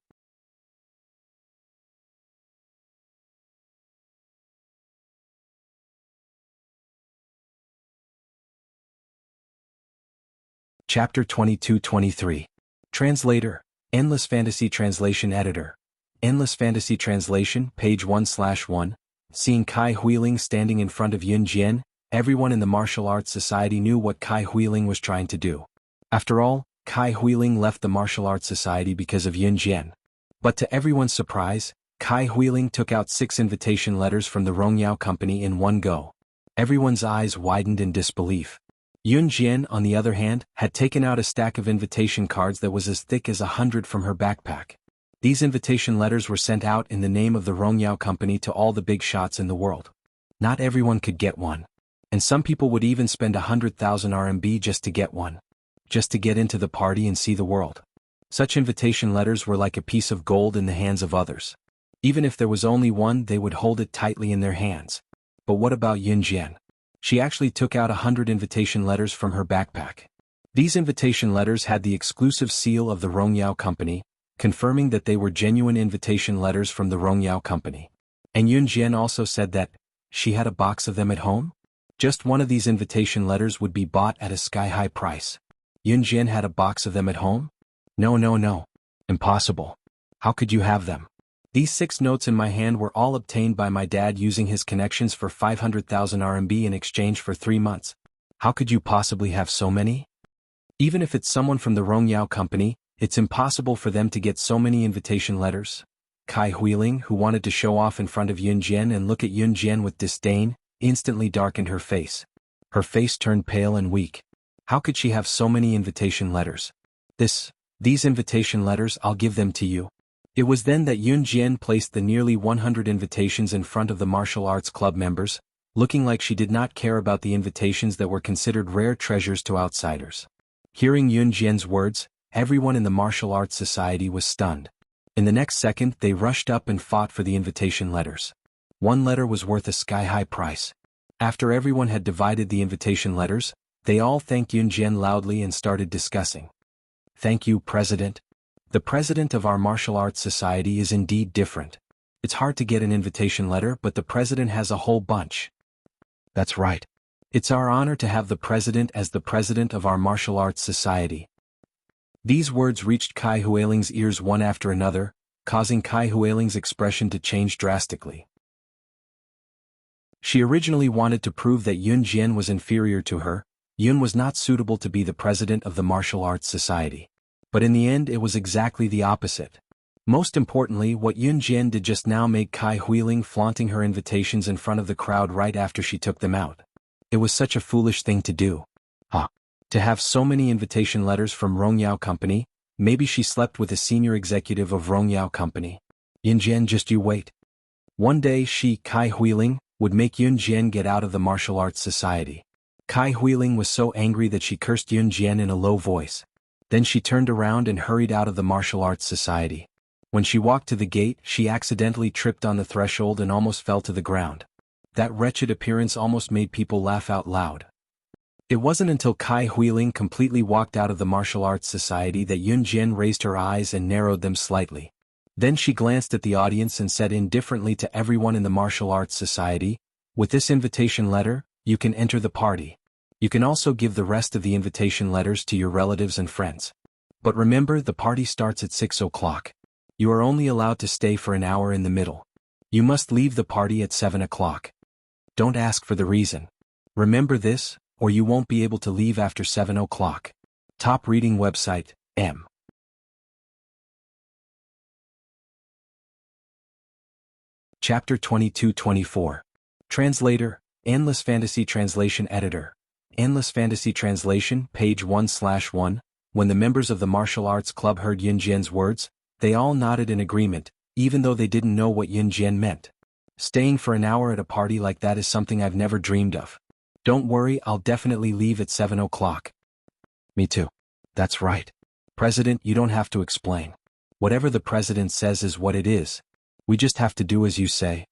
Chapter 22-23. Translator, Endless Fantasy Translation Editor. Endless Fantasy Translation, page 1/1. Seeing Kai Huiling standing in front of Yun Jian, everyone in the martial arts society knew what Kai Huiling was trying to do. After all, Kai Huiling left the martial arts society because of Yun Jian. But to everyone's surprise, Kai Huiling took out 6 invitation letters from the Rongyao company in one go. Everyone's eyes widened in disbelief. Yun Jian, on the other hand, had taken out a stack of invitation cards that was as thick as 100 from her backpack. These invitation letters were sent out in the name of the Rongyao company to all the big shots in the world. Not everyone could get one. And some people would even spend 100,000 RMB just to get one. Just to get into the party and see the world. Such invitation letters were like a piece of gold in the hands of others. Even if there was only one, they would hold it tightly in their hands. But what about Yun Jian? She actually took out 100 invitation letters from her backpack. These invitation letters had the exclusive seal of the Rongyao company, confirming that they were genuine invitation letters from the Rongyao company. And Yun Jian also said that she had a box of them at home? Just one of these invitation letters would be bought at a sky-high price. Yun Jian had a box of them at home? No. Impossible. How could you have them? These 6 notes in my hand were all obtained by my dad using his connections for 500,000 RMB in exchange for 3 months. How could you possibly have so many? Even if it's someone from the Rongyao company, it's impossible for them to get so many invitation letters. Kai Huiling, who wanted to show off in front of Yun Jian and look at Yun Jian with disdain, instantly darkened her face. Her face turned pale and weak. How could she have so many invitation letters? These invitation letters, I'll give them to you. It was then that Yun Jian placed the nearly 100 invitations in front of the martial arts club members, looking like she did not care about the invitations that were considered rare treasures to outsiders. Hearing Yun Jian's words, everyone in the martial arts society was stunned. In the next second, they rushed up and fought for the invitation letters. One letter was worth a sky-high price. After everyone had divided the invitation letters, they all thanked Yun Jian loudly and started discussing. Thank you, President. The president of our martial arts society is indeed different. It's hard to get an invitation letter, but the president has a whole bunch. That's right. It's our honor to have the president as the president of our martial arts society. These words reached Kai Huiling's ears one after another, causing Kai Huiling's expression to change drastically. She originally wanted to prove that Yun Jian was inferior to her. Yun was not suitable to be the president of the martial arts society. But in the end it was exactly the opposite. Most importantly, what Yun Jian did just now made Kai Huiling flaunting her invitations in front of the crowd right after she took them out. It was such a foolish thing to do. To have so many invitation letters from Rongyao company, maybe she slept with a senior executive of Rongyao company. Yun Jian, just you wait. One day she, Kai Huiling, would make Yun Jian get out of the martial arts society. Kai Huiling was so angry that she cursed Yun Jian in a low voice. Then she turned around and hurried out of the martial arts society. When she walked to the gate, she accidentally tripped on the threshold and almost fell to the ground. That wretched appearance almost made people laugh out loud. It wasn't until Kai Huiling completely walked out of the martial arts society that Yun Jian raised her eyes and narrowed them slightly. Then she glanced at the audience and said indifferently to everyone in the martial arts society, "With this invitation letter, you can enter the party. You can also give the rest of the invitation letters to your relatives and friends. But remember, the party starts at 6 o'clock. You are only allowed to stay for an hour in the middle. You must leave the party at 7 o'clock. Don't ask for the reason. Remember this, or you won't be able to leave after 7 o'clock. Top reading website, M. Chapter 22-24. Translator, Endless Fantasy Translation Editor. Endless Fantasy Translation, page 1/1. When the members of the martial arts club heard Yun Jian's words, they all nodded in agreement, even though they didn't know what Yun Jian meant. Staying for an hour at a party like that is something I've never dreamed of. Don't worry, I'll definitely leave at 7 o'clock. Me too. That's right. President, you don't have to explain. Whatever the president says is what it is. We just have to do as you say.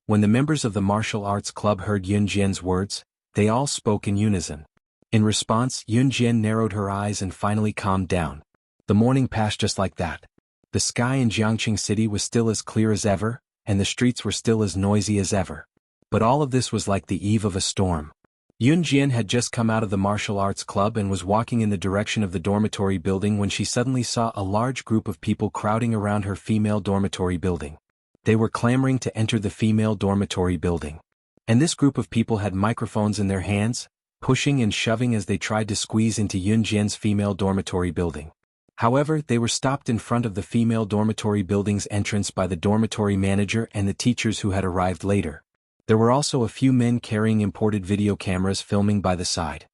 When the members of the martial arts club heard Yun Jian's words, they all spoke in unison. In response, Yun Jian narrowed her eyes and finally calmed down. The morning passed just like that. The sky in Jiangqing City was still as clear as ever, and the streets were still as noisy as ever. But all of this was like the eve of a storm. Yun Jian had just come out of the martial arts club and was walking in the direction of the dormitory building when she suddenly saw a large group of people crowding around her female dormitory building. They were clamoring to enter the female dormitory building. And this group of people had microphones in their hands, pushing and shoving as they tried to squeeze into Yun Jian's female dormitory building. However, they were stopped in front of the female dormitory building's entrance by the dormitory manager and the teachers who had arrived later. There were also a few men carrying imported video cameras filming by the side.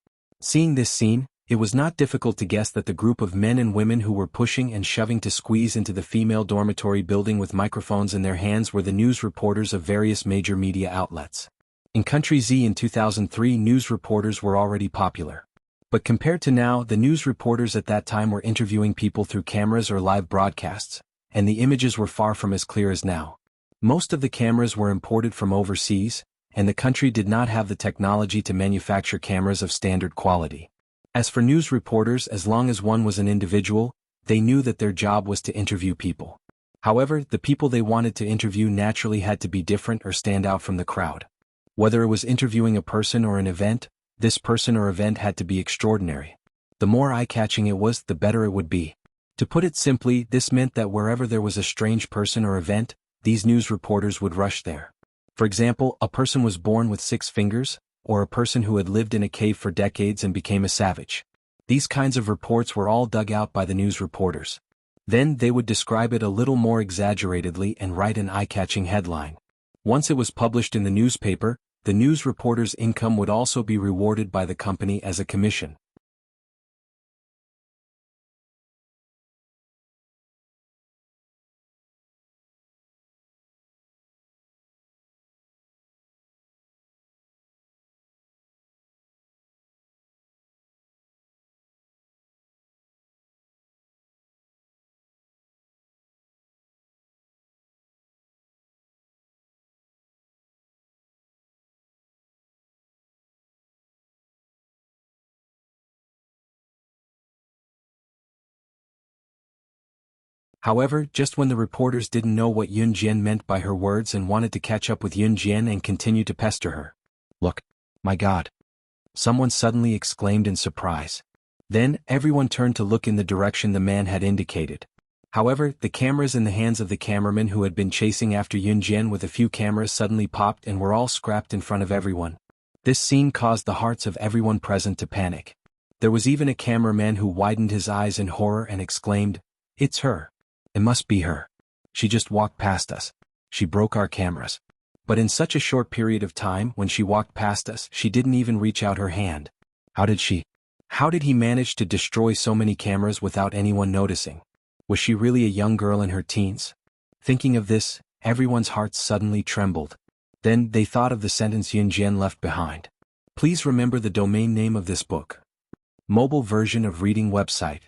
Seeing this scene, it was not difficult to guess that the group of men and women who were pushing and shoving to squeeze into the female dormitory building with microphones in their hands were the news reporters of various major media outlets. In Country Z in 2003, news reporters were already popular. But compared to now, the news reporters at that time were interviewing people through cameras or live broadcasts, and the images were far from as clear as now. Most of the cameras were imported from overseas, and the country did not have the technology to manufacture cameras of standard quality. As for news reporters, as long as one was an individual, they knew that their job was to interview people. However, the people they wanted to interview naturally had to be different or stand out from the crowd. Whether it was interviewing a person or an event, this person or event had to be extraordinary. The more eye-catching it was, the better it would be. To put it simply, this meant that wherever there was a strange person or event, these news reporters would rush there. For example, a person was born with 6 fingers, or a person who had lived in a cave for decades and became a savage. These kinds of reports were all dug out by the news reporters. Then they would describe it a little more exaggeratedly and write an eye-catching headline. Once it was published in the newspaper, the news reporter's income would also be rewarded by the company as a commission. However, just when the reporters didn't know what Yun Jian meant by her words and wanted to catch up with Yun Jian and continue to pester her. "Look! My God!" someone suddenly exclaimed in surprise. Then, everyone turned to look in the direction the man had indicated. However, the cameras in the hands of the cameraman who had been chasing after Yun Jian with a few cameras suddenly popped and were all scrapped in front of everyone. This scene caused the hearts of everyone present to panic. There was even a cameraman who widened his eyes in horror and exclaimed, "It's her. It must be her. She just walked past us. She broke our cameras." But in such a short period of time, when she walked past us, she didn't even reach out her hand. How did he manage to destroy so many cameras without anyone noticing? Was she really a young girl in her teens? Thinking of this, everyone's hearts suddenly trembled. Then they thought of the sentence Yun Jian left behind. Please remember the domain name of this book. Mobile version of reading website.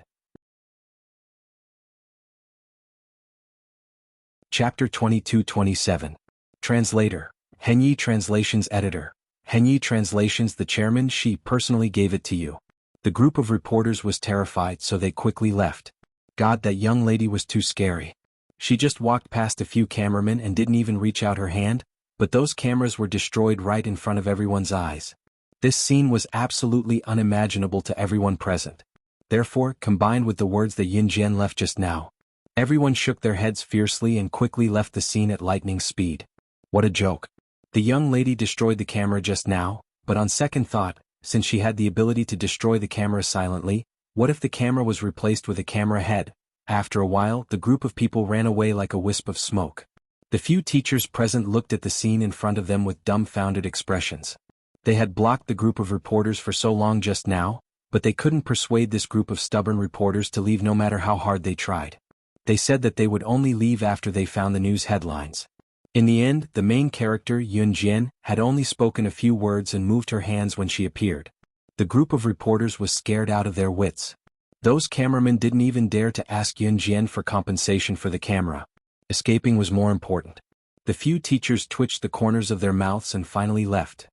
Chapter 22-27. Translator. Henyi Translations Editor. Henyi Translations. The chairman, she personally gave it to you. The group of reporters was terrified, so they quickly left. God, that young lady was too scary. She just walked past a few cameramen and didn't even reach out her hand, but those cameras were destroyed right in front of everyone's eyes. This scene was absolutely unimaginable to everyone present. Therefore, combined with the words that Yun Jian left just now, everyone shook their heads fiercely and quickly left the scene at lightning speed. What a joke. The young lady destroyed the camera just now, but on second thought, since she had the ability to destroy the camera silently, what if the camera was replaced with a camera head? After a while, the group of people ran away like a wisp of smoke. The few teachers present looked at the scene in front of them with dumbfounded expressions. They had blocked the group of reporters for so long just now, but they couldn't persuade this group of stubborn reporters to leave no matter how hard they tried. They said that they would only leave after they found the news headlines. In the end, the main character, Yun Jian, had only spoken a few words and moved her hands when she appeared. The group of reporters was scared out of their wits. Those cameramen didn't even dare to ask Yun Jian for compensation for the camera. Escaping was more important. The few teachers twitched the corners of their mouths and finally left.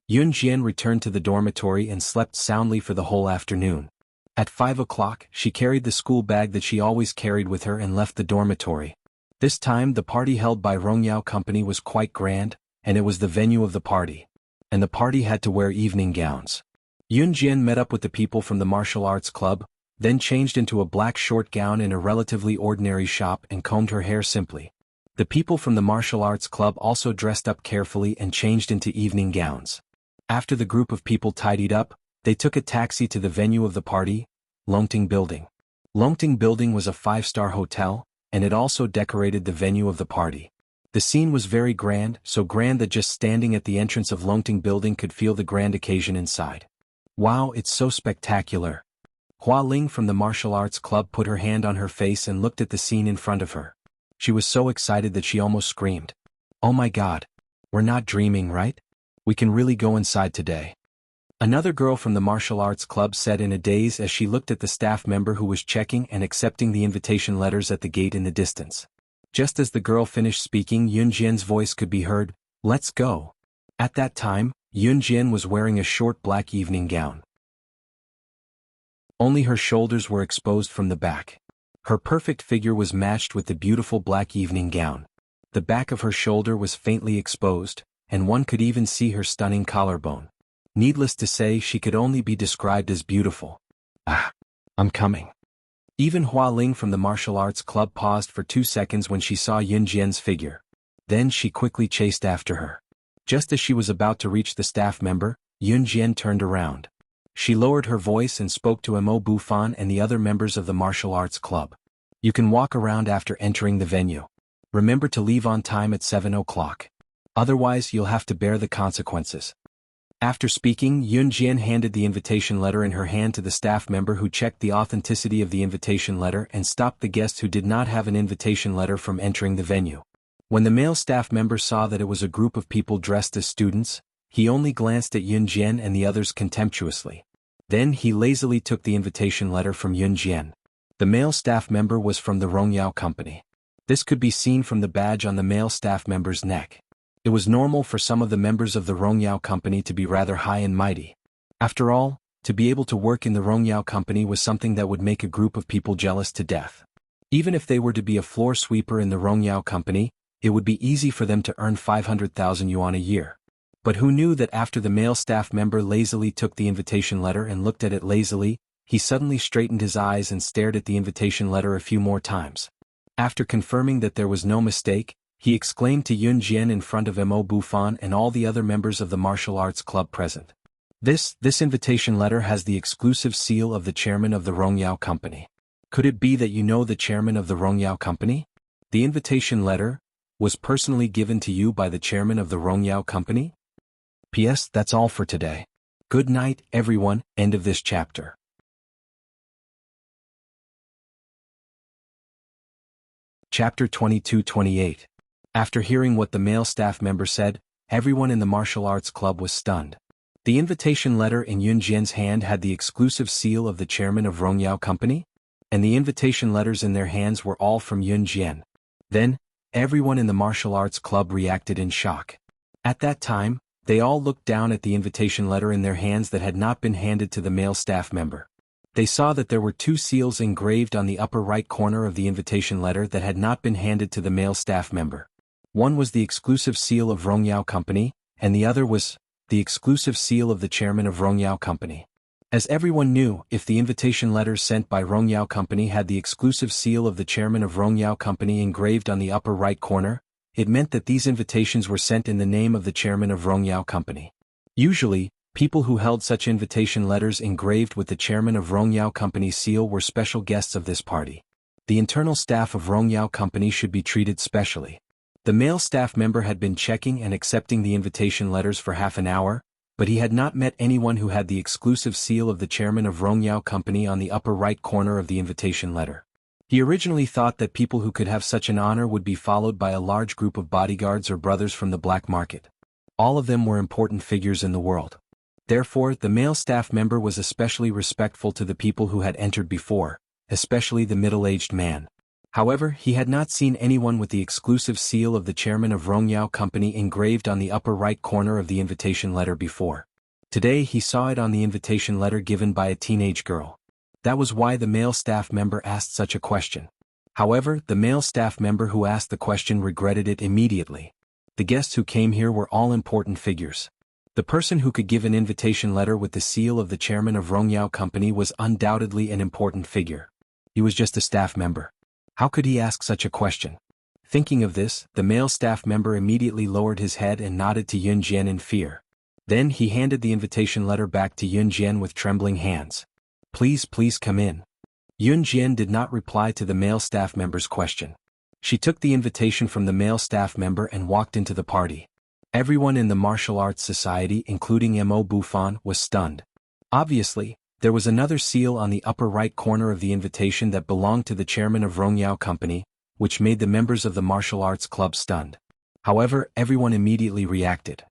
Yun Jian returned to the dormitory and slept soundly for the whole afternoon. At 5 o'clock, she carried the school bag that she always carried with her and left the dormitory. This time the party held by Rongyao Company was quite grand, and it was the venue of the party. and the party had to wear evening gowns. Yun Jian met up with the people from the martial arts club, then changed into a black short gown in a relatively ordinary shop and combed her hair simply. The people from the martial arts club also dressed up carefully and changed into evening gowns. After the group of people tidied up, they took a taxi to the venue of the party, Longting Building. Longting Building was a 5-star hotel, and it also decorated the venue of the party. The scene was very grand, so grand that just standing at the entrance of Longting Building could feel the grand occasion inside. Wow, it's so spectacular. Hua Ling from the martial arts club put her hand on her face and looked at the scene in front of her. She was so excited that she almost screamed. Oh my God. We're not dreaming, right? We can really go inside today. Another girl from the martial arts club said in a daze as she looked at the staff member who was checking and accepting the invitation letters at the gate in the distance. Just as the girl finished speaking, Yun Jian's voice could be heard, "Let's go." At that time, Yun Jian was wearing a short black evening gown. Only her shoulders were exposed from the back. Her perfect figure was matched with the beautiful black evening gown. The back of her shoulder was faintly exposed, and one could even see her stunning collarbone. Needless to say, she could only be described as beautiful. Ah, I'm coming. Even Hua Ling from the martial arts club paused for 2 seconds when she saw Yun Jian's figure. Then she quickly chased after her. Just as she was about to reach the staff member, Yun Jian turned around. She lowered her voice and spoke to Mo Bufan and the other members of the martial arts club. You can walk around after entering the venue. Remember to leave on time at 7 o'clock. Otherwise you'll have to bear the consequences. After speaking, Yun Jian handed the invitation letter in her hand to the staff member who checked the authenticity of the invitation letter and stopped the guests who did not have an invitation letter from entering the venue. When the male staff member saw that it was a group of people dressed as students, he only glanced at Yun Jian and the others contemptuously. Then he lazily took the invitation letter from Yun Jian. The male staff member was from the Rongyao company. This could be seen from the badge on the male staff member's neck. It was normal for some of the members of the Rongyao company to be rather high and mighty. After all, to be able to work in the Rongyao company was something that would make a group of people jealous to death. Even if they were to be a floor sweeper in the Rongyao company, it would be easy for them to earn 500,000 yuan a year. But who knew that after the male staff member lazily took the invitation letter and looked at it lazily, he suddenly straightened his eyes and stared at the invitation letter a few more times. After confirming that there was no mistake, he exclaimed to Yun Jian in front of Mo Bufan and all the other members of the martial arts club present. This invitation letter has the exclusive seal of the chairman of the Rongyao company. Could it be that you know the chairman of the Rongyao company? The invitation letter was personally given to you by the chairman of the Rongyao company? P.S. That's all for today. Good night, everyone. End of this chapter. Chapter 22-28. After hearing what the male staff member said, everyone in the martial arts club was stunned. The invitation letter in Yun Jian's hand had the exclusive seal of the chairman of Rongyao company, and the invitation letters in their hands were all from Yun Jian. Then, everyone in the martial arts club reacted in shock. At that time, they all looked down at the invitation letter in their hands that had not been handed to the male staff member. They saw that there were 2 seals engraved on the upper right corner of the invitation letter that had not been handed to the male staff member. One was the exclusive seal of Rongyao company, and the other was the exclusive seal of the chairman of Rongyao company. As everyone knew, if the invitation letters sent by Rongyao company had the exclusive seal of the chairman of Rongyao company engraved on the upper right corner, it meant that these invitations were sent in the name of the chairman of Rongyao company. Usually, people who held such invitation letters engraved with the chairman of Rongyao company's seal were special guests of this party. The internal staff of Rongyao company should be treated specially. The male staff member had been checking and accepting the invitation letters for half an hour, but he had not met anyone who had the exclusive seal of the chairman of Rongyao company on the upper right corner of the invitation letter. He originally thought that people who could have such an honor would be followed by a large group of bodyguards or brothers from the black market. All of them were important figures in the world. Therefore, the male staff member was especially respectful to the people who had entered before, especially the middle-aged man. However, he had not seen anyone with the exclusive seal of the chairman of Rongyao company engraved on the upper right corner of the invitation letter before. Today he saw it on the invitation letter given by a teenage girl. That was why the male staff member asked such a question. However, the male staff member who asked the question regretted it immediately. The guests who came here were all important figures. The person who could give an invitation letter with the seal of the chairman of Rongyao Company was undoubtedly an important figure. He was just a staff member. How could he ask such a question? Thinking of this, the male staff member immediately lowered his head and nodded to Yun Jian in fear. Then he handed the invitation letter back to Yun Jian with trembling hands. Please come in. Yun Jian did not reply to the male staff member's question. She took the invitation from the male staff member and walked into the party. Everyone in the martial arts society, including Mo Bufan, was stunned. Obviously, there was another seal on the upper right corner of the invitation that belonged to the chairman of Rongyao Company, which made the members of the martial arts club stunned. However, everyone immediately reacted.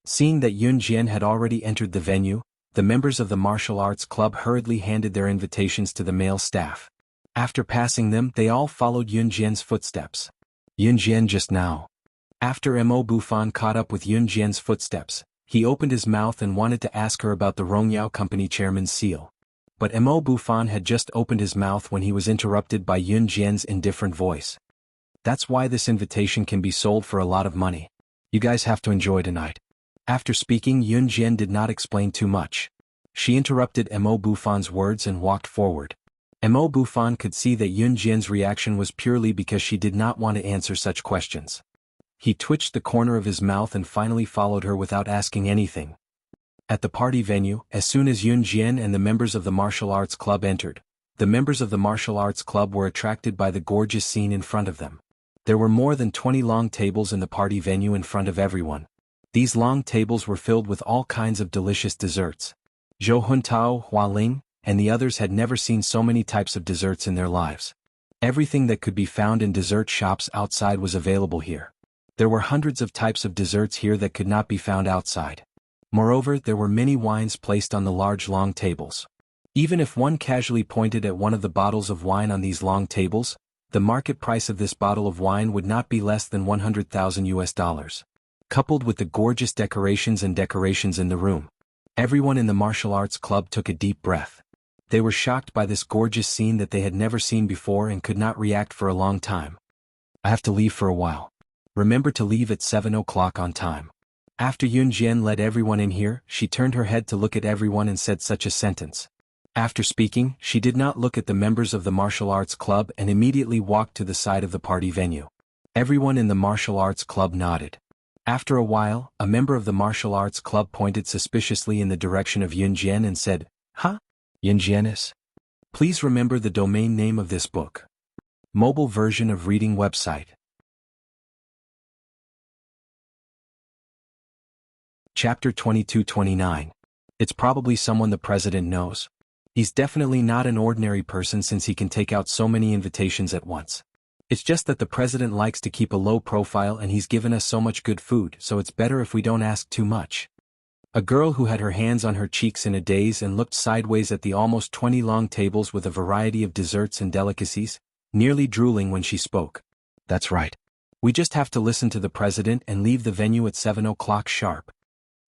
Seeing that Yun Jian had already entered the venue, the members of the martial arts club hurriedly handed their invitations to the male staff. After passing them, they all followed Yun Jian's footsteps. Yun Jian just now. After Mo Bufan caught up with Yun Jian's footsteps, he opened his mouth and wanted to ask her about the Rongyao Company chairman's seal. But Mo Bufan had just opened his mouth when he was interrupted by Yun Jian's indifferent voice. That's why this invitation can be sold for a lot of money. You guys have to enjoy tonight. After speaking, Yun Jian did not explain too much. She interrupted Mo Bufan's words and walked forward. Mo Bufan could see that Yun Jian's reaction was purely because she did not want to answer such questions. He twitched the corner of his mouth and finally followed her without asking anything. At the party venue, as soon as Yun Jian and the members of the martial arts club entered, the members of the martial arts club were attracted by the gorgeous scene in front of them. There were more than 20 long tables in the party venue in front of everyone. These long tables were filled with all kinds of delicious desserts. Zhou Huntao, Hua Ling, and the others had never seen so many types of desserts in their lives. Everything that could be found in dessert shops outside was available here. There were hundreds of types of desserts here that could not be found outside. Moreover, there were many wines placed on the large long tables. Even if one casually pointed at one of the bottles of wine on these long tables, the market price of this bottle of wine would not be less than $100,000. Coupled with the gorgeous decorations in the room, everyone in the martial arts club took a deep breath. They were shocked by this gorgeous scene that they had never seen before and could not react for a long time. I have to leave for a while. Remember to leave at 7 o'clock on time. After Yun Jian led everyone in here, she turned her head to look at everyone and said such a sentence. After speaking, she did not look at the members of the martial arts club and immediately walked to the side of the party venue. Everyone in the martial arts club nodded. After a while, a member of the martial arts club pointed suspiciously in the direction of Yun Jian and said, "Huh? Yun Jian is? Please remember the domain name of this book. Mobile version of reading website." Chapter 22-29. It's probably someone the president knows. He's definitely not an ordinary person since he can take out so many invitations at once. It's just that the president likes to keep a low profile and he's given us so much good food, so it's better if we don't ask too much. A girl who had her hands on her cheeks in a daze and looked sideways at the almost 20 long tables with a variety of desserts and delicacies, nearly drooling when she spoke. That's right. We just have to listen to the president and leave the venue at 7 o'clock sharp.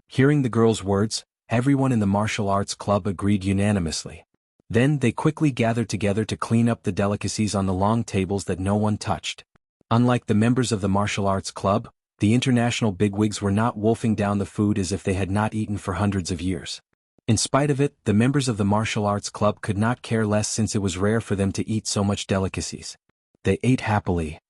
Hearing the girl's words, everyone in the martial arts club agreed unanimously. Then they quickly gathered together to clean up the delicacies on the long tables that no one touched. Unlike the members of the martial arts club, the international bigwigs were not wolfing down the food as if they had not eaten for hundreds of years. In spite of it, the members of the martial arts club could not care less since it was rare for them to eat so much delicacies. They ate happily.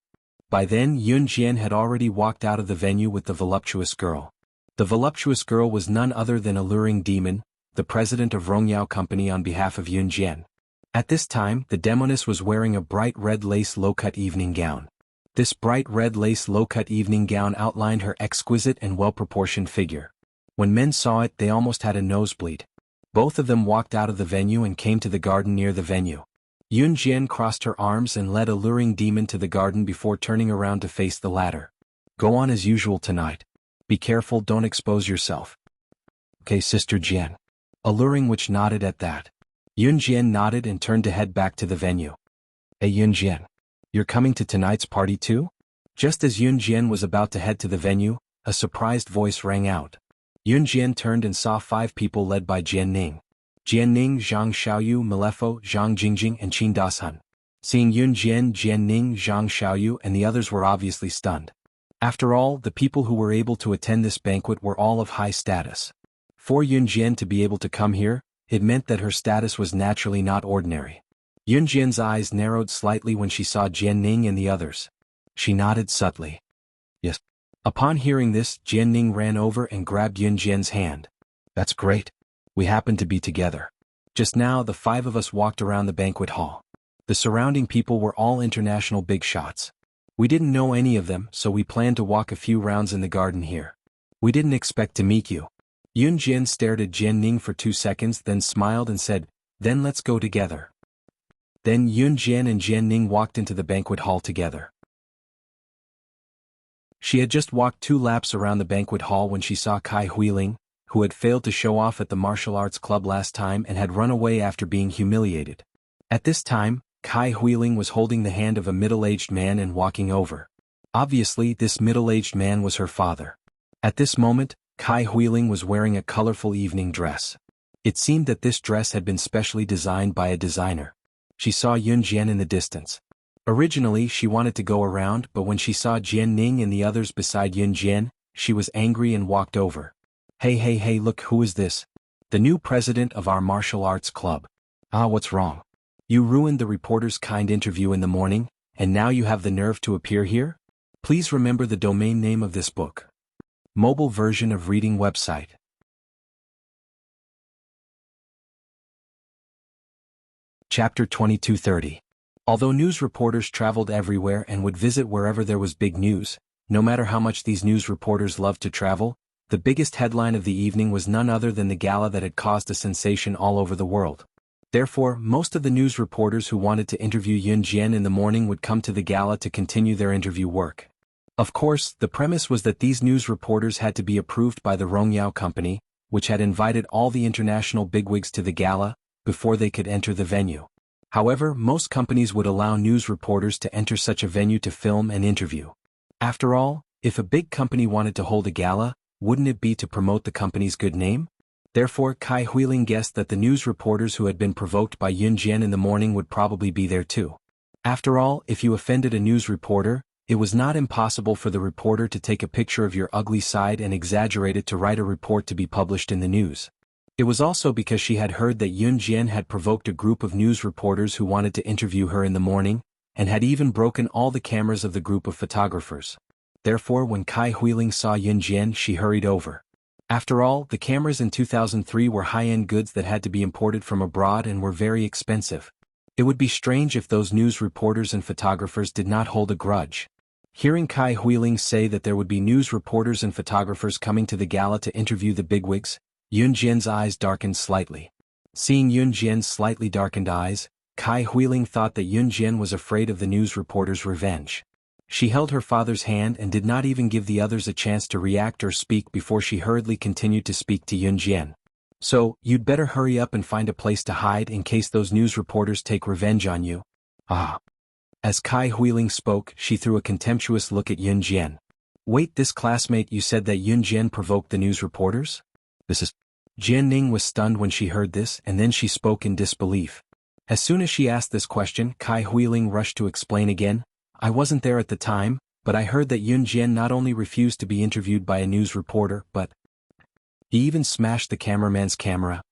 By then Yun Jian had already walked out of the venue with the voluptuous girl. The voluptuous girl was none other than Alluring Demon, the president of Rongyao Company on behalf of Yun Jian. At this time, the demoness was wearing a bright red lace low-cut evening gown. This bright red lace low-cut evening gown outlined her exquisite and well-proportioned figure. When men saw it, they almost had a nosebleed. Both of them walked out of the venue and came to the garden near the venue. Yun Jian crossed her arms and led Alluring Demon to the garden before turning around to face the latter. Go on as usual tonight. Be careful, don't expose yourself. Okay, Sister Jian. Alluring Witch nodded at that. Yun Jian nodded and turned to head back to the venue. Hey Yun Jian. You're coming to tonight's party too? Just as Yun Jian was about to head to the venue, a surprised voice rang out. Yun Jian turned and saw 5 people led by Jian Ning. Jian Ning, Zhang Xiaoyu, Malefo, Zhang Jingjing and Qin Dashun. Seeing Yun Jian, Jian Ning, Zhang Xiaoyu and the others were obviously stunned. After all, the people who were able to attend this banquet were all of high status. For Yun Jian to be able to come here, it meant that her status was naturally not ordinary. Yun Jian's eyes narrowed slightly when she saw Jian Ning and the others. She nodded subtly. Yes. Upon hearing this, Jian Ning ran over and grabbed Yun Jian's hand. That's great. We happen to be together. Just now the 5 of us walked around the banquet hall. The surrounding people were all international big shots. We didn't know any of them, so we planned to walk a few rounds in the garden here. We didn't expect to meet you. Yun Jian stared at Jian Ning for 2 seconds, then smiled and said, "Then let's go together." Then Yun Jian and Jian Ning walked into the banquet hall together. She had just walked 2 laps around the banquet hall when she saw Kai Huiling, who had failed to show off at the martial arts club last time and had run away after being humiliated. At this time, Kai Huiling was holding the hand of a middle-aged man and walking over. Obviously, this middle-aged man was her father. At this moment, Kai Huiling was wearing a colorful evening dress. It seemed that this dress had been specially designed by a designer. She saw Yun Jian in the distance. Originally, she wanted to go around, but when she saw Jian Ning and the others beside Yun Jian, she was angry and walked over. Hey, look, who is this? The new president of our martial arts club. Ah, what's wrong? You ruined the reporter's kind interview in the morning, and now you have the nerve to appear here? Please remember the domain name of this book. Mobile version of reading website. Chapter 2230. Although news reporters traveled everywhere and would visit wherever there was big news, no matter how much these news reporters loved to travel, the biggest headline of the evening was none other than the gala that had caused a sensation all over the world. Therefore, most of the news reporters who wanted to interview Yun Jian in the morning would come to the gala to continue their interview work. Of course, the premise was that these news reporters had to be approved by the Rongyao company, which had invited all the international bigwigs to the gala, before they could enter the venue. However, most companies would allow news reporters to enter such a venue to film and interview. After all, if a big company wanted to hold a gala, wouldn't it be to promote the company's good name? Therefore, Kai Huiling guessed that the news reporters who had been provoked by Yun Jian in the morning would probably be there too. After all, if you offended a news reporter, it was not impossible for the reporter to take a picture of your ugly side and exaggerate it to write a report to be published in the news. It was also because she had heard that Yun Jian had provoked a group of news reporters who wanted to interview her in the morning, and had even broken all the cameras of the group of photographers. Therefore, when Kai Huiling saw Yun Jian, she hurried over. After all, the cameras in 2003 were high-end goods that had to be imported from abroad and were very expensive. It would be strange if those news reporters and photographers did not hold a grudge. Hearing Kai Huiling say that there would be news reporters and photographers coming to the gala to interview the bigwigs, Yun Jian's eyes darkened slightly. Seeing Yun Jian's slightly darkened eyes, Kai Huiling thought that Yun Jian was afraid of the news reporter's revenge. She held her father's hand and did not even give the others a chance to react or speak before she hurriedly continued to speak to Yun Jian. So, you'd better hurry up and find a place to hide in case those news reporters take revenge on you. Ah. As Kai Huiling spoke, she threw a contemptuous look at Yun Jian. Wait, this classmate, you said that Yun Jian provoked the news reporters? This is... Jian Ning was stunned when she heard this, and then she spoke in disbelief. As soon as she asked this question, Kai Huiling rushed to explain again. I wasn't there at the time, but I heard that Yun Jian not only refused to be interviewed by a news reporter, but he even smashed the cameraman's camera.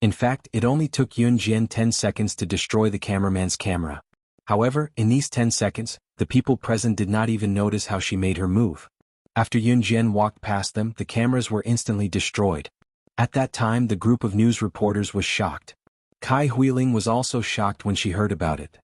In fact, it only took Yun Jian 10 seconds to destroy the cameraman's camera. However, in these 10 seconds, the people present did not even notice how she made her move. After Yun Jian walked past them, the cameras were instantly destroyed. At that time, the group of news reporters was shocked. Kai Huiling was also shocked when she heard about it.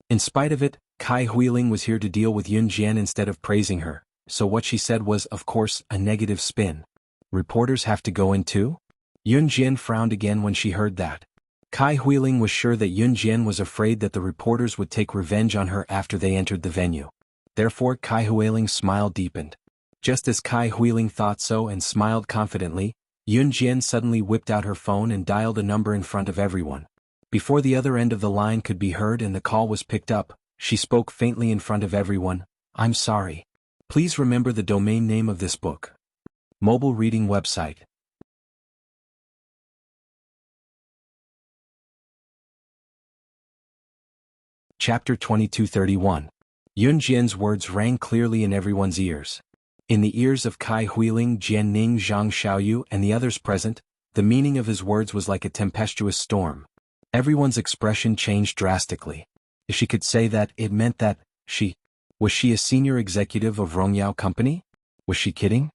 In spite of it, Kai Huiling was here to deal with Yun Jian instead of praising her, so what she said was, of course, a negative spin. Reporters have to go in too? Yun Jian frowned again when she heard that. Kai Huiling was sure that Yun Jian was afraid that the reporters would take revenge on her after they entered the venue. Therefore, Kai Huiling's smile deepened. Just as Kai Huiling thought so and smiled confidently, Yun Jian suddenly whipped out her phone and dialed a number in front of everyone. Before the other end of the line could be heard and the call was picked up, she spoke faintly in front of everyone. I'm sorry. Please remember the domain name of this book. Mobile reading website. Chapter 2231. Yun Jian's words rang clearly in everyone's ears. In the ears of Kai Huiling, Jian Ning, Zhang Xiaoyu, and the others present, the meaning of his words was like a tempestuous storm. Everyone's expression changed drastically. If she could say that, it meant that, was she a senior executive of Rongyao Company? Was she kidding?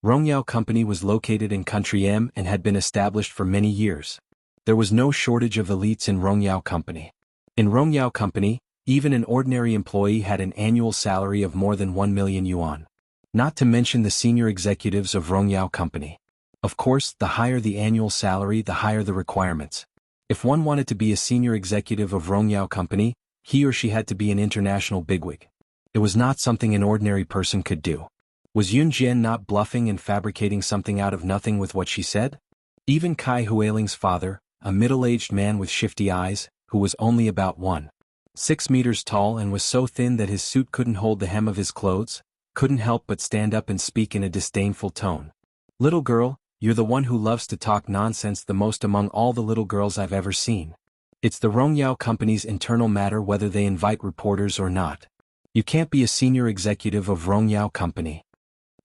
Rongyao Company was located in Country M and had been established for many years. There was no shortage of elites in Rongyao Company. In Rongyao Company, even an ordinary employee had an annual salary of more than 1 million yuan. Not to mention the senior executives of Rongyao Company. Of course, the higher the annual salary, the higher the requirements. If one wanted to be a senior executive of Rongyao Company, he or she had to be an international bigwig. It was not something an ordinary person could do. Was Yun Jian not bluffing and fabricating something out of nothing with what she said? Even Kai Huiling's father, a middle-aged man with shifty eyes, who was only about 1.6 meters tall and was so thin that his suit couldn't hold the hem of his clothes, couldn't help but stand up and speak in a disdainful tone. "Little girl, you're the one who loves to talk nonsense the most among all the little girls I've ever seen. It's the Rongyao Company's internal matter whether they invite reporters or not. You can't be a senior executive of Rongyao Company.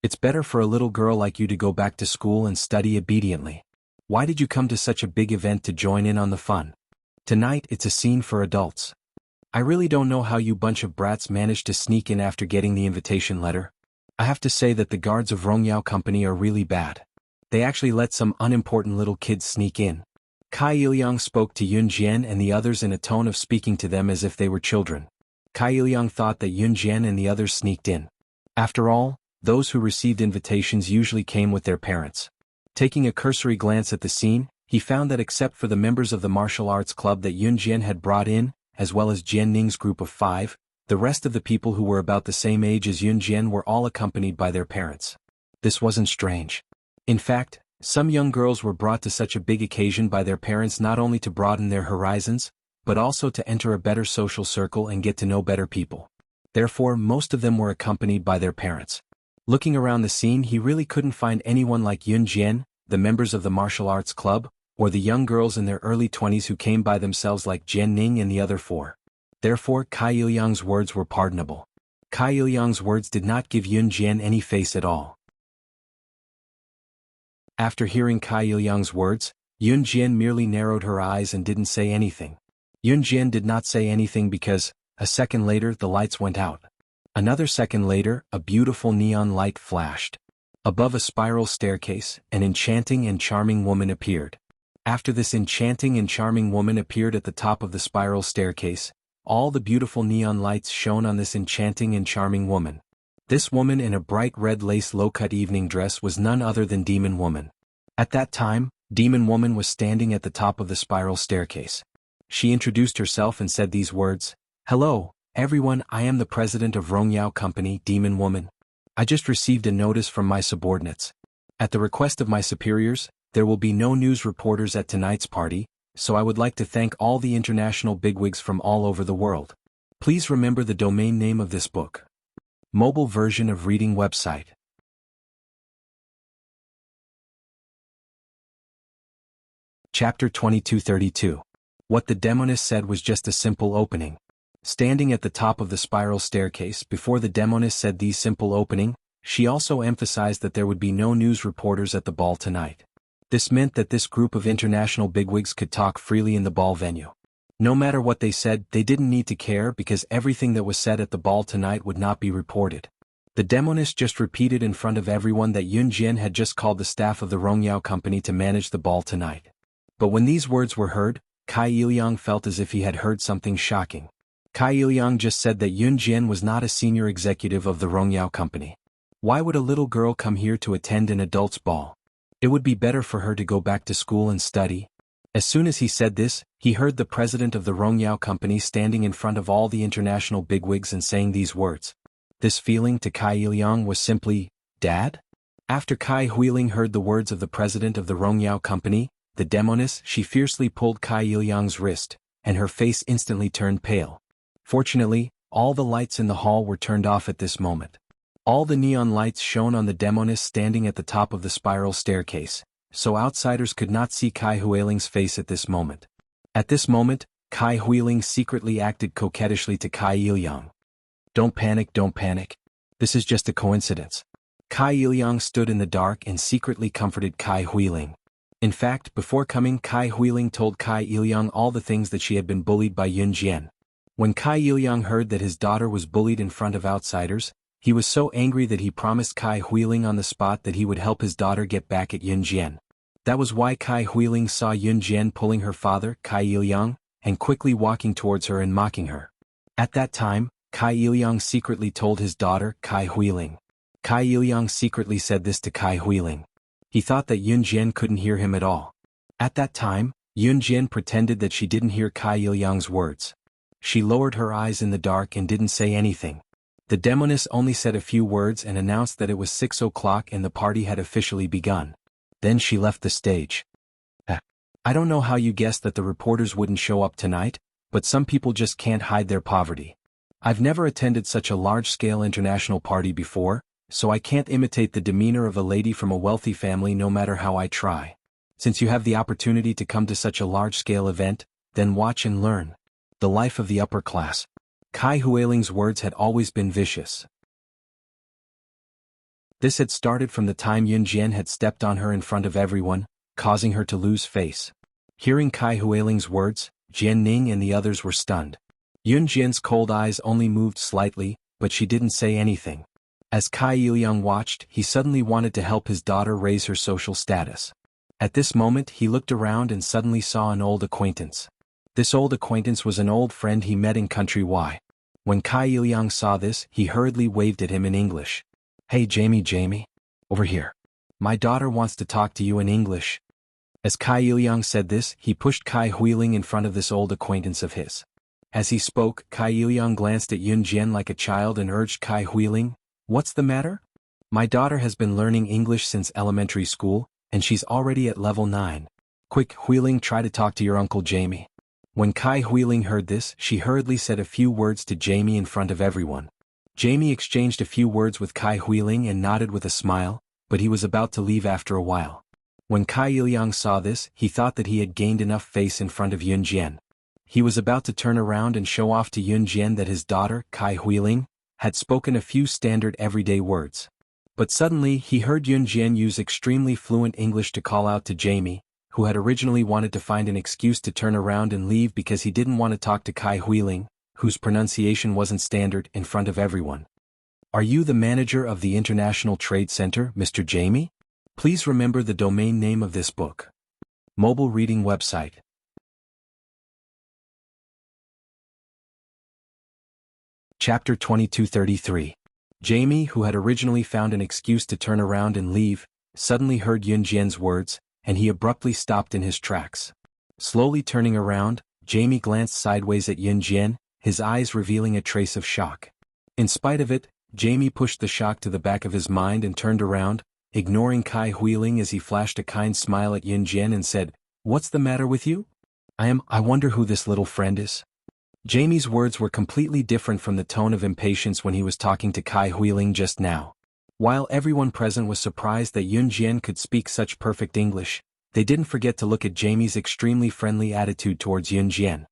It's better for a little girl like you to go back to school and study obediently. Why did you come to such a big event to join in on the fun? Tonight it's a scene for adults. I really don't know how you bunch of brats managed to sneak in after getting the invitation letter. I have to say that the guards of Rongyao Company are really bad. They actually let some unimportant little kids sneak in." Kai Iliang spoke to Yun Jian and the others in a tone of speaking to them as if they were children. Kai Iliang thought that Yun Jian and the others sneaked in. After all, those who received invitations usually came with their parents. Taking a cursory glance at the scene, he found that except for the members of the martial arts club that Yun Jian had brought in, as well as Jian Ning's group of 5, the rest of the people who were about the same age as Yun Jian were all accompanied by their parents. This wasn't strange. In fact, some young girls were brought to such a big occasion by their parents not only to broaden their horizons, but also to enter a better social circle and get to know better people. Therefore, most of them were accompanied by their parents. Looking around the scene, he really couldn't find anyone like Yun Jian, the members of the martial arts club, or the young girls in their early 20s who came by themselves like Jian Ning and the other 4. Therefore, Kai Iliang's words were pardonable. Kai Iliang's words did not give Yun Jian any face at all. After hearing Kai Iliang's words, Yun Jian merely narrowed her eyes and didn't say anything. Yun Jian did not say anything because, a second later, the lights went out. Another second later, a beautiful neon light flashed. Above a spiral staircase, an enchanting and charming woman appeared. After this enchanting and charming woman appeared at the top of the spiral staircase, all the beautiful neon lights shone on this enchanting and charming woman. This woman in a bright red lace low-cut evening dress was none other than Demon Woman. At that time, Demon Woman was standing at the top of the spiral staircase. She introduced herself and said these words, "Hello, everyone, I am the president of Rongyao Company, Demon Woman. I just received a notice from my subordinates. At the request of my superiors, there will be no news reporters at tonight's party, so I would like to thank all the international bigwigs from all over the world. Please remember the domain name of this book. Mobile version of reading website." Chapter 2232. What the demoness said was just a simple opening. Standing at the top of the spiral staircase before the demoness said these simple opening, she also emphasized that there would be no news reporters at the ball tonight. This meant that this group of international bigwigs could talk freely in the ball venue. No matter what they said, they didn't need to care because everything that was said at the ball tonight would not be reported. The demoness just repeated in front of everyone that Yun Jian had just called the staff of the Rongyao Company to manage the ball tonight. But when these words were heard, Kai Iliang felt as if he had heard something shocking. Kai Iliang just said that Yun Jian was not a senior executive of the Rongyao Company. Why would a little girl come here to attend an adult's ball? It would be better for her to go back to school and study. As soon as he said this, he heard the president of the Rongyao Company standing in front of all the international bigwigs and saying these words. This feeling to Kai Iliang was simply, "Dad?" After Kai Huiling heard the words of the president of the Rongyao Company, the demoness, she fiercely pulled Kai Iliang's wrist, and her face instantly turned pale. Fortunately, all the lights in the hall were turned off at this moment. All the neon lights shone on the demoness standing at the top of the spiral staircase, so outsiders could not see Kai Huiling's face at this moment. At this moment, Kai Huiling secretly acted coquettishly to Kai Iliang. Don't panic, don't panic. This is just a coincidence. Kai Ilyang stood in the dark and secretly comforted Kai Huiling. In fact, before coming, Kai Huiling told Kai Ilyang all the things that she had been bullied by Yun Jian. When Kai Ilyang heard that his daughter was bullied in front of outsiders, he was so angry that he promised Kai Huiling on the spot that he would help his daughter get back at Yun Jian. That was why Kai Huiling saw Yun Jian pulling her father, Kai Ilyang, and quickly walking towards her and mocking her. At that time, Kai Ilyang secretly told his daughter, Kai Huiling. Kai Ilyang secretly said this to Kai Huiling. He thought that Yun Jian couldn't hear him at all. At that time, Yun Jian pretended that she didn't hear Kai Ilyang's words. She lowered her eyes in the dark and didn't say anything. The demoness only said a few words and announced that it was 6 o'clock and the party had officially begun. Then she left the stage. I don't know how you guessed that the reporters wouldn't show up tonight, but some people just can't hide their poverty. I've never attended such a large-scale international party before, so I can't imitate the demeanor of a lady from a wealthy family no matter how I try. Since you have the opportunity to come to such a large-scale event, then watch and learn. The life of the upper class. Kai Huiling's words had always been vicious. This had started from the time Yun Jian had stepped on her in front of everyone, causing her to lose face. Hearing Kai Huiling's words, Jian Ning and the others were stunned. Yun Jian's cold eyes only moved slightly, but she didn't say anything. As Kai Ilyang watched, he suddenly wanted to help his daughter raise her social status. At this moment he looked around and suddenly saw an old acquaintance. This old acquaintance was an old friend he met in Country Y. When Kai Ilyang saw this, he hurriedly waved at him in English. Hey Jamie, over here. My daughter wants to talk to you in English. As Kai Ilyang said this, he pushed Kai Huiling in front of this old acquaintance of his. As he spoke, Kai Ilyang glanced at Yun Jian like a child and urged Kai Huiling, "What's the matter? My daughter has been learning English since elementary school, and she's already at level 9. Quick, Huiling, try to talk to your Uncle Jamie." When Kai Huiling heard this, she hurriedly said a few words to Jamie in front of everyone. Jamie exchanged a few words with Kai Huiling and nodded with a smile, but he was about to leave after a while. When Kai Ilyang saw this, he thought that he had gained enough face in front of Yun Jian. He was about to turn around and show off to Yun Jian that his daughter, Kai Huiling, had spoken a few standard everyday words. But suddenly he heard Yun Jian use extremely fluent English to call out to Jamie, who had originally wanted to find an excuse to turn around and leave because he didn't want to talk to Kai Huiling, whose pronunciation wasn't standard, in front of everyone. "Are you the manager of the International Trade Center, Mr. Jamie? Please remember the domain name of this book." Mobile reading website. Chapter 2233. Jamie, who had originally found an excuse to turn around and leave, suddenly heard Yun Jian's words, and he abruptly stopped in his tracks. Slowly turning around, Jamie glanced sideways at Yun Jian, his eyes revealing a trace of shock. In spite of it, Jamie pushed the shock to the back of his mind and turned around, ignoring Kai Huiling as he flashed a kind smile at Yun Jian and said, "What's the matter with you? I wonder who this little friend is." Jamie's words were completely different from the tone of impatience when he was talking to Kai Huiling just now. While everyone present was surprised that Yun Jian could speak such perfect English, they didn't forget to look at Jamie's extremely friendly attitude towards Yun Jian.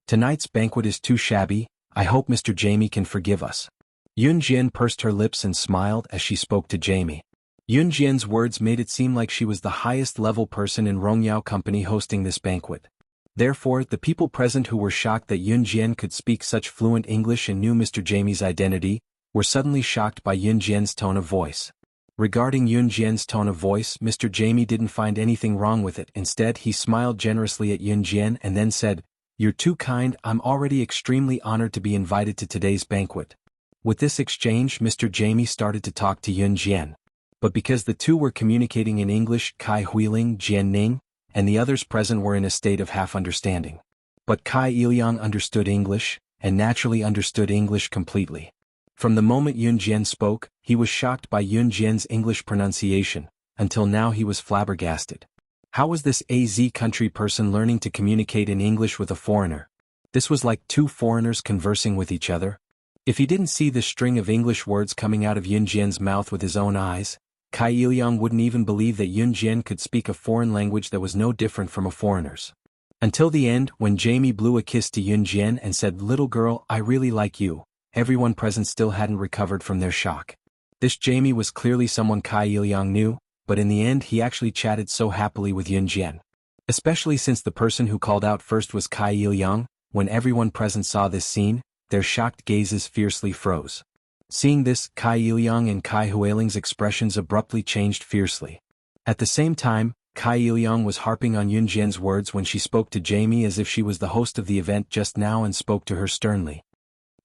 "Tonight's banquet is too shabby, I hope Mr. Jamie can forgive us." Yun Jian pursed her lips and smiled as she spoke to Jamie. Yun Jian's words made it seem like she was the highest-level person in Rongyao Company hosting this banquet. Therefore, the people present who were shocked that Yun Jian could speak such fluent English and knew Mr. Jamie's identity, were suddenly shocked by Yun Jian's tone of voice. Regarding Yun Jian's tone of voice, Mr. Jamie didn't find anything wrong with it. Instead, he smiled generously at Yun Jian and then said, "You're too kind, I'm already extremely honored to be invited to today's banquet." With this exchange, Mr. Jamie started to talk to Yun Jian. But because the two were communicating in English, Kai Huiling, Jian Ning, and the others present were in a state of half-understanding. But Kai Ilyang understood English, and naturally understood English completely. From the moment Yun Jian spoke, he was shocked by Yun Jian's English pronunciation, until now he was flabbergasted. How was this AZ country person learning to communicate in English with a foreigner? This was like two foreigners conversing with each other. If he didn't see the string of English words coming out of Yun Jian's mouth with his own eyes, Kai Ilyang wouldn't even believe that Yun Jian could speak a foreign language that was no different from a foreigner's. Until the end, when Jamie blew a kiss to Yun Jian and said, "Little girl, I really like you," everyone present still hadn't recovered from their shock. This Jamie was clearly someone Kai Ilyang knew, but in the end he actually chatted so happily with Yun Jian. Especially since the person who called out first was Kai Ilyang. When everyone present saw this scene, their shocked gazes fiercely froze. Seeing this, Kai Ilyang and Kai Huiling's expressions abruptly changed fiercely. At the same time, Kai Ilyang was harping on Yun Jian's words when she spoke to Jamie as if she was the host of the event just now and spoke to her sternly.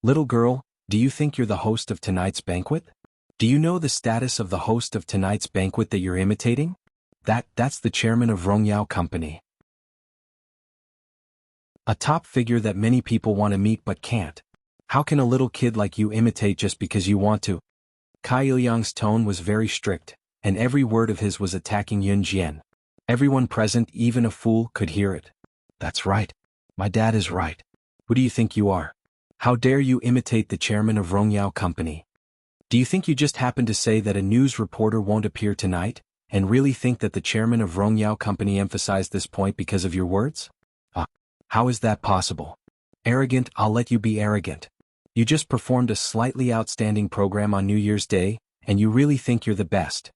"Little girl, do you think you're the host of tonight's banquet? Do you know the status of the host of tonight's banquet that you're imitating? That's the chairman of Rongyao Company. A top figure that many people want to meet but can't. How can a little kid like you imitate just because you want to?" Kai Ilyang's tone was very strict, and every word of his was attacking Yun Jian. Everyone present, even a fool, could hear it. "That's right. My dad is right. Who do you think you are? How dare you imitate the chairman of Rongyao Company? Do you think you just happened to say that a news reporter won't appear tonight, and really think that the chairman of Rongyao Company emphasized this point because of your words? How is that possible? Arrogant, I'll let you be arrogant. You just performed a slightly outstanding program on New Year's Day, and you really think you're the best.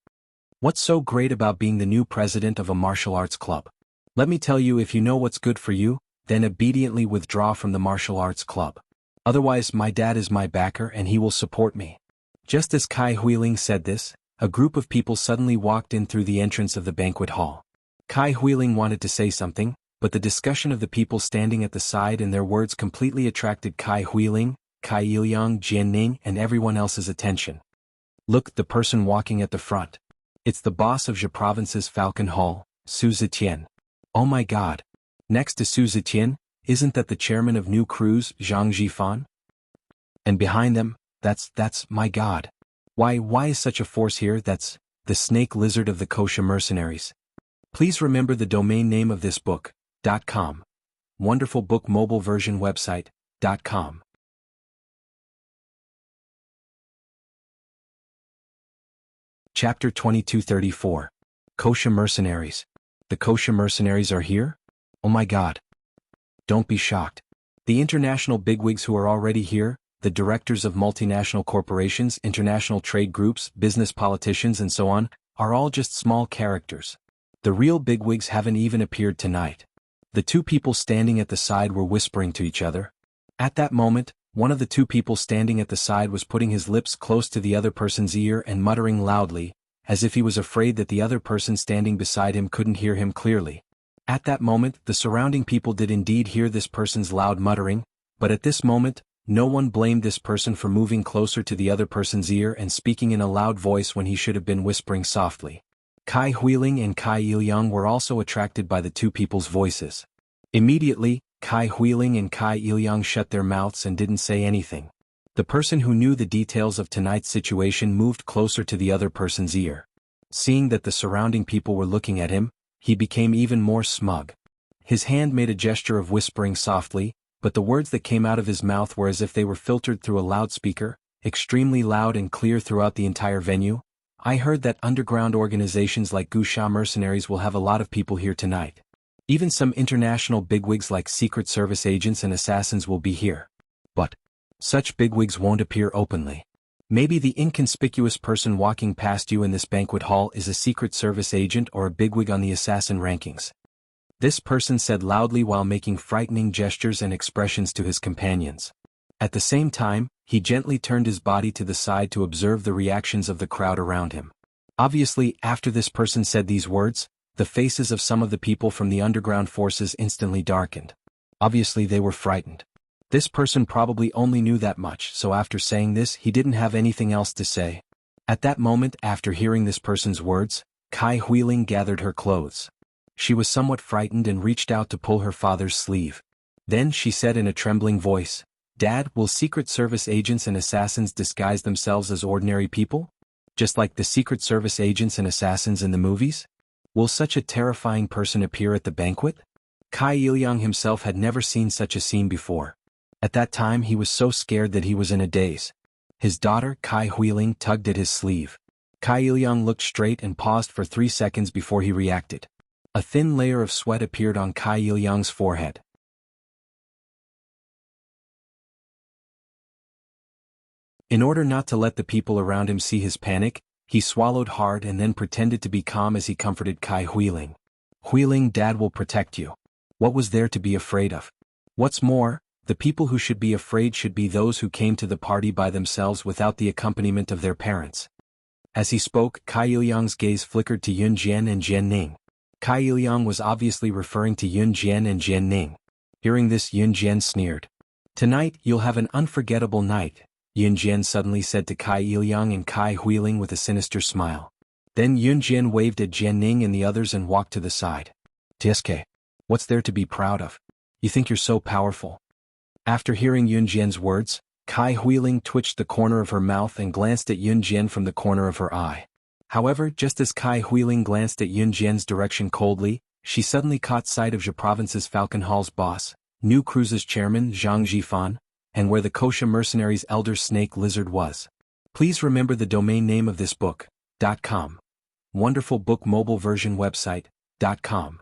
What's so great about being the new president of a martial arts club? Let me tell you, if you know what's good for you, then obediently withdraw from the martial arts club. Otherwise, my dad is my backer and he will support me." Just as Kai Huiling said this, a group of people suddenly walked in through the entrance of the banquet hall. Kai Huiling wanted to say something, but the discussion of the people standing at the side and their words completely attracted Kai Huiling, Kai Ilyang, Jian Ning, and everyone else's attention. "Look, the person walking at the front. It's the boss of Zhe Province's Falcon Hall, Su Zetian. Oh my god. Next to Su Zetian, isn't that the chairman of New Cruise, Zhang Jifan? And behind them, that's my god. Why is such a force here? That's the snake lizard of the kosher mercenaries. Please remember the domain name of this book, .com. Wonderful book mobile version website, .com. Chapter 2234. Kosher Mercenaries. The kosher mercenaries are here? Oh my god. Don't be shocked. The international bigwigs who are already here, the directors of multinational corporations, international trade groups, business politicians and so on, are all just small characters. The real bigwigs haven't even appeared tonight. The two people standing at the side were whispering to each other. At that moment, one of the two people standing at the side was putting his lips close to the other person's ear and muttering loudly, as if he was afraid that the other person standing beside him couldn't hear him clearly. At that moment, the surrounding people did indeed hear this person's loud muttering, but at this moment, no one blamed this person for moving closer to the other person's ear and speaking in a loud voice when he should have been whispering softly. Kai Huiling and Kai Ilyang were also attracted by the two people's voices. Immediately, Kai Huiling and Kai Ilyang shut their mouths and didn't say anything. The person who knew the details of tonight's situation moved closer to the other person's ear. Seeing that the surrounding people were looking at him, he became even more smug. His hand made a gesture of whispering softly, but the words that came out of his mouth were as if they were filtered through a loudspeaker, extremely loud and clear throughout the entire venue. "I heard that underground organizations like Wuxia mercenaries will have a lot of people here tonight. Even some international bigwigs like Secret Service agents and assassins will be here. But such bigwigs won't appear openly. Maybe the inconspicuous person walking past you in this banquet hall is a Secret Service agent or a bigwig on the assassin rankings." This person said loudly while making frightening gestures and expressions to his companions. At the same time, he gently turned his body to the side to observe the reactions of the crowd around him. Obviously, after this person said these words, the faces of some of the people from the underground forces instantly darkened. Obviously they were frightened. This person probably only knew that much, so after saying this he didn't have anything else to say. At that moment, after hearing this person's words, Kai Huiling gathered her clothes. She was somewhat frightened and reached out to pull her father's sleeve. Then she said in a trembling voice, "Dad, will Secret Service agents and assassins disguise themselves as ordinary people? Just like the Secret Service agents and assassins in the movies? Will such a terrifying person appear at the banquet?" Kai Ilyang himself had never seen such a scene before. At that time he was so scared that he was in a daze. His daughter, Kai Huiling, tugged at his sleeve. Kai Ilyang looked straight and paused for 3 seconds before he reacted. A thin layer of sweat appeared on Kai Ilyang's forehead. In order not to let the people around him see his panic, he swallowed hard and then pretended to be calm as he comforted Kai Huiling. Huiling, Dad will protect you. What was there to be afraid of? What's more, the people who should be afraid should be those who came to the party by themselves without the accompaniment of their parents. As he spoke, Kai Ilyang's gaze flickered to Yun Jian and Jian Ning. Kai Ilyang was obviously referring to Yun Jian and Jian Ning. Hearing this, Yun Jian sneered. Tonight, you'll have an unforgettable night, Yun Jian suddenly said to Kai Ilyang and Kai Huiling with a sinister smile. Then Yun Jian waved at Jian Ning and the others and walked to the side. TSK. What's there to be proud of? You think you're so powerful? After hearing Yun Jian's words, Kai Huiling twitched the corner of her mouth and glanced at Yun Jian from the corner of her eye. However, just as Kai Huiling glanced at Yun Jian's direction coldly, she suddenly caught sight of Zhe Province's Falcon Hall's boss, New Cruise's chairman Zhang Jifan, and where the Kosha mercenaries' elder snake lizard was. Please remember the domain name of this book, .com. Wonderful Book Mobile Version Website, .com.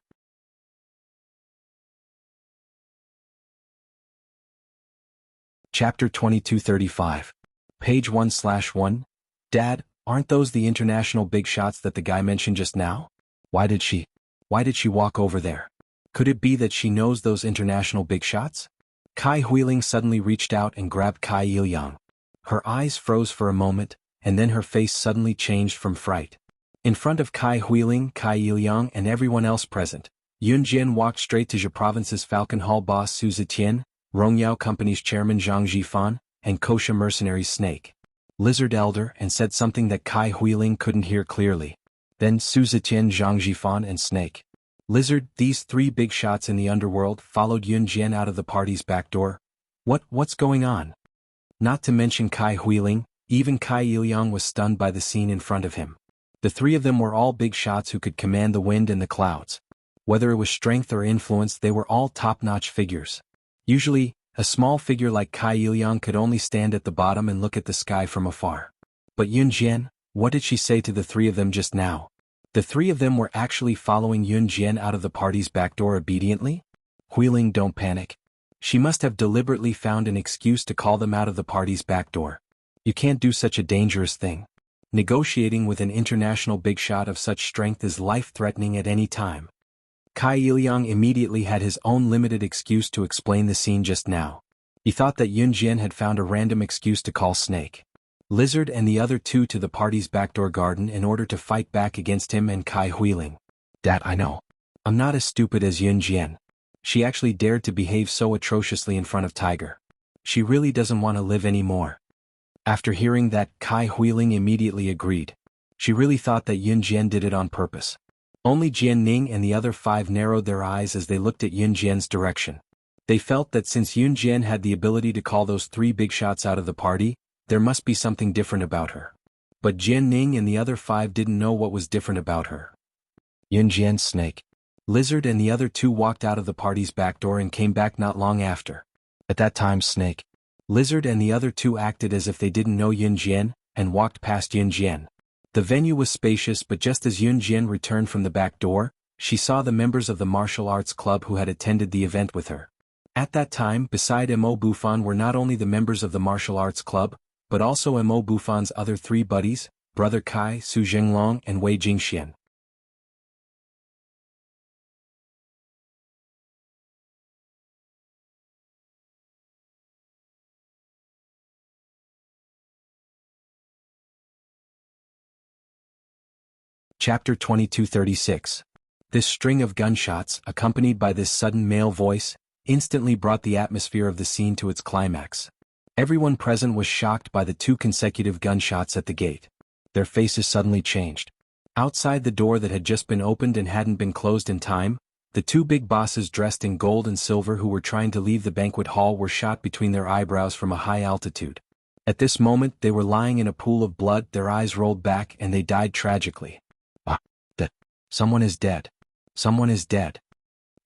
Chapter 2235. Page 1/1. Dad, aren't those the international big shots that the guy mentioned just now? Why did she walk over there? Could it be that she knows those international big shots? Kai Huiling suddenly reached out and grabbed Kai Ilyang. Her eyes froze for a moment, and then her face suddenly changed from fright. In front of Kai Huiling, Kai Ilyang and everyone else present, Yun Jian walked straight to Zhe Province's Falcon Hall boss Su Zetian, Rongyao Company's chairman Zhang Jifan, and Kosha mercenaries Snake Lizard Elder, and said something that Kai Huiling couldn't hear clearly. Then Su Zetian, Zhang Jifan and Snake Lizard, these three big shots in the underworld, followed Yun Jian out of the party's back door. What's going on? Not to mention Kai Huiling, even Kai Ilyang was stunned by the scene in front of him. The three of them were all big shots who could command the wind and the clouds. Whether it was strength or influence, they were all top-notch figures. Usually, a small figure like Kai Ilyang could only stand at the bottom and look at the sky from afar. But Yun Jian, what did she say to the three of them just now? The three of them were actually following Yun Jian out of the party's back door obediently? Huiling, don't panic. She must have deliberately found an excuse to call them out of the party's back door. You can't do such a dangerous thing. Negotiating with an international big shot of such strength is life-threatening at any time. Kai Ilyang immediately had his own limited excuse to explain the scene just now. He thought that Yun Jian had found a random excuse to call Snake Lizard and the other two to the party's backdoor garden in order to fight back against him and Kai Huiling. Dad, I know. I'm not as stupid as Yun Jian. She actually dared to behave so atrociously in front of Tiger. She really doesn't want to live anymore. After hearing that, Kai Huiling immediately agreed. She really thought that Yun Jian did it on purpose. Only Jian Ning and the other five narrowed their eyes as they looked at Yun Jian's direction. They felt that since Yun Jian had the ability to call those three big shots out of the party, there must be something different about her. But Jian Ning and the other five didn't know what was different about her. Yun Jian, Snake Lizard and the other two walked out of the party's back door and came back not long after. At that time, Snake Lizard and the other two acted as if they didn't know Yun Jian, and walked past Yun Jian. The venue was spacious, but just as Yun Jian returned from the back door, she saw the members of the martial arts club who had attended the event with her. At that time, beside Mo Bufan were not only the members of the martial arts club, but also Mo Bufan's other three buddies, Brother Kai, Su Zhenglong and Wei Jingxian. Chapter 2236. This string of gunshots, accompanied by this sudden male voice, instantly brought the atmosphere of the scene to its climax. Everyone present was shocked by the two consecutive gunshots at the gate. Their faces suddenly changed. Outside the door that had just been opened and hadn't been closed in time, the two big bosses dressed in gold and silver who were trying to leave the banquet hall were shot between their eyebrows from a high altitude. At this moment they were lying in a pool of blood, their eyes rolled back, and they died tragically. Someone is dead. Someone is dead.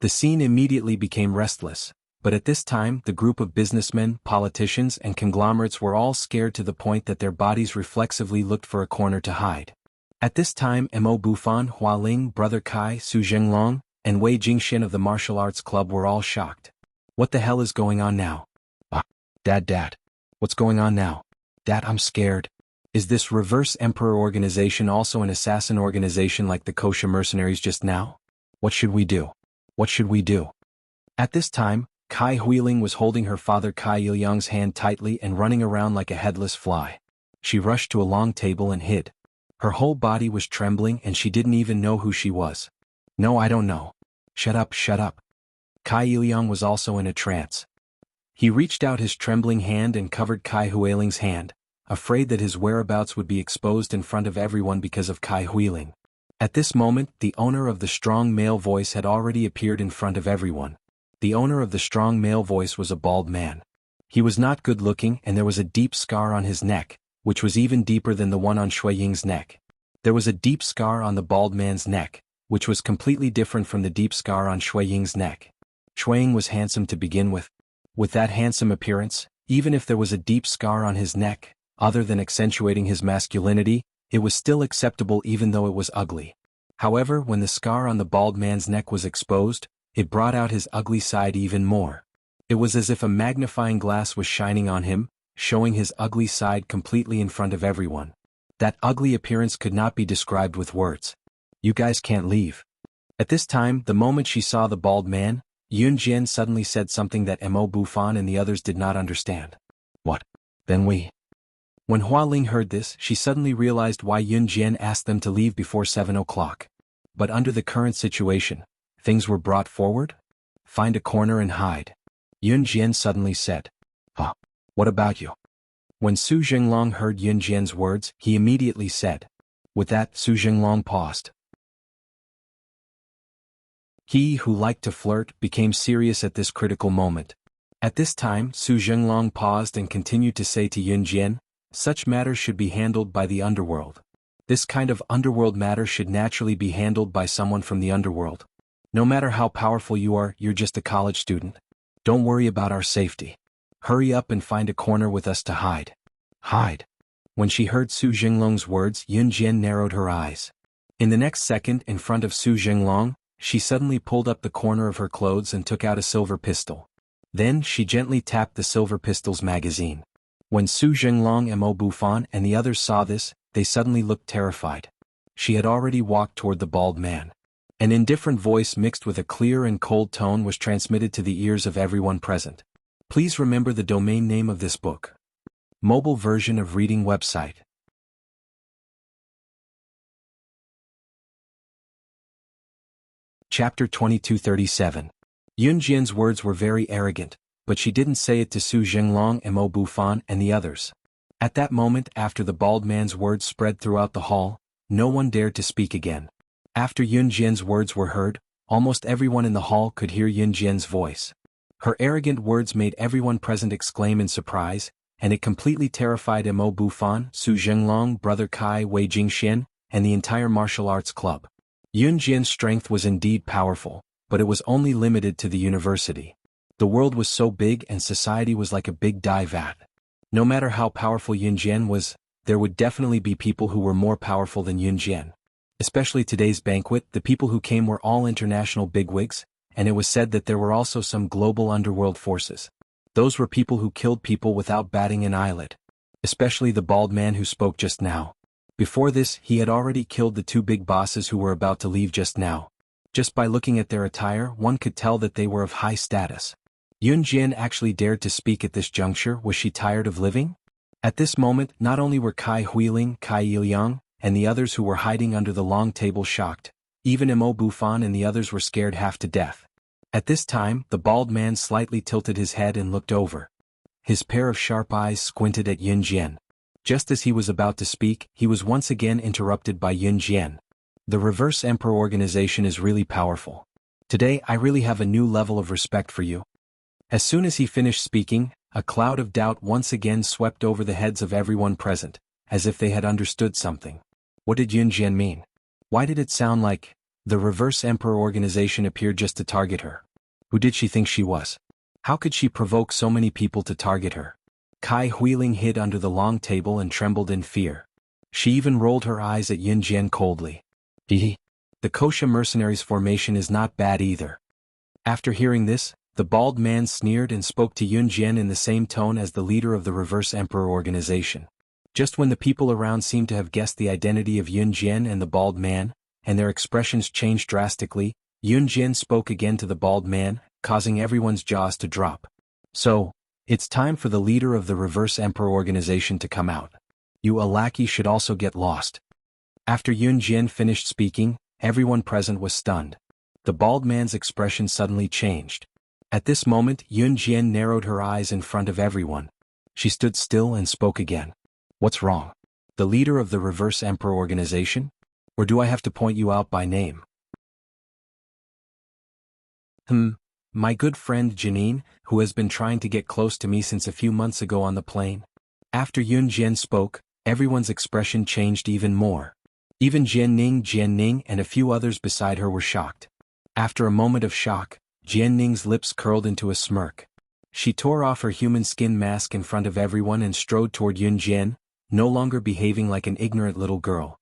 The scene immediately became restless, but at this time the group of businessmen, politicians and conglomerates were all scared to the point that their bodies reflexively looked for a corner to hide. At this time Mo Bufan, Hualing, Brother Kai, Su Zhenglong, and Wei Jingxian of the martial arts club were all shocked. What the hell is going on now? Dad, what's going on now? Dad, I'm scared. Is this Reverse Emperor organization also an assassin organization like the Kosha mercenaries just now? What should we do? What should we do? At this time, Kai Huiling was holding her father Kai Ilyang's hand tightly and running around like a headless fly. She rushed to a long table and hid. Her whole body was trembling and she didn't even know who she was. No, I don't know. Shut up, shut up. Kai Ilyang was also in a trance. He reached out his trembling hand and covered Kai Huiling's hand, afraid that his whereabouts would be exposed in front of everyone because of Kai Huiling. At this moment, the owner of the strong male voice had already appeared in front of everyone. The owner of the strong male voice was a bald man. He was not good looking and there was a deep scar on his neck, which was even deeper than the one on Shui Ying's neck. There was a deep scar on the bald man's neck, which was completely different from the deep scar on Shui Ying's neck. Shui Ying was handsome to begin with. With that handsome appearance, even if there was a deep scar on his neck, other than accentuating his masculinity, it was still acceptable even though it was ugly. However, when the scar on the bald man's neck was exposed, it brought out his ugly side even more. It was as if a magnifying glass was shining on him, showing his ugly side completely in front of everyone. That ugly appearance could not be described with words. You guys can't leave. At this time, the moment she saw the bald man, Yun Jian suddenly said something that Mo Bufan and the others did not understand. What? Then we. When Hua Ling heard this, she suddenly realized why Yun Jian asked them to leave before 7 o'clock. But under the current situation, things were brought forward? Find a corner and hide. Yun Jian suddenly said. Huh? What about you? When Su Jinglong heard Yun Jian's words, he immediately said. With that, Su Jinglong paused. He who liked to flirt became serious at this critical moment. At this time, Su Jinglong paused and continued to say to Yun Jian, such matters should be handled by the underworld. This kind of underworld matter should naturally be handled by someone from the underworld. No matter how powerful you are, you're just a college student. Don't worry about our safety. Hurry up and find a corner with us to hide. Hide. When she heard Su Jinglong's words, Yun Jian narrowed her eyes. In the next second, in front of Su Jinglong, she suddenly pulled up the corner of her clothes and took out a silver pistol. Then she gently tapped the silver pistol's magazine. When Su Jinglong and Mo Bufan and the others saw this, they suddenly looked terrified. She had already walked toward the bald man. An indifferent voice mixed with a clear and cold tone was transmitted to the ears of everyone present. Please remember the domain name of this book. Mobile version of reading website. Chapter 2237. Yun Jian's words were very arrogant, but she didn't say it to Su Jinglong and Mo Bufan and the others. At that moment, after the bald man's words spread throughout the hall, no one dared to speak again. After Yun Jian's words were heard, almost everyone in the hall could hear Yun Jian's voice. Her arrogant words made everyone present exclaim in surprise, and it completely terrified Mo Bufan, Su Jinglong, Brother Kai, Wei Jingxian, and the entire martial arts club. Yun Jian's strength was indeed powerful, but it was only limited to the university. The world was so big and society was like a big dye vat. No matter how powerful Yun Jian was, there would definitely be people who were more powerful than Yun Jian. Especially today's banquet, the people who came were all international bigwigs, and it was said that there were also some global underworld forces. Those were people who killed people without batting an eyelid. Especially the bald man who spoke just now. Before this, he had already killed the two big bosses who were about to leave just now. Just by looking at their attire, one could tell that they were of high status. Yun Jian actually dared to speak at this juncture. Was she tired of living? At this moment, not only were Kai Huiling, Kai Ilyang, and the others who were hiding under the long table shocked, even Mo Bufan and the others were scared half to death. At this time, the bald man slightly tilted his head and looked over. His pair of sharp eyes squinted at Yun Jian. Just as he was about to speak, he was once again interrupted by Yun Jian. The Reverse Emperor organization is really powerful. Today I really have a new level of respect for you. As soon as he finished speaking, a cloud of doubt once again swept over the heads of everyone present, as if they had understood something. What did Yun Jian mean? Why did it sound like the Reverse Emperor organization appeared just to target her? Who did she think she was? How could she provoke so many people to target her? Kai Huiling hid under the long table and trembled in fear. She even rolled her eyes at Yun Jian coldly. The Kosha mercenaries formation is not bad either. After hearing this, The bald man sneered and spoke to Yun Jian in the same tone as the leader of the Reverse Emperor organization. Just when the people around seemed to have guessed the identity of Yun Jian and the bald man, and their expressions changed drastically, Yun Jian spoke again to the bald man, causing everyone's jaws to drop. So, it's time for the leader of the Reverse Emperor organization to come out. You a lackey should also get lost. After Yun Jian finished speaking, everyone present was stunned. The bald man's expression suddenly changed. At this moment, Yun Jian narrowed her eyes in front of everyone. She stood still and spoke again. What's wrong? The leader of the Reverse Emperor organization? Or do I have to point you out by name? My good friend Janine, who has been trying to get close to me since a few months ago on the plane. After Yun Jian spoke, everyone's expression changed even more. Even Jian-Ning and a few others beside her were shocked. After a moment of shock, Jian-Ning's lips curled into a smirk. She tore off her human skin mask in front of everyone and strode toward Yun Jian, no longer behaving like an ignorant little girl.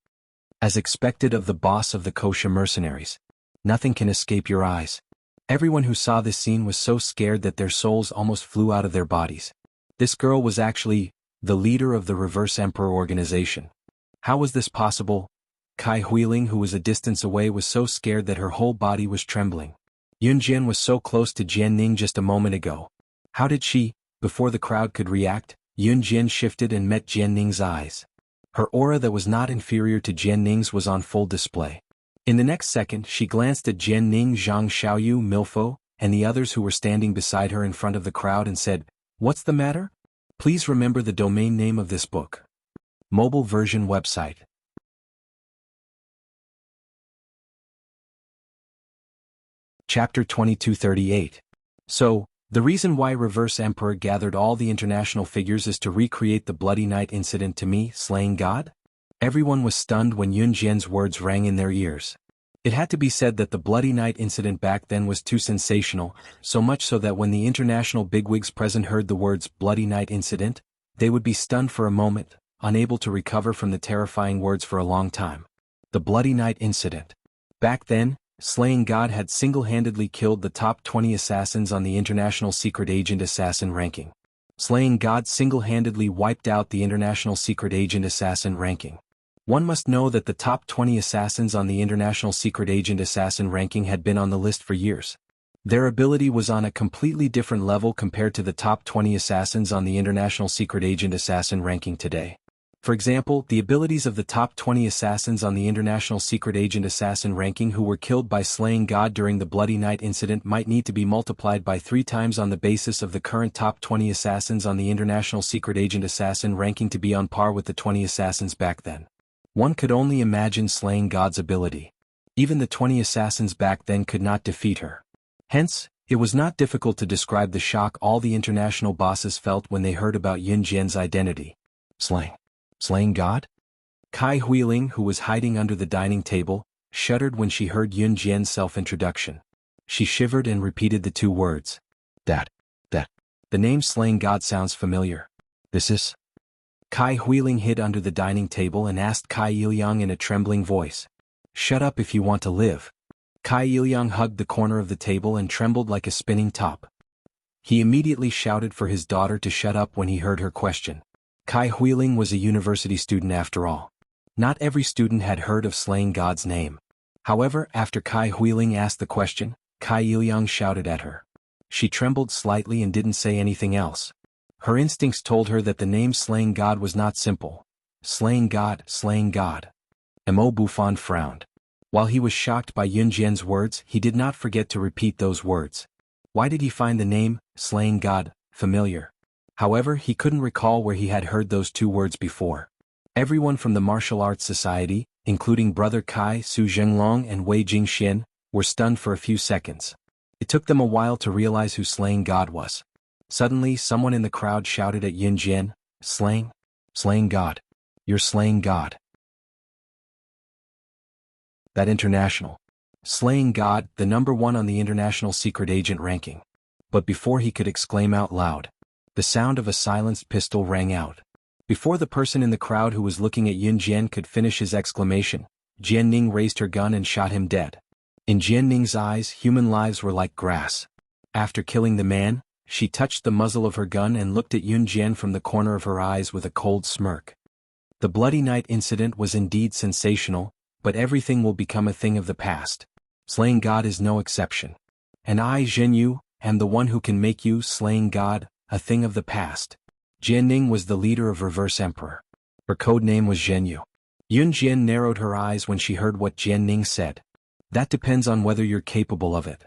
As expected of the boss of the Kosha mercenaries. Nothing can escape your eyes. Everyone who saw this scene was so scared that their souls almost flew out of their bodies. This girl was actually the leader of the Reverse Emperor organization. How was this possible? Kai Huiling, who was a distance away, was so scared that her whole body was trembling. Yun Jian was so close to Jian-Ning just a moment ago. How did she, before the crowd could react, Yun Jian shifted and met Jian-Ning's eyes. Her aura that was not inferior to Jian-Ning's was on full display. In the next second, she glanced at Jian-Ning, Zhang Xiaoyu, Milfo, and the others who were standing beside her in front of the crowd and said, "What's the matter? Please remember the domain name of this book." Mobile version website. Chapter 2238. So, the reason why Reverse Emperor gathered all the international figures is to recreate the Bloody Night incident to me, slaying God? Everyone was stunned when Yun Jian's words rang in their ears. It had to be said that the Bloody Night incident back then was too sensational, so much so that when the international bigwigs present heard the words Bloody Night incident, they would be stunned for a moment, unable to recover from the terrifying words for a long time. The Bloody Night incident. Back then, slaying God had single-handedly killed the top 20 assassins on the International Secret Agent Assassin ranking. Slaying God single-handedly wiped out the International Secret Agent Assassin ranking. One must know that the top 20 assassins on the International Secret Agent Assassin ranking had been on the list for years. Their ability was on a completely different level compared to the top 20 assassins on the International Secret Agent Assassin ranking today. For example, the abilities of the top 20 assassins on the International Secret Agent Assassin ranking who were killed by slaying God during the Bloody Night incident might need to be multiplied by 3 times on the basis of the current top 20 assassins on the International Secret Agent Assassin ranking to be on par with the 20 assassins back then. One could only imagine slaying God's ability. Even the 20 assassins back then could not defeat her. Hence, it was not difficult to describe the shock all the international bosses felt when they heard about Yun Jian's identity. Slaying God? Kai Huiling, who was hiding under the dining table, shuddered when she heard Yun Jian's self-introduction. She shivered and repeated the 2 words. That. The name Slaying God sounds familiar. This is... Kai Huiling hid under the dining table and asked Kai Ilyang in a trembling voice. Shut up if you want to live. Kai Ilyang hugged the corner of the table and trembled like a spinning top. He immediately shouted for his daughter to shut up when he heard her question. Kai Huiling was a university student after all. Not every student had heard of slaying God's name. However, after Kai Huiling asked the question, Kai Ilyang shouted at her. She trembled slightly and didn't say anything else. Her instincts told her that the name slaying God was not simple. Slaying God. Mo Buffon frowned. While he was shocked by Yun Jian's words, he did not forget to repeat those words. Why did he find the name, slaying God, familiar? However, he couldn't recall where he had heard those 2 words before. Everyone from the Martial Arts Society, including Brother Kai Su Zhenglong and Wei Jingxian, were stunned for a few seconds. It took them a while to realize who slaying God was. Suddenly, someone in the crowd shouted at Yun Jian, Slaying God. You're slaying God. That international. Slaying God, the number 1 on the International Secret Agent ranking. But before he could exclaim out loud, the sound of a silenced pistol rang out. Before the person in the crowd who was looking at Yun Jian could finish his exclamation, Jian-Ning raised her gun and shot him dead. In Jian-Ning's eyes, human lives were like grass. After killing the man, she touched the muzzle of her gun and looked at Yun Jian from the corner of her eyes with a cold smirk. The Bloody Night incident was indeed sensational, but everything will become a thing of the past. Slaying God is no exception. And I, Zhen Yu, am the one who can make you, slaying God, a thing of the past. Jian Ning was the leader of Reverse Emperor. Her code name was Zhen Yu. Yun Jian narrowed her eyes when she heard what Jian Ning said. That depends on whether you're capable of it.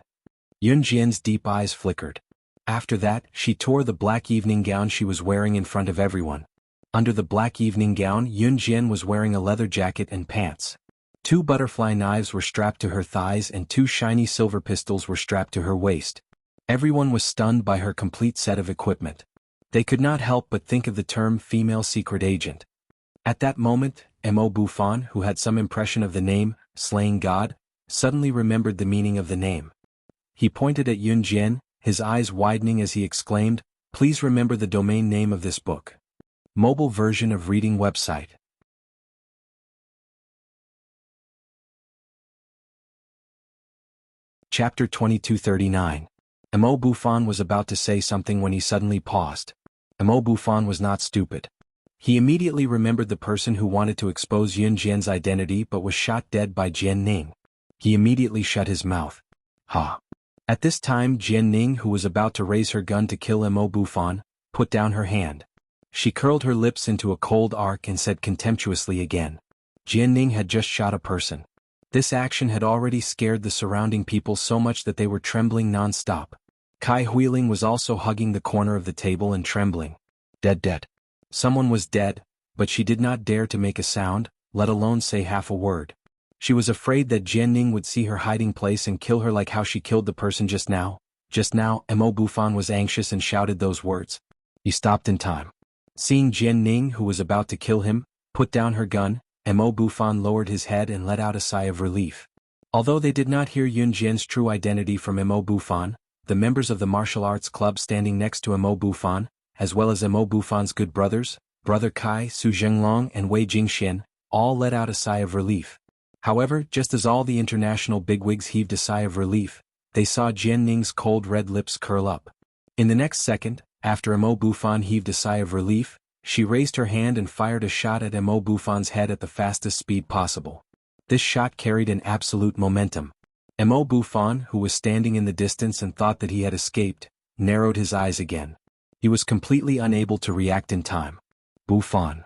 Yun Jian's deep eyes flickered. After that, she tore the black evening gown she was wearing in front of everyone. Under the black evening gown, Yun Jian was wearing a leather jacket and pants. 2 butterfly knives were strapped to her thighs and 2 shiny silver pistols were strapped to her waist. Everyone was stunned by her complete set of equipment. They could not help but think of the term female secret agent. At that moment, Mo Bufan, who had some impression of the name, Slaying God, suddenly remembered the meaning of the name. He pointed at Yun Jian, his eyes widening as he exclaimed, "Please remember the domain name of this book." Mobile version of reading website. Chapter 2239. Mo Bufan was about to say something when he suddenly paused. Mo Bufan was not stupid. He immediately remembered the person who wanted to expose Yun Jian's identity but was shot dead by Jian Ning. He immediately shut his mouth. Ha! At this time Jian Ning, who was about to raise her gun to kill Mo Bufan, put down her hand. She curled her lips into a cold arc and said contemptuously again. Jian Ning had just shot a person. This action had already scared the surrounding people so much that they were trembling non-stop. Kai Huiling was also hugging the corner of the table and trembling. Dead. Someone was dead, but she did not dare to make a sound, let alone say half a word. She was afraid that Jian Ning would see her hiding place and kill her like how she killed the person just now. Just now, Mo Bufan was anxious and shouted those words. He stopped in time. Seeing Jian Ning, who was about to kill him, put down her gun, Mo Bufan lowered his head and let out a sigh of relief. Although they did not hear Yun Jian's true identity from Mo Bufan, the members of the martial arts club standing next to Mo Bufan, as well as Mo Bufan's good brothers, Brother Kai, Su Zhenglong and Wei Jingxian, all let out a sigh of relief. However, just as all the international bigwigs heaved a sigh of relief, they saw Jian Ning's cold red lips curl up. In the next second, after Mo Bufan heaved a sigh of relief, she raised her hand and fired a shot at Mo Bufan's head at the fastest speed possible. This shot carried an absolute momentum. Mo Bufan, who was standing in the distance and thought that he had escaped, narrowed his eyes again. He was completely unable to react in time. Bufan.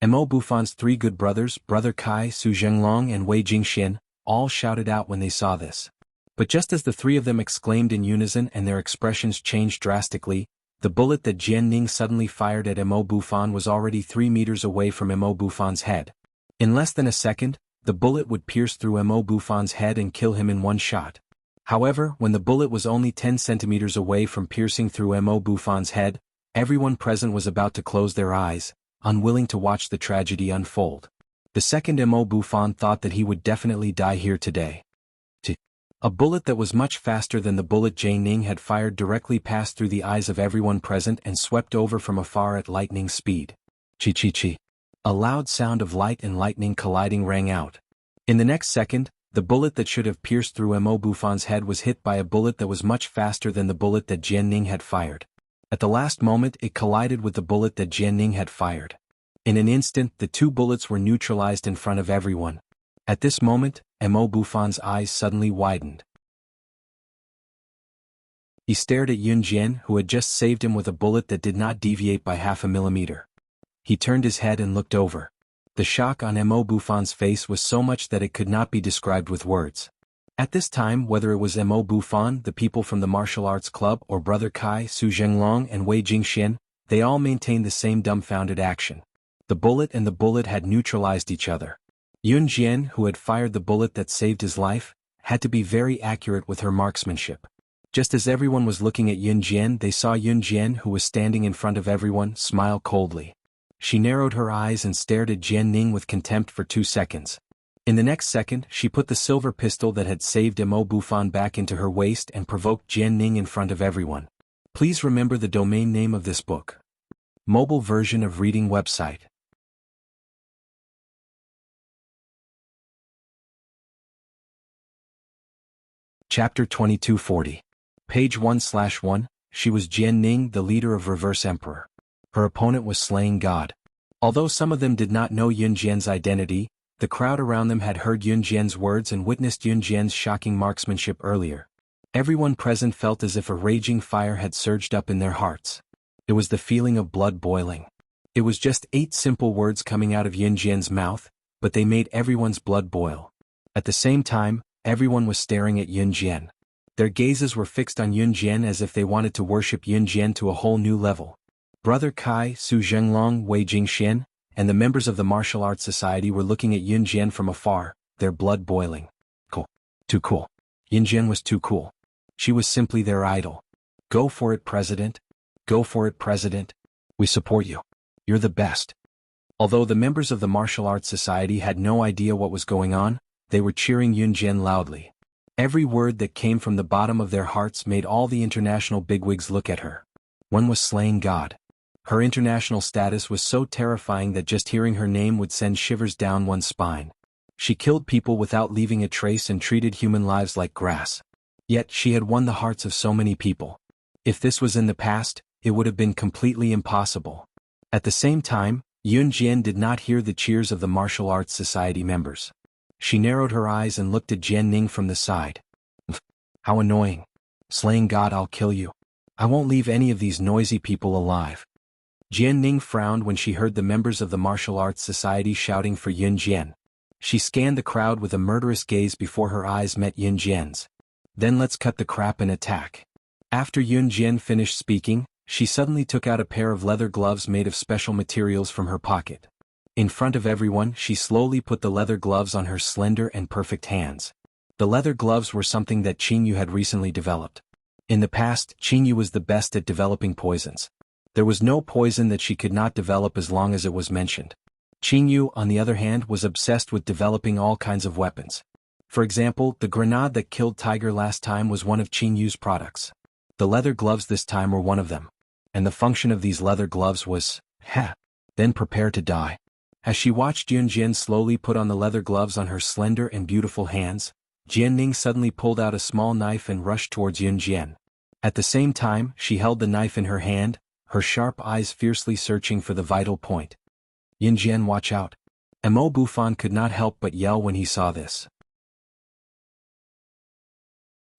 Mo Bufan's 3 good brothers, Brother Kai, Su Zhenglong and Wei Jingxian, all shouted out when they saw this. But just as the 3 of them exclaimed in unison and their expressions changed drastically, the bullet that Jian Ning suddenly fired at Mo Bufan was already 3 meters away from Mo Bufan's head. In less than a second, the bullet would pierce through Mo Bufan's head and kill him in one shot. However, when the bullet was only 10 centimeters away from piercing through Mo Bufan's head, everyone present was about to close their eyes, unwilling to watch the tragedy unfold. The second Mo Bufan thought that he would definitely die here today. A bullet that was much faster than the bullet Jian Ning had fired directly passed through the eyes of everyone present and swept over from afar at lightning speed. Chi. A loud sound of light and lightning colliding rang out. In the next second, the bullet that should have pierced through Mo Bufan's head was hit by a bullet that was much faster than the bullet that Jian Ning had fired. At the last moment it collided with the bullet that Jian Ning had fired. In an instant the 2 bullets were neutralized in front of everyone. At this moment, Mo Bufan's eyes suddenly widened. He stared at Yun Jian, who had just saved him with a bullet that did not deviate by half a millimeter. He turned his head and looked over. The shock on Mo Bufan's face was so much that it could not be described with words. At this time, whether it was Mo Bufan, the people from the martial arts club, or Brother Kai, Su Zhenglong and Wei Jingxian, they all maintained the same dumbfounded action. The bullet and the bullet had neutralized each other. Yun Jian, who had fired the bullet that saved his life, had to be very accurate with her marksmanship. Just as everyone was looking at Yun Jian, they saw Yun Jian, who was standing in front of everyone, smile coldly. She narrowed her eyes and stared at Jian Ning with contempt for 2 seconds. In the next second, she put the silver pistol that had saved Mo Bufan back into her waist and provoked Jian Ning in front of everyone. Please remember the domain name of this book. Mobile version of reading website. Chapter 2240. Page 1/1. She was Jian Ning, the leader of Reverse Emperor. Her opponent was Slaying God. Although some of them did not know Yun Jian's identity, the crowd around them had heard Yun Jian's words and witnessed Yun Jian's shocking marksmanship earlier. Everyone present felt as if a raging fire had surged up in their hearts. It was the feeling of blood boiling. It was just 8 simple words coming out of Yun Jian's mouth, but they made everyone's blood boil. At the same time, everyone was staring at Yun Jian. Their gazes were fixed on Yun Jian as if they wanted to worship Yun Jian to a whole new level. Brother Kai, Su Zhenglong, Wei Jingxian, and the members of the martial arts society were looking at Yun Jian from afar, their blood boiling. Cool. Too cool. Yun Jian was too cool. She was simply their idol. Go for it, President. Go for it, President. We support you. You're the best. Although the members of the martial arts society had no idea what was going on, they were cheering Yun Jian loudly. Every word that came from the bottom of their hearts made all the international bigwigs look at her. One was Slaying God. Her international status was so terrifying that just hearing her name would send shivers down one's spine. She killed people without leaving a trace and treated human lives like grass. Yet she had won the hearts of so many people. If this was in the past, it would have been completely impossible. At the same time, Yun Jian did not hear the cheers of the martial arts society members. She narrowed her eyes and looked at Jian Ning from the side. How annoying. Slaying God, I'll kill you. I won't leave any of these noisy people alive. Jian Ning frowned when she heard the members of the martial arts society shouting for Yun Jian. She scanned the crowd with a murderous gaze before her eyes met Yun Jian's. Then let's cut the crap and attack. After Yun Jian finished speaking, she suddenly took out a pair of leather gloves made of special materials from her pocket. In front of everyone, she slowly put the leather gloves on her slender and perfect hands. The leather gloves were something that Qingyu had recently developed. In the past, Qingyu was the best at developing poisons. There was no poison that she could not develop as long as it was mentioned. Qingyu, on the other hand, was obsessed with developing all kinds of weapons. For example, the grenade that killed Tiger last time was one of Qingyu's products. The leather gloves this time were one of them. And the function of these leather gloves was, then prepare to die. As she watched Yun Jian slowly put on the leather gloves on her slender and beautiful hands, Jian Ning suddenly pulled out a small knife and rushed towards Yun Jian. At the same time, she held the knife in her hand, her sharp eyes fiercely searching for the vital point. Yun Jian, watch out. Mo Bufan could not help but yell when he saw this.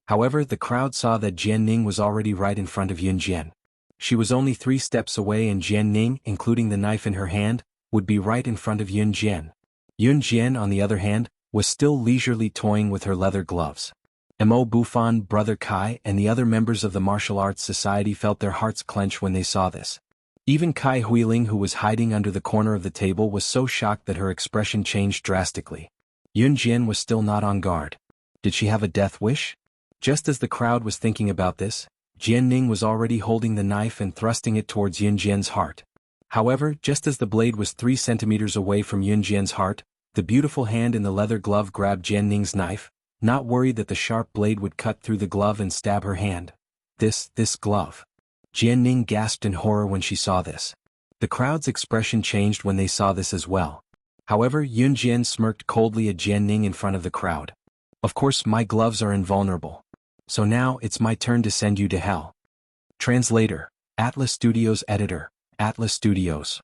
However, the crowd saw that Jian Ning was already right in front of Yun Jian. She was only 3 steps away and Jian Ning, including the knife in her hand, would be right in front of Yun Jian. Yun Jian, on the other hand, was still leisurely toying with her leather gloves. Mo Bufan, Brother Kai, and the other members of the martial arts society felt their hearts clench when they saw this. Even Kai Huiling, who was hiding under the corner of the table, was so shocked that her expression changed drastically. Yun Jian was still not on guard. Did she have a death wish? Just as the crowd was thinking about this, Jian Ning was already holding the knife and thrusting it towards Yun Jian's heart. However, just as the blade was 3 centimeters away from Yun Jian's heart, the beautiful hand in the leather glove grabbed Jian Ning's knife, not worried that the sharp blade would cut through the glove and stab her hand. This glove. Jian Ning gasped in horror when she saw this. The crowd's expression changed when they saw this as well. However, Yun Jian smirked coldly at Jian Ning in front of the crowd. Of course, my gloves are invulnerable. So now, it's my turn to send you to hell. Translator, Atlas Studios Editor, Atlas Studios.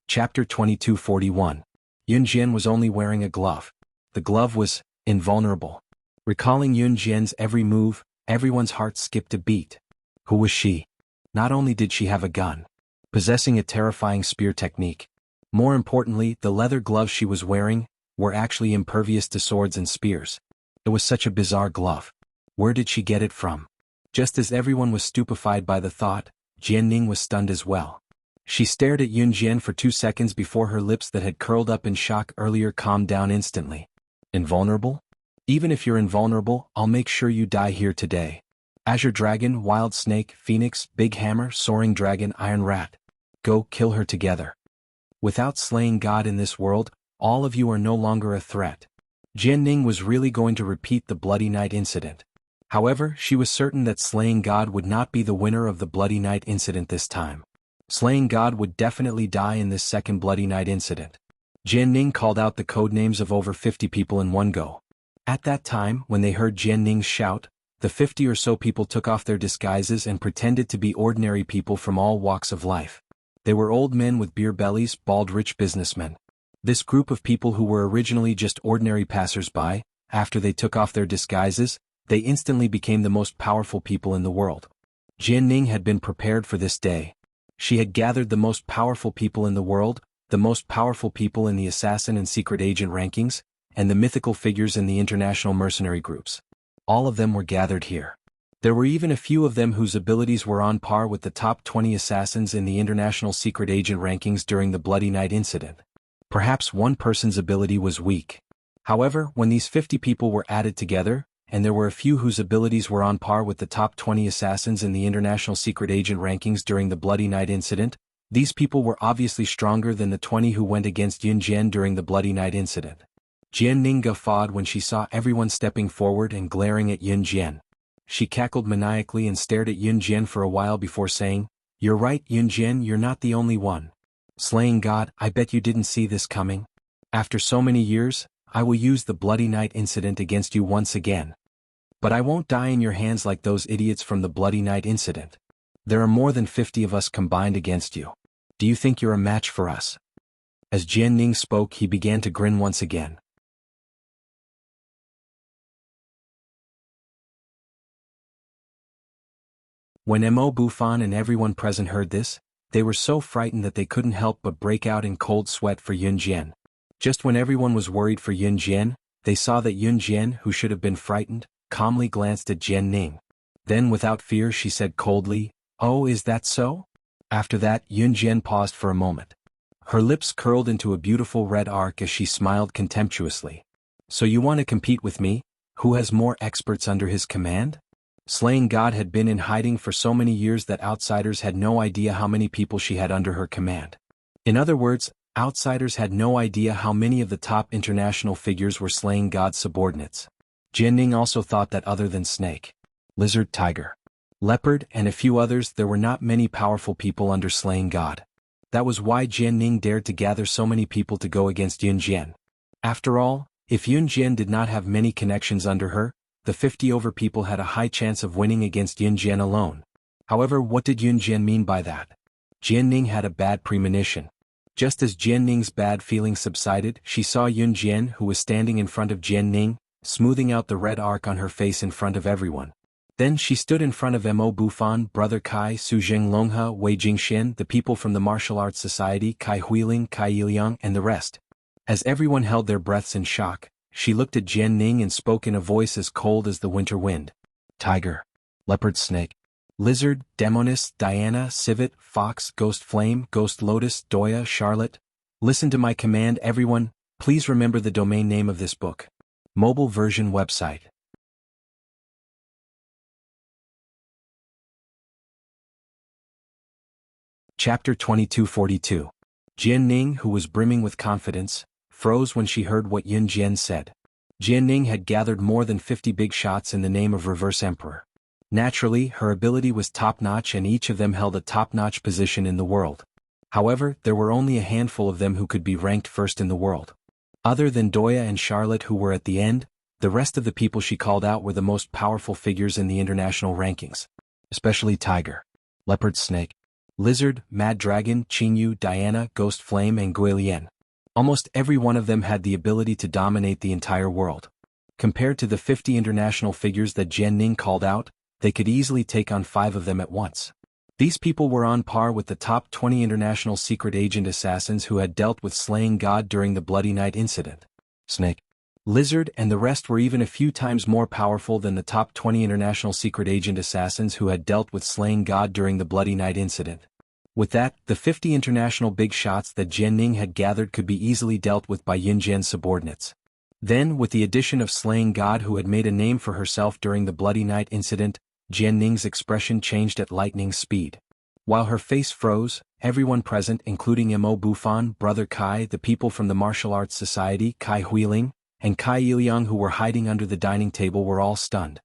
Chapter 2241. Yun Jian was only wearing a glove. The glove was invulnerable. Recalling Yun Jian's every move, everyone's heart skipped a beat. Who was she? Not only did she have a gun, possessing a terrifying spear technique. More importantly, the leather gloves she was wearing were actually impervious to swords and spears. It was such a bizarre glove. Where did she get it from? Just as everyone was stupefied by the thought, Jian Ning was stunned as well. She stared at Yun Jian for 2 seconds before her lips that had curled up in shock earlier calmed down instantly. Invulnerable? Even if you're invulnerable, I'll make sure you die here today. Azure Dragon, Wild Snake, Phoenix, Big Hammer, Soaring Dragon, Iron Rat. Go kill her together. Without slaying God in this world, all of you are no longer a threat. Jian Ning was really going to repeat the Bloody Night incident. However, she was certain that slaying God would not be the winner of the Bloody Night incident this time. Slaying God would definitely die in this second Bloody Night incident. Jian Ning called out the code names of over 50 people in one go. At that time, when they heard Jian Ning's shout, the 50 or so people took off their disguises and pretended to be ordinary people from all walks of life. They were old men with beer bellies, bald rich businessmen. This group of people who were originally just ordinary passers-by, after they took off their disguises, they instantly became the most powerful people in the world. Jian Ning had been prepared for this day. She had gathered the most powerful people in the world, the most powerful people in the assassin and secret agent rankings, and the mythical figures in the international mercenary groups. All of them were gathered here. There were even a few of them whose abilities were on par with the top 20 assassins in the international secret agent rankings during the Bloody Night incident. Perhaps one person's ability was weak. However, when these 50 people were added together, and there were a few whose abilities were on par with the top 20 assassins in the international secret agent rankings during the Bloody Night incident, these people were obviously stronger than the 20 who went against Yun Jian during the Bloody Night incident. Jian Ning guffawed when she saw everyone stepping forward and glaring at Yun Jian. She cackled maniacally and stared at Yun Jian for a while before saying, "You're right, Yun Jian, you're not the only one. Slaying God, I bet you didn't see this coming. After so many years, I will use the Bloody Night incident against you once again. But I won't die in your hands like those idiots from the Bloody Night incident. There are more than 50 of us combined against you. Do you think you're a match for us?" As Jian Ning spoke, he began to grin once again. When Mo Bufan and everyone present heard this, they were so frightened that they couldn't help but break out in cold sweat for Yun Jian. Just when everyone was worried for Yun Jian, they saw that Yun Jian, who should have been frightened, calmly glanced at Jian Ning. Then without fear she said coldly, "Oh, is that so?" After that, Yun Jian paused for a moment. Her lips curled into a beautiful red arc as she smiled contemptuously. "So you want to compete with me? Who has more experts under his command?" Slaying God had been in hiding for so many years that outsiders had no idea how many people she had under her command. In other words, outsiders had no idea how many of the top international figures were Slaying God's subordinates. Jian Ning also thought that other than Snake, Lizard, Tiger, Leopard, and a few others, there were not many powerful people under Slaying God. That was why Jian Ning dared to gather so many people to go against Yun Jian. After all, if Yun Jian did not have many connections under her, the 50 over people had a high chance of winning against Yun Jian alone. However, what did Yun Jian mean by that? Jian Ning had a bad premonition. Just as Jian Ning's bad feelings subsided, she saw Yun Jian, who was standing in front of Jian Ning, smoothing out the red arc on her face in front of everyone. Then she stood in front of Mo Bufan, Brother Kai, Su Zheng Longhe, Wei Jingxian, the people from the Martial Arts Society, Kai Huiling, Kai Yiliang, and the rest. As everyone held their breaths in shock, she looked at Jian Ning and spoke in a voice as cold as the winter wind. "Tiger, Leopard, Snake, Lizard, Demonis, Diana, Civet, Fox, Ghost Flame, Ghost Lotus, Doya, Charlotte. Listen to my command, everyone. Please remember the domain name of this book. Mobile version website." Chapter 2242. Jian Ning, who was brimming with confidence, froze when she heard what Yun Jian said. Jian Ning had gathered more than 50 big shots in the name of Reverse Emperor. Naturally, her ability was top-notch and each of them held a top-notch position in the world. However, there were only a handful of them who could be ranked first in the world. Other than Doya and Charlotte, who were at the end, the rest of the people she called out were the most powerful figures in the international rankings. Especially Tiger, Leopard, Snake, Lizard, Mad Dragon, Qingyu, Diana, Ghost Flame, and Guilian. Almost every one of them had the ability to dominate the entire world. Compared to the 50 international figures that Jian Ning called out, they could easily take on 5 of them at once. These people were on par with the top 20 international secret agent assassins who had dealt with Slaying God during the Bloody Night incident. Snake, Lizard, and the rest were even a few times more powerful than the top 20 international secret agent assassins who had dealt with Slaying God during the Bloody Night incident. With that, the 50 international big shots that Jian Ning had gathered could be easily dealt with by Yun Jian's subordinates. Then, with the addition of Slaying God, who had made a name for herself during the Bloody Night incident, Jian Ning's expression changed at lightning speed. While her face froze, everyone present, including Mo Bufan, Brother Kai, the people from the Martial Arts Society, Kai Huiling, and Kai Yiliang, who were hiding under the dining table, were all stunned.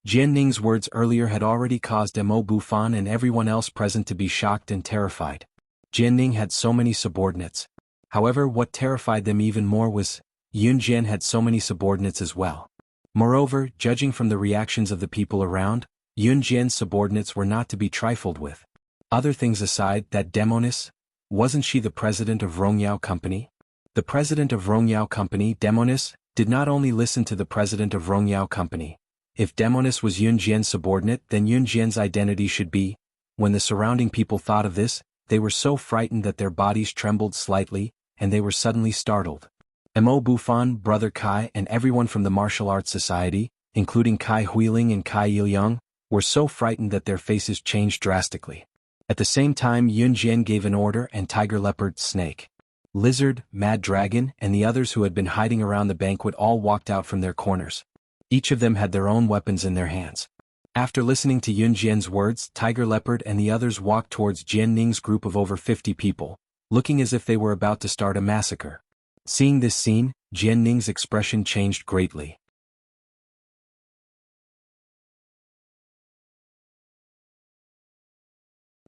Jian Ning's words earlier had already caused Mo Bufan and everyone else present to be shocked and terrified. Jian Ning had so many subordinates. However, what terrified them even more was, Yun Jian had so many subordinates as well. Moreover, judging from the reactions of the people around, Yun Jian's subordinates were not to be trifled with. Other things aside, that Demonis, wasn't she the president of Rongyao Company? The president of Rongyao Company, Demonis, did not only listen to the president of Rongyao Company. If Demonis was Yun Jian's subordinate, then Yun Jian's identity should be. When the surrounding people thought of this, they were so frightened that their bodies trembled slightly, and they were suddenly startled. Mo Bufan, Brother Kai, and everyone from the Martial Arts Society, including Kai Huiling and Kai Yilyang, were so frightened that their faces changed drastically. At the same time, Yun Jian gave an order, and Tiger, Leopard, Snake, Lizard, Mad Dragon, and the others who had been hiding around the banquet all walked out from their corners. Each of them had their own weapons in their hands. After listening to Yun Jian's words, Tiger, Leopard, and the others walked towards Jian Ning's group of over 50 people, looking as if they were about to start a massacre. Seeing this scene, Jian Ning's expression changed greatly.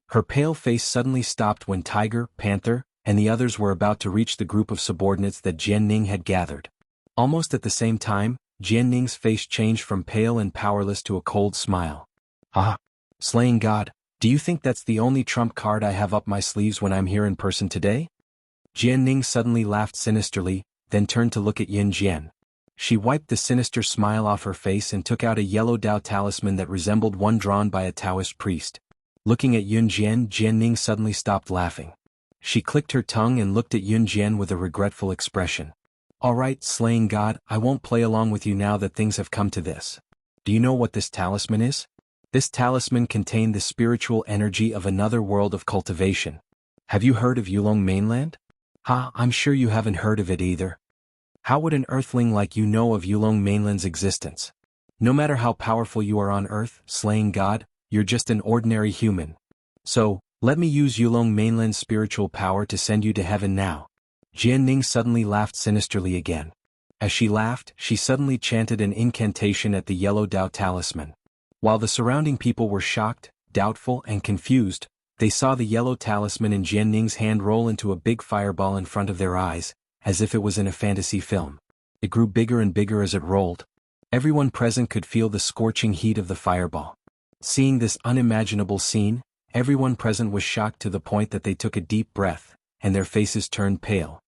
Her pale face suddenly stopped when Tiger, Panther, and the others were about to reach the group of subordinates that Jian Ning had gathered. Almost at the same time, Jian Ning's face changed from pale and powerless to a cold smile. Ah, slaying God, do you think that's the only trump card I have up my sleeves when I'm here in person today? Jian Ning suddenly laughed sinisterly, then turned to look at Yun Jian. She wiped the sinister smile off her face and took out a yellow Dao talisman that resembled one drawn by a Taoist priest. Looking at Yun Jian, Jian Ning suddenly stopped laughing. She clicked her tongue and looked at Yun Jian with a regretful expression. All right, slaying God, I won't play along with you now that things have come to this. Do you know what this talisman is? This talisman contained the spiritual energy of another world of cultivation. Have you heard of Yulong Mainland? Ha, I'm sure you haven't heard of it either. How would an earthling like you know of Yulong Mainland's existence? No matter how powerful you are on Earth, slaying God, you're just an ordinary human. So, let me use Yulong Mainland's spiritual power to send you to heaven now. Jian Ning suddenly laughed sinisterly again. As she laughed, she suddenly chanted an incantation at the yellow Dao talisman. While the surrounding people were shocked, doubtful, and confused, they saw the yellow talisman in Jian Ning's hand roll into a big fireball in front of their eyes, as if it was in a fantasy film. It grew bigger and bigger as it rolled. Everyone present could feel the scorching heat of the fireball. Seeing this unimaginable scene, everyone present was shocked to the point that they took a deep breath, and their faces turned pale.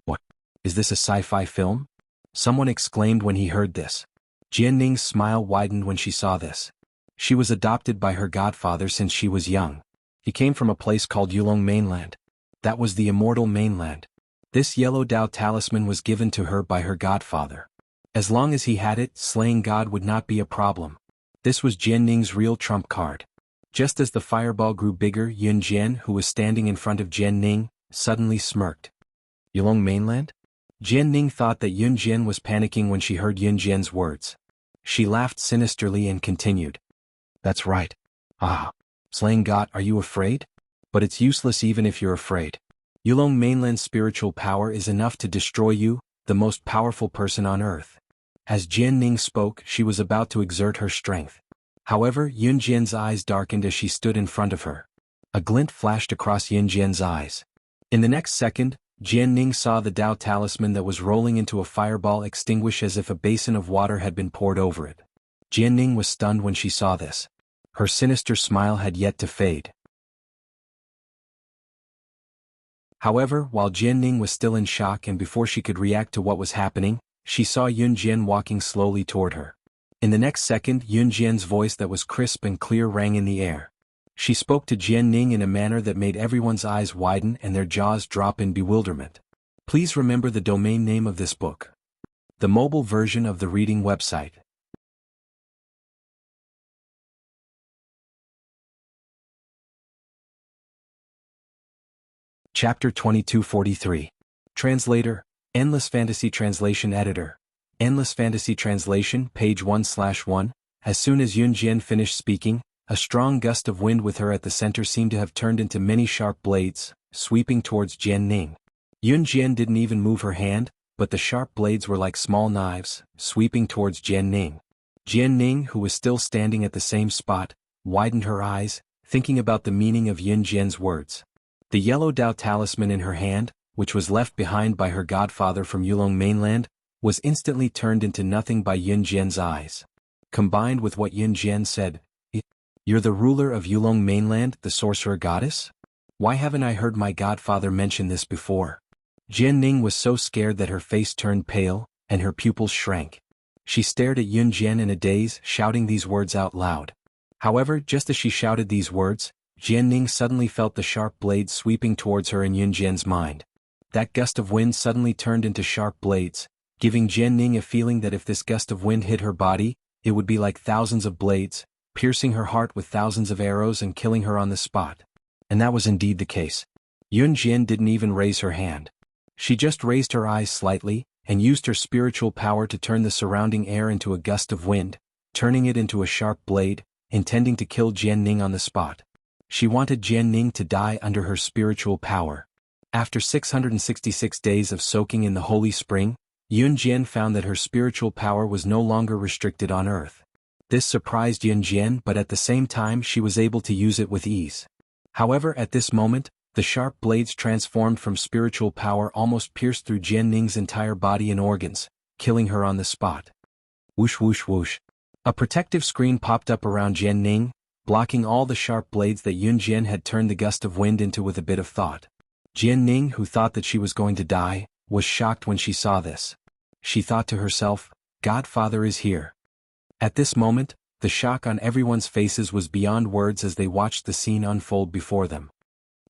What? Is this a sci-fi film? Someone exclaimed when he heard this. Jian Ning's smile widened when she saw this. She was adopted by her godfather since she was young. He came from a place called Yulong Mainland. That was the immortal mainland. This yellow Dao talisman was given to her by her godfather. As long as he had it, slaying God would not be a problem. This was Jian Ning's real trump card. Just as the fireball grew bigger, Yun Jian, who was standing in front of Jian Ning, suddenly smirked. Yulong Mainland? Jian Ning thought that Yun Jian was panicking when she heard Yun Jian's words. She laughed sinisterly and continued. That's right. Ah, slaying God, are you afraid? But it's useless even if you're afraid. Yulong Mainland's spiritual power is enough to destroy you, the most powerful person on earth. As Jian Ning spoke, she was about to exert her strength. However, Yun Jian's eyes darkened as she stood in front of her. A glint flashed across Yun Jian's eyes. In the next second, Jian Ning saw the Dao talisman that was rolling into a fireball extinguish as if a basin of water had been poured over it. Jian Ning was stunned when she saw this. Her sinister smile had yet to fade. However, while Jian Ning was still in shock and before she could react to what was happening, she saw Yun Jian walking slowly toward her. In the next second, Yun Jian's voice that was crisp and clear rang in the air. She spoke to Jian Ning in a manner that made everyone's eyes widen and their jaws drop in bewilderment. Please remember the domain name of this book. The mobile version of the reading website. Chapter 2243. Translator, Endless Fantasy Translation Editor. Endless Fantasy Translation, page 1/1. As soon as Yun Jian finished speaking, a strong gust of wind with her at the center seemed to have turned into many sharp blades, sweeping towards Jian Ning. Yun Jian didn't even move her hand, but the sharp blades were like small knives, sweeping towards Jian Ning. Jian Ning, who was still standing at the same spot, widened her eyes, thinking about the meaning of Yun Jian's words. The yellow Dao talisman in her hand, which was left behind by her godfather from Yulong mainland, was instantly turned into nothing by Yun Jian's eyes. Combined with what Yun Jian said, "You're the ruler of Yulong mainland, the sorcerer goddess? Why haven't I heard my godfather mention this before?" Jian Ning was so scared that her face turned pale, and her pupils shrank. She stared at Yun Jian in a daze, shouting these words out loud. However, just as she shouted these words, Jian Ning suddenly felt the sharp blades sweeping towards her in Yun Jian's mind. That gust of wind suddenly turned into sharp blades, giving Jian Ning a feeling that if this gust of wind hit her body, it would be like thousands of blades, piercing her heart with thousands of arrows and killing her on the spot. And that was indeed the case. Yun Jian didn't even raise her hand. She just raised her eyes slightly, and used her spiritual power to turn the surrounding air into a gust of wind, turning it into a sharp blade, intending to kill Jian Ning on the spot. She wanted Jian Ning to die under her spiritual power. After 666 days of soaking in the holy spring, Yun Jian found that her spiritual power was no longer restricted on earth. This surprised Yun Jian, but at the same time she was able to use it with ease. However, at this moment, the sharp blades transformed from spiritual power almost pierced through Jian Ning's entire body and organs, killing her on the spot. Whoosh whoosh whoosh. A protective screen popped up around Jian Ning, blocking all the sharp blades that Yun Jian had turned the gust of wind into with a bit of thought. Jian Ning, who thought that she was going to die, was shocked when she saw this. She thought to herself, "Godfather is here." At this moment, the shock on everyone's faces was beyond words as they watched the scene unfold before them.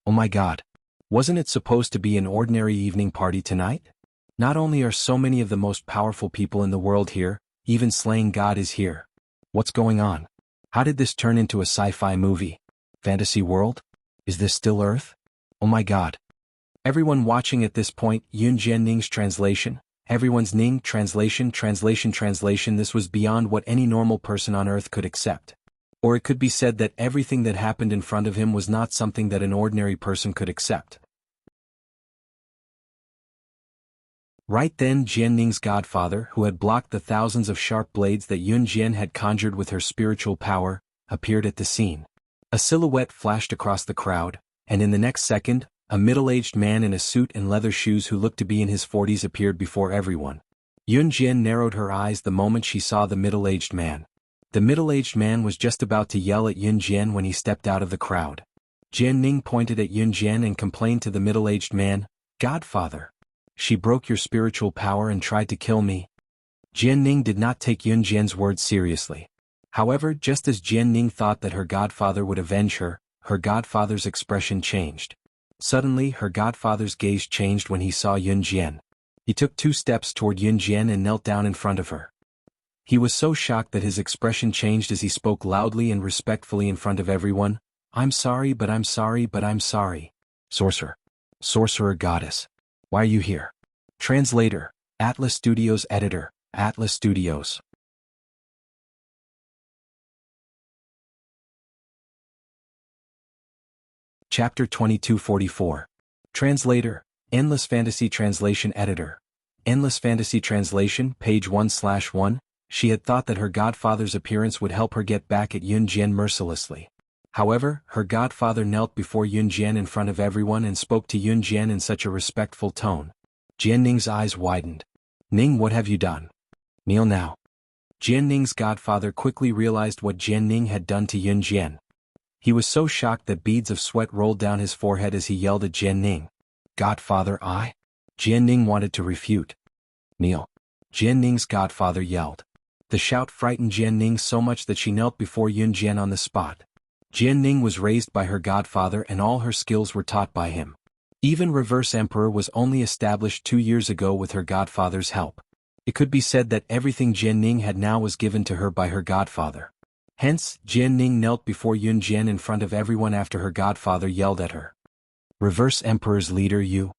Oh my God! Wasn't it supposed to be an ordinary evening party tonight? Not only are so many of the most powerful people in the world here, even slaying God is here. What's going on? How did this turn into a sci-fi movie? Fantasy world? Is this still Earth? Oh my God! Everyone watching at this point, Yun Jian Ning's translation, everyone's Ning translation. This was beyond what any normal person on Earth could accept. Or it could be said that everything that happened in front of him was not something that an ordinary person could accept. Right then, Jian Ning's godfather, who had blocked the thousands of sharp blades that Yun Jian had conjured with her spiritual power, appeared at the scene. A silhouette flashed across the crowd, and in the next second, a middle-aged man in a suit and leather shoes who looked to be in his 40s appeared before everyone. Yun Jian narrowed her eyes the moment she saw the middle-aged man. The middle-aged man was just about to yell at Yun Jian when he stepped out of the crowd. Jian Ning pointed at Yun Jian and complained to the middle-aged man, "Godfather, she broke your spiritual power and tried to kill me." Jian Ning did not take Yun Jian's words seriously. However, just as Jian Ning thought that her godfather would avenge her, her godfather's expression changed. Suddenly, her godfather's gaze changed when he saw Yun Jian. He took 2 steps toward Yun Jian and knelt down in front of her. He was so shocked that his expression changed as he spoke loudly and respectfully in front of everyone. "I'm sorry, but I'm sorry, but I'm sorry. Sorcerer. Sorcerer goddess. Why are you here?" Translator, Atlas Studios Editor, Atlas Studios. Chapter 2244. Translator, Endless Fantasy Translation Editor. Endless Fantasy Translation, page 1/1. She had thought that her godfather's appearance would help her get back at Yun Jian mercilessly. However, her godfather knelt before Yun Jian in front of everyone and spoke to Yun Jian in such a respectful tone. Jian Ning's eyes widened. "Ning, what have you done? Kneel now." Jian Ning's godfather quickly realized what Jian Ning had done to Yun Jian. He was so shocked that beads of sweat rolled down his forehead as he yelled at Jian Ning. "Godfather, I?" Jian Ning wanted to refute. "Kneel." Jian Ning's godfather yelled. The shout frightened Jian Ning so much that she knelt before Yun Jian on the spot. Jian Ning was raised by her godfather and all her skills were taught by him. Even Reverse Emperor was only established 2 years ago with her godfather's help. It could be said that everything Jian Ning had now was given to her by her godfather. Hence, Jian Ning knelt before Yun Jian in front of everyone after her godfather yelled at her. "Reverse Emperor's leader, you?"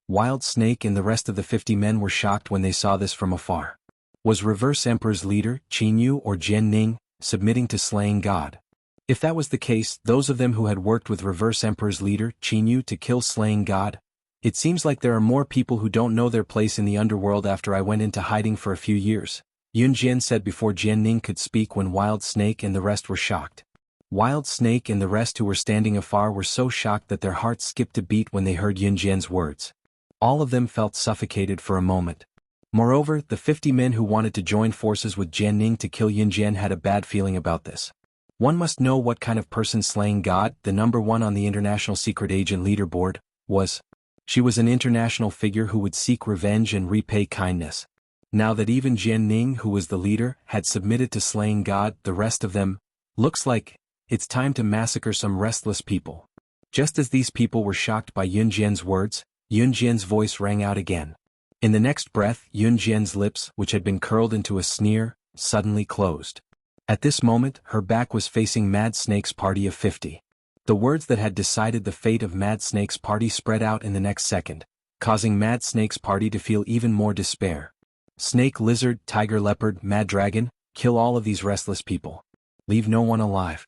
Wild Snake and the rest of the 50 men were shocked when they saw this from afar. Was Reverse Emperor's leader, Qin Yu or Jian Ning, submitting to slaying God? If that was the case, those of them who had worked with Reverse Emperor's leader, Qin Yu, to kill slaying God, it seems like there are more people who don't know their place in the underworld after I went into hiding for a few years, Yun Jian said before Jian Ning could speak when Wild Snake and the rest were shocked. Wild Snake and the rest who were standing afar were so shocked that their hearts skipped a beat when they heard Yun Jian's words. All of them felt suffocated for a moment. Moreover, the 50 men who wanted to join forces with Jianning to kill Yunjian had a bad feeling about this. One must know what kind of person slaying God, the #1 on the International Secret Agent Leaderboard, was. She was an international figure who would seek revenge and repay kindness. Now that even Jianning, who was the leader, had submitted to slaying God, the rest of them, looks like, it's time to massacre some restless people. Just as these people were shocked by Yunjian's words, Yunjian's voice rang out again. In the next breath, Yunjian's lips, which had been curled into a sneer, suddenly closed. At this moment, her back was facing Mad Snake's party of 50. The words that had decided the fate of Mad Snake's party spread out in the next second, causing Mad Snake's party to feel even more despair. Snake, lizard, tiger, leopard, mad dragon, kill all of these restless people. Leave no one alive.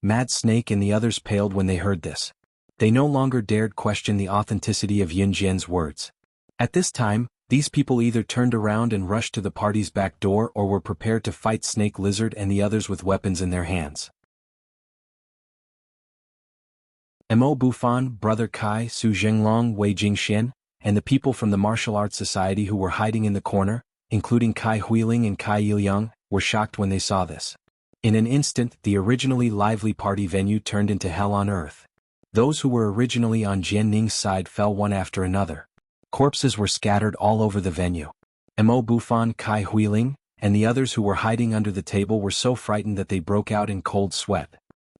Mad Snake and the others paled when they heard this. They no longer dared question the authenticity of Yunjian's words. At this time, these people either turned around and rushed to the party's back door or were prepared to fight Snake, Lizard and the others with weapons in their hands. Mo Bufan, Brother Kai, Su Zhenglong, Wei Jingxian, and the people from the Martial Arts Society who were hiding in the corner, including Kai Huiling and Kai Yiliang, were shocked when they saw this. In an instant, the originally lively party venue turned into hell on earth. Those who were originally on Jianning's side fell one after another. Corpses were scattered all over the venue. Mo Bufan, Kai Huiling, and the others who were hiding under the table were so frightened that they broke out in cold sweat.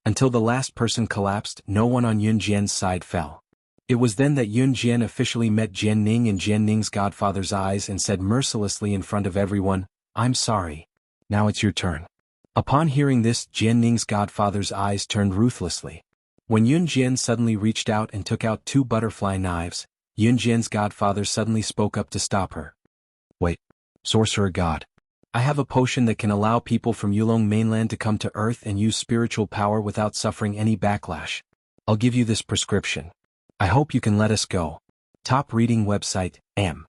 Until the last person collapsed, no one on Yunjian's side fell. It was then that Yunjian officially met Jianning in Jianning's godfather's eyes and said mercilessly in front of everyone, "I'm sorry. Now it's your turn." Upon hearing this, Jianning's godfather's eyes turned ruthlessly. When Yunjian suddenly reached out and took out 2 butterfly knives, Yunjian's godfather suddenly spoke up to stop her. "Wait, sorcerer god. I have a potion that can allow people from Yulong mainland to come to Earth and use spiritual power without suffering any backlash. I'll give you this prescription. I hope you can let us go." Top reading website, M.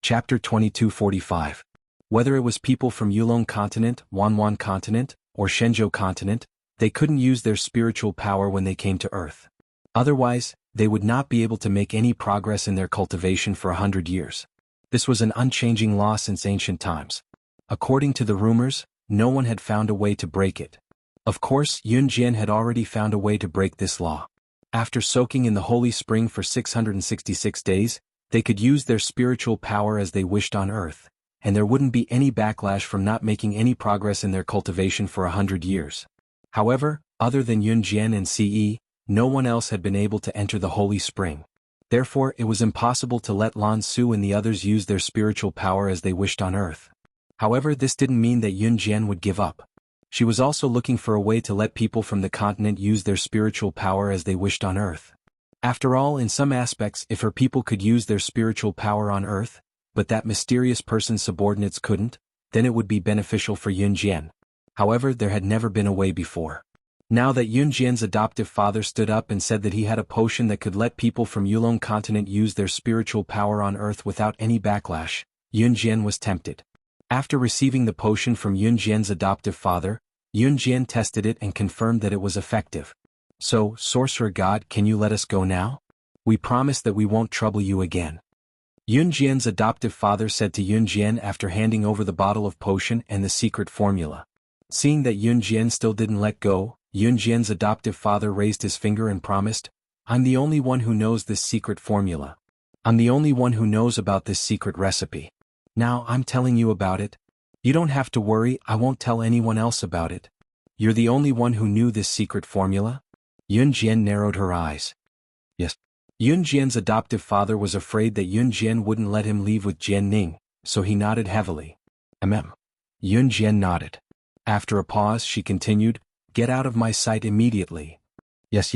Chapter 2245. Whether it was people from Yulong continent, Wanwan continent, or Shenzhou continent, they couldn't use their spiritual power when they came to Earth. Otherwise, they would not be able to make any progress in their cultivation for 100 years. This was an unchanging law since ancient times. According to the rumors, no one had found a way to break it. Of course, Yunjian had already found a way to break this law. After soaking in the holy spring for 666 days, they could use their spiritual power as they wished on Earth, and there wouldn't be any backlash from not making any progress in their cultivation for 100 years. However, other than Yunjian and Ce, no one else had been able to enter the holy spring. Therefore, it was impossible to let Lan Su and the others use their spiritual power as they wished on Earth. However, this didn't mean that Yunjian would give up. She was also looking for a way to let people from the continent use their spiritual power as they wished on Earth. After all, in some aspects, if her people could use their spiritual power on Earth, but that mysterious person's subordinates couldn't, then it would be beneficial for Yunjian. However, there had never been a way before. Now that Yunjian's adoptive father stood up and said that he had a potion that could let people from Yulong continent use their spiritual power on Earth without any backlash, Yunjian was tempted. After receiving the potion from Yunjian's adoptive father, Yunjian tested it and confirmed that it was effective. "So, sorcerer god, can you let us go now? We promise that we won't trouble you again." Yunjian's adoptive father said to Yunjian after handing over the bottle of potion and the secret formula. Seeing that Yunjian still didn't let go, Yunjian's adoptive father raised his finger and promised, "I'm the only one who knows this secret formula. I'm the only one who knows about this secret recipe. Now I'm telling you about it. You don't have to worry, I won't tell anyone else about it. You're the only one who knew this secret formula?" Yunjian narrowed her eyes. "Yes." Yunjian's adoptive father was afraid that Yunjian wouldn't let him leave with Jianning, so he nodded heavily. Yunjian nodded. After a pause, she continued, "Get out of my sight immediately." Yes.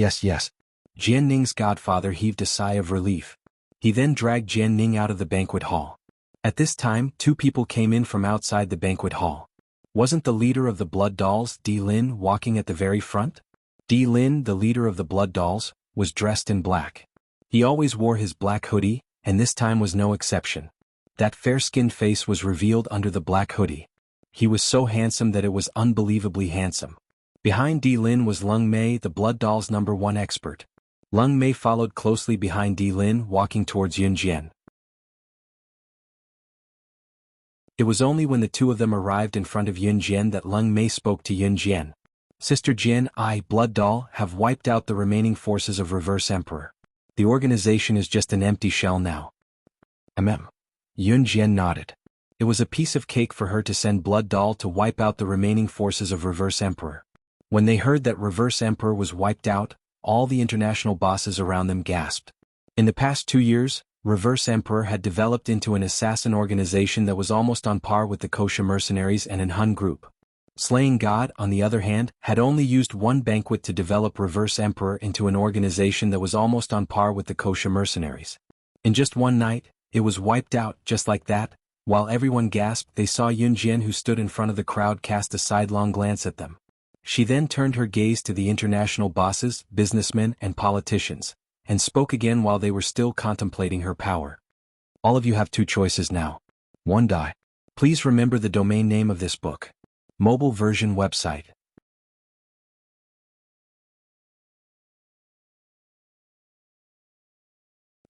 Jianning's godfather heaved a sigh of relief. He then dragged Jianning out of the banquet hall. At this time, 2 people came in from outside the banquet hall. Wasn't the leader of the Blood Dolls, Di Lin, walking at the very front? Di Lin, the leader of the Blood Dolls, was dressed in black. He always wore his black hoodie, and this time was no exception. That fair-skinned face was revealed under the black hoodie. He was so handsome that it was unbelievably handsome. Behind Di Lin was Lung Mei, the blood doll's #1 expert. Lung Mei followed closely behind Di Lin, walking towards Yun Jian. It was only when the two of them arrived in front of Yun Jian that Lung Mei spoke to Yun Jian. Sister Jian, I, Blood Doll, have wiped out the remaining forces of Reverse Emperor. The organization is just an empty shell now. Yun Jian nodded. It was a piece of cake for her to send Blood Doll to wipe out the remaining forces of Reverse Emperor. When they heard that Reverse Emperor was wiped out, all the international bosses around them gasped. In the past 2 years, Reverse Emperor had developed into an assassin organization that was almost on par with the Kosha mercenaries and an Hun group. Slaying God, on the other hand, had only used one banquet to develop Reverse Emperor into an organization that was almost on par with the Kosha mercenaries. In just one night, it was wiped out, just like that. While everyone gasped, they saw Yun Jian, who stood in front of the crowd, cast a sidelong glance at them. She then turned her gaze to the international bosses, businessmen, and politicians, and spoke again while they were still contemplating her power. All of you have 2 choices now. 1. Die. Please remember the domain name of this book. Mobile version website.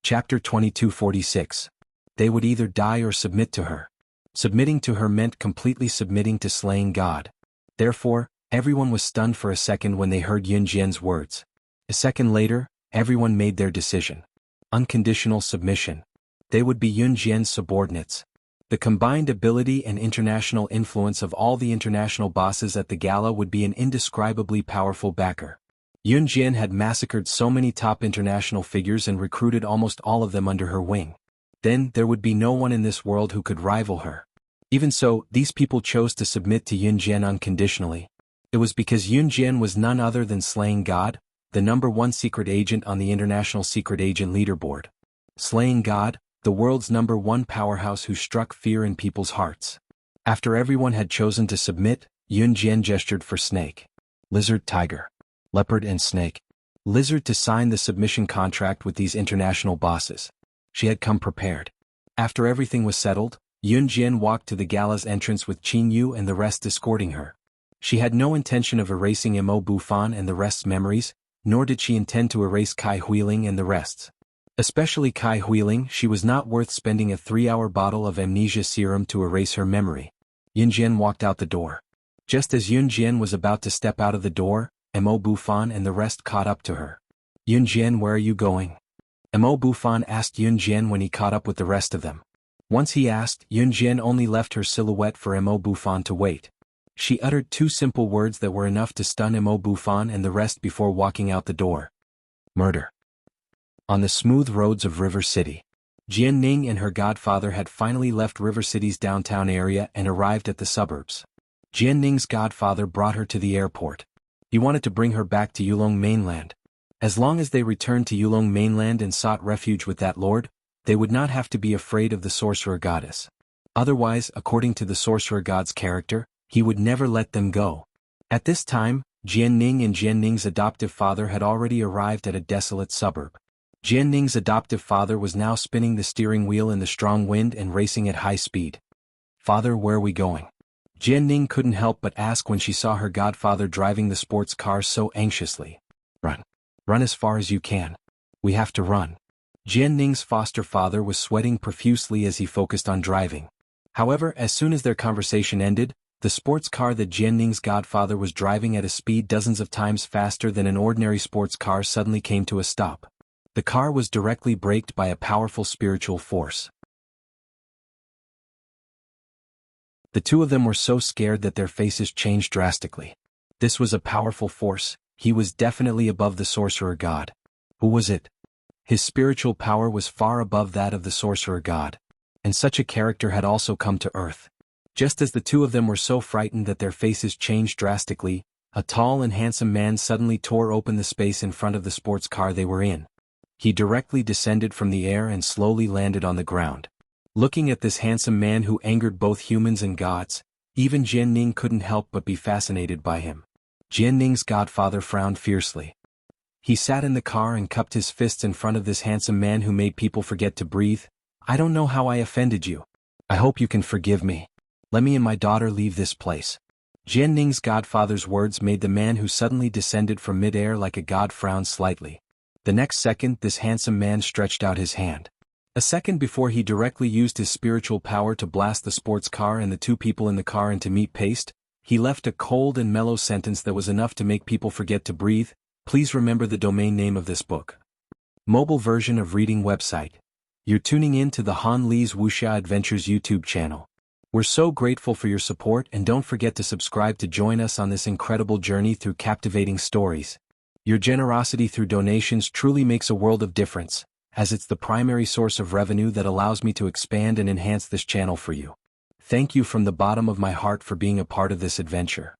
Chapter 2246. They would either die or submit to her. Submitting to her meant completely submitting to slaying God. Therefore, everyone was stunned for a second when they heard Yun Jian's words. A second later, everyone made their decision. Unconditional submission. They would be Yun Jian's subordinates. The combined ability and international influence of all the international bosses at the gala would be an indescribably powerful backer. Yun Jian had massacred so many top international figures and recruited almost all of them under her wing. Then there would be no one in this world who could rival her. Even so, these people chose to submit to Yun Jian unconditionally. It was because Yun Jian was none other than Slaying God, the #1 secret agent on the International Secret Agent Leaderboard. Slaying God, the world's #1 powerhouse who struck fear in people's hearts. After everyone had chosen to submit, Yun Jian gestured for Snake, Lizard, Tiger, Leopard, and Snake. Lizard to sign the submission contract with these international bosses. She had come prepared. After everything was settled, Yun Jian walked to the gala's entrance with Qin Yu and the rest escorting her. She had no intention of erasing Mo Bufan and the rest's memories, nor did she intend to erase Kai Huiling and the rest's. Especially Kai Huiling, she was not worth spending a 3-hour bottle of amnesia serum to erase her memory. Yun Jian walked out the door. Just as Yun Jian was about to step out of the door, Mo Bufan and the rest caught up to her. Yun Jian, where are you going? Mo Bufan asked Yun Jian when he caught up with the rest of them. Once he asked, Yun Jian only left her silhouette for Mo Bufan to wait. She uttered 2 simple words that were enough to stun Mo Bufan and the rest before walking out the door. Murder. On the smooth roads of River City, Jian Ning and her godfather had finally left River City's downtown area and arrived at the suburbs. Jian Ning's godfather brought her to the airport. He wanted to bring her back to Yulong mainland. As long as they returned to Yulong mainland and sought refuge with that lord, they would not have to be afraid of the sorcerer goddess. Otherwise, according to the sorcerer god's character, he would never let them go. At this time, Jian Ning and Jian Ning's adoptive father had already arrived at a desolate suburb. Jian Ning's adoptive father was now spinning the steering wheel in the strong wind and racing at high speed. Father, where are we going? Jian Ning couldn't help but ask when she saw her godfather driving the sports car so anxiously. Run. Run as far as you can. We have to run. Jian Ning's foster father was sweating profusely as he focused on driving. However, as soon as their conversation ended, the sports car that Jian Ning's godfather was driving at a speed dozens of times faster than an ordinary sports car suddenly came to a stop. The car was directly braked by a powerful spiritual force. The two of them were so scared that their faces changed drastically. This was a powerful force. He was definitely above the sorcerer god. Who was it? His spiritual power was far above that of the sorcerer god. And such a character had also come to Earth. Just as the two of them were so frightened that their faces changed drastically, a tall and handsome man suddenly tore open the space in front of the sports car they were in. He directly descended from the air and slowly landed on the ground. Looking at this handsome man who angered both humans and gods, even Jian Ning couldn't help but be fascinated by him. Jian Ning's godfather frowned fiercely. He sat in the car and cupped his fists in front of this handsome man who made people forget to breathe. I don't know how I offended you. I hope you can forgive me. Let me and my daughter leave this place. Jian Ning's godfather's words made the man who suddenly descended from midair like a god frown slightly. The next second this handsome man stretched out his hand. A second before he directly used his spiritual power to blast the sports car and the two people in the car into meat paste, he left a cold and mellow sentence that was enough to make people forget to breathe. Please remember the domain name of this book. Mobile version of reading website. You're tuning in to the Han Li's Wuxia Adventures YouTube channel. We're so grateful for your support, and don't forget to subscribe to join us on this incredible journey through captivating stories. Your generosity through donations truly makes a world of difference, as it's the primary source of revenue that allows me to expand and enhance this channel for you. Thank you from the bottom of my heart for being a part of this adventure.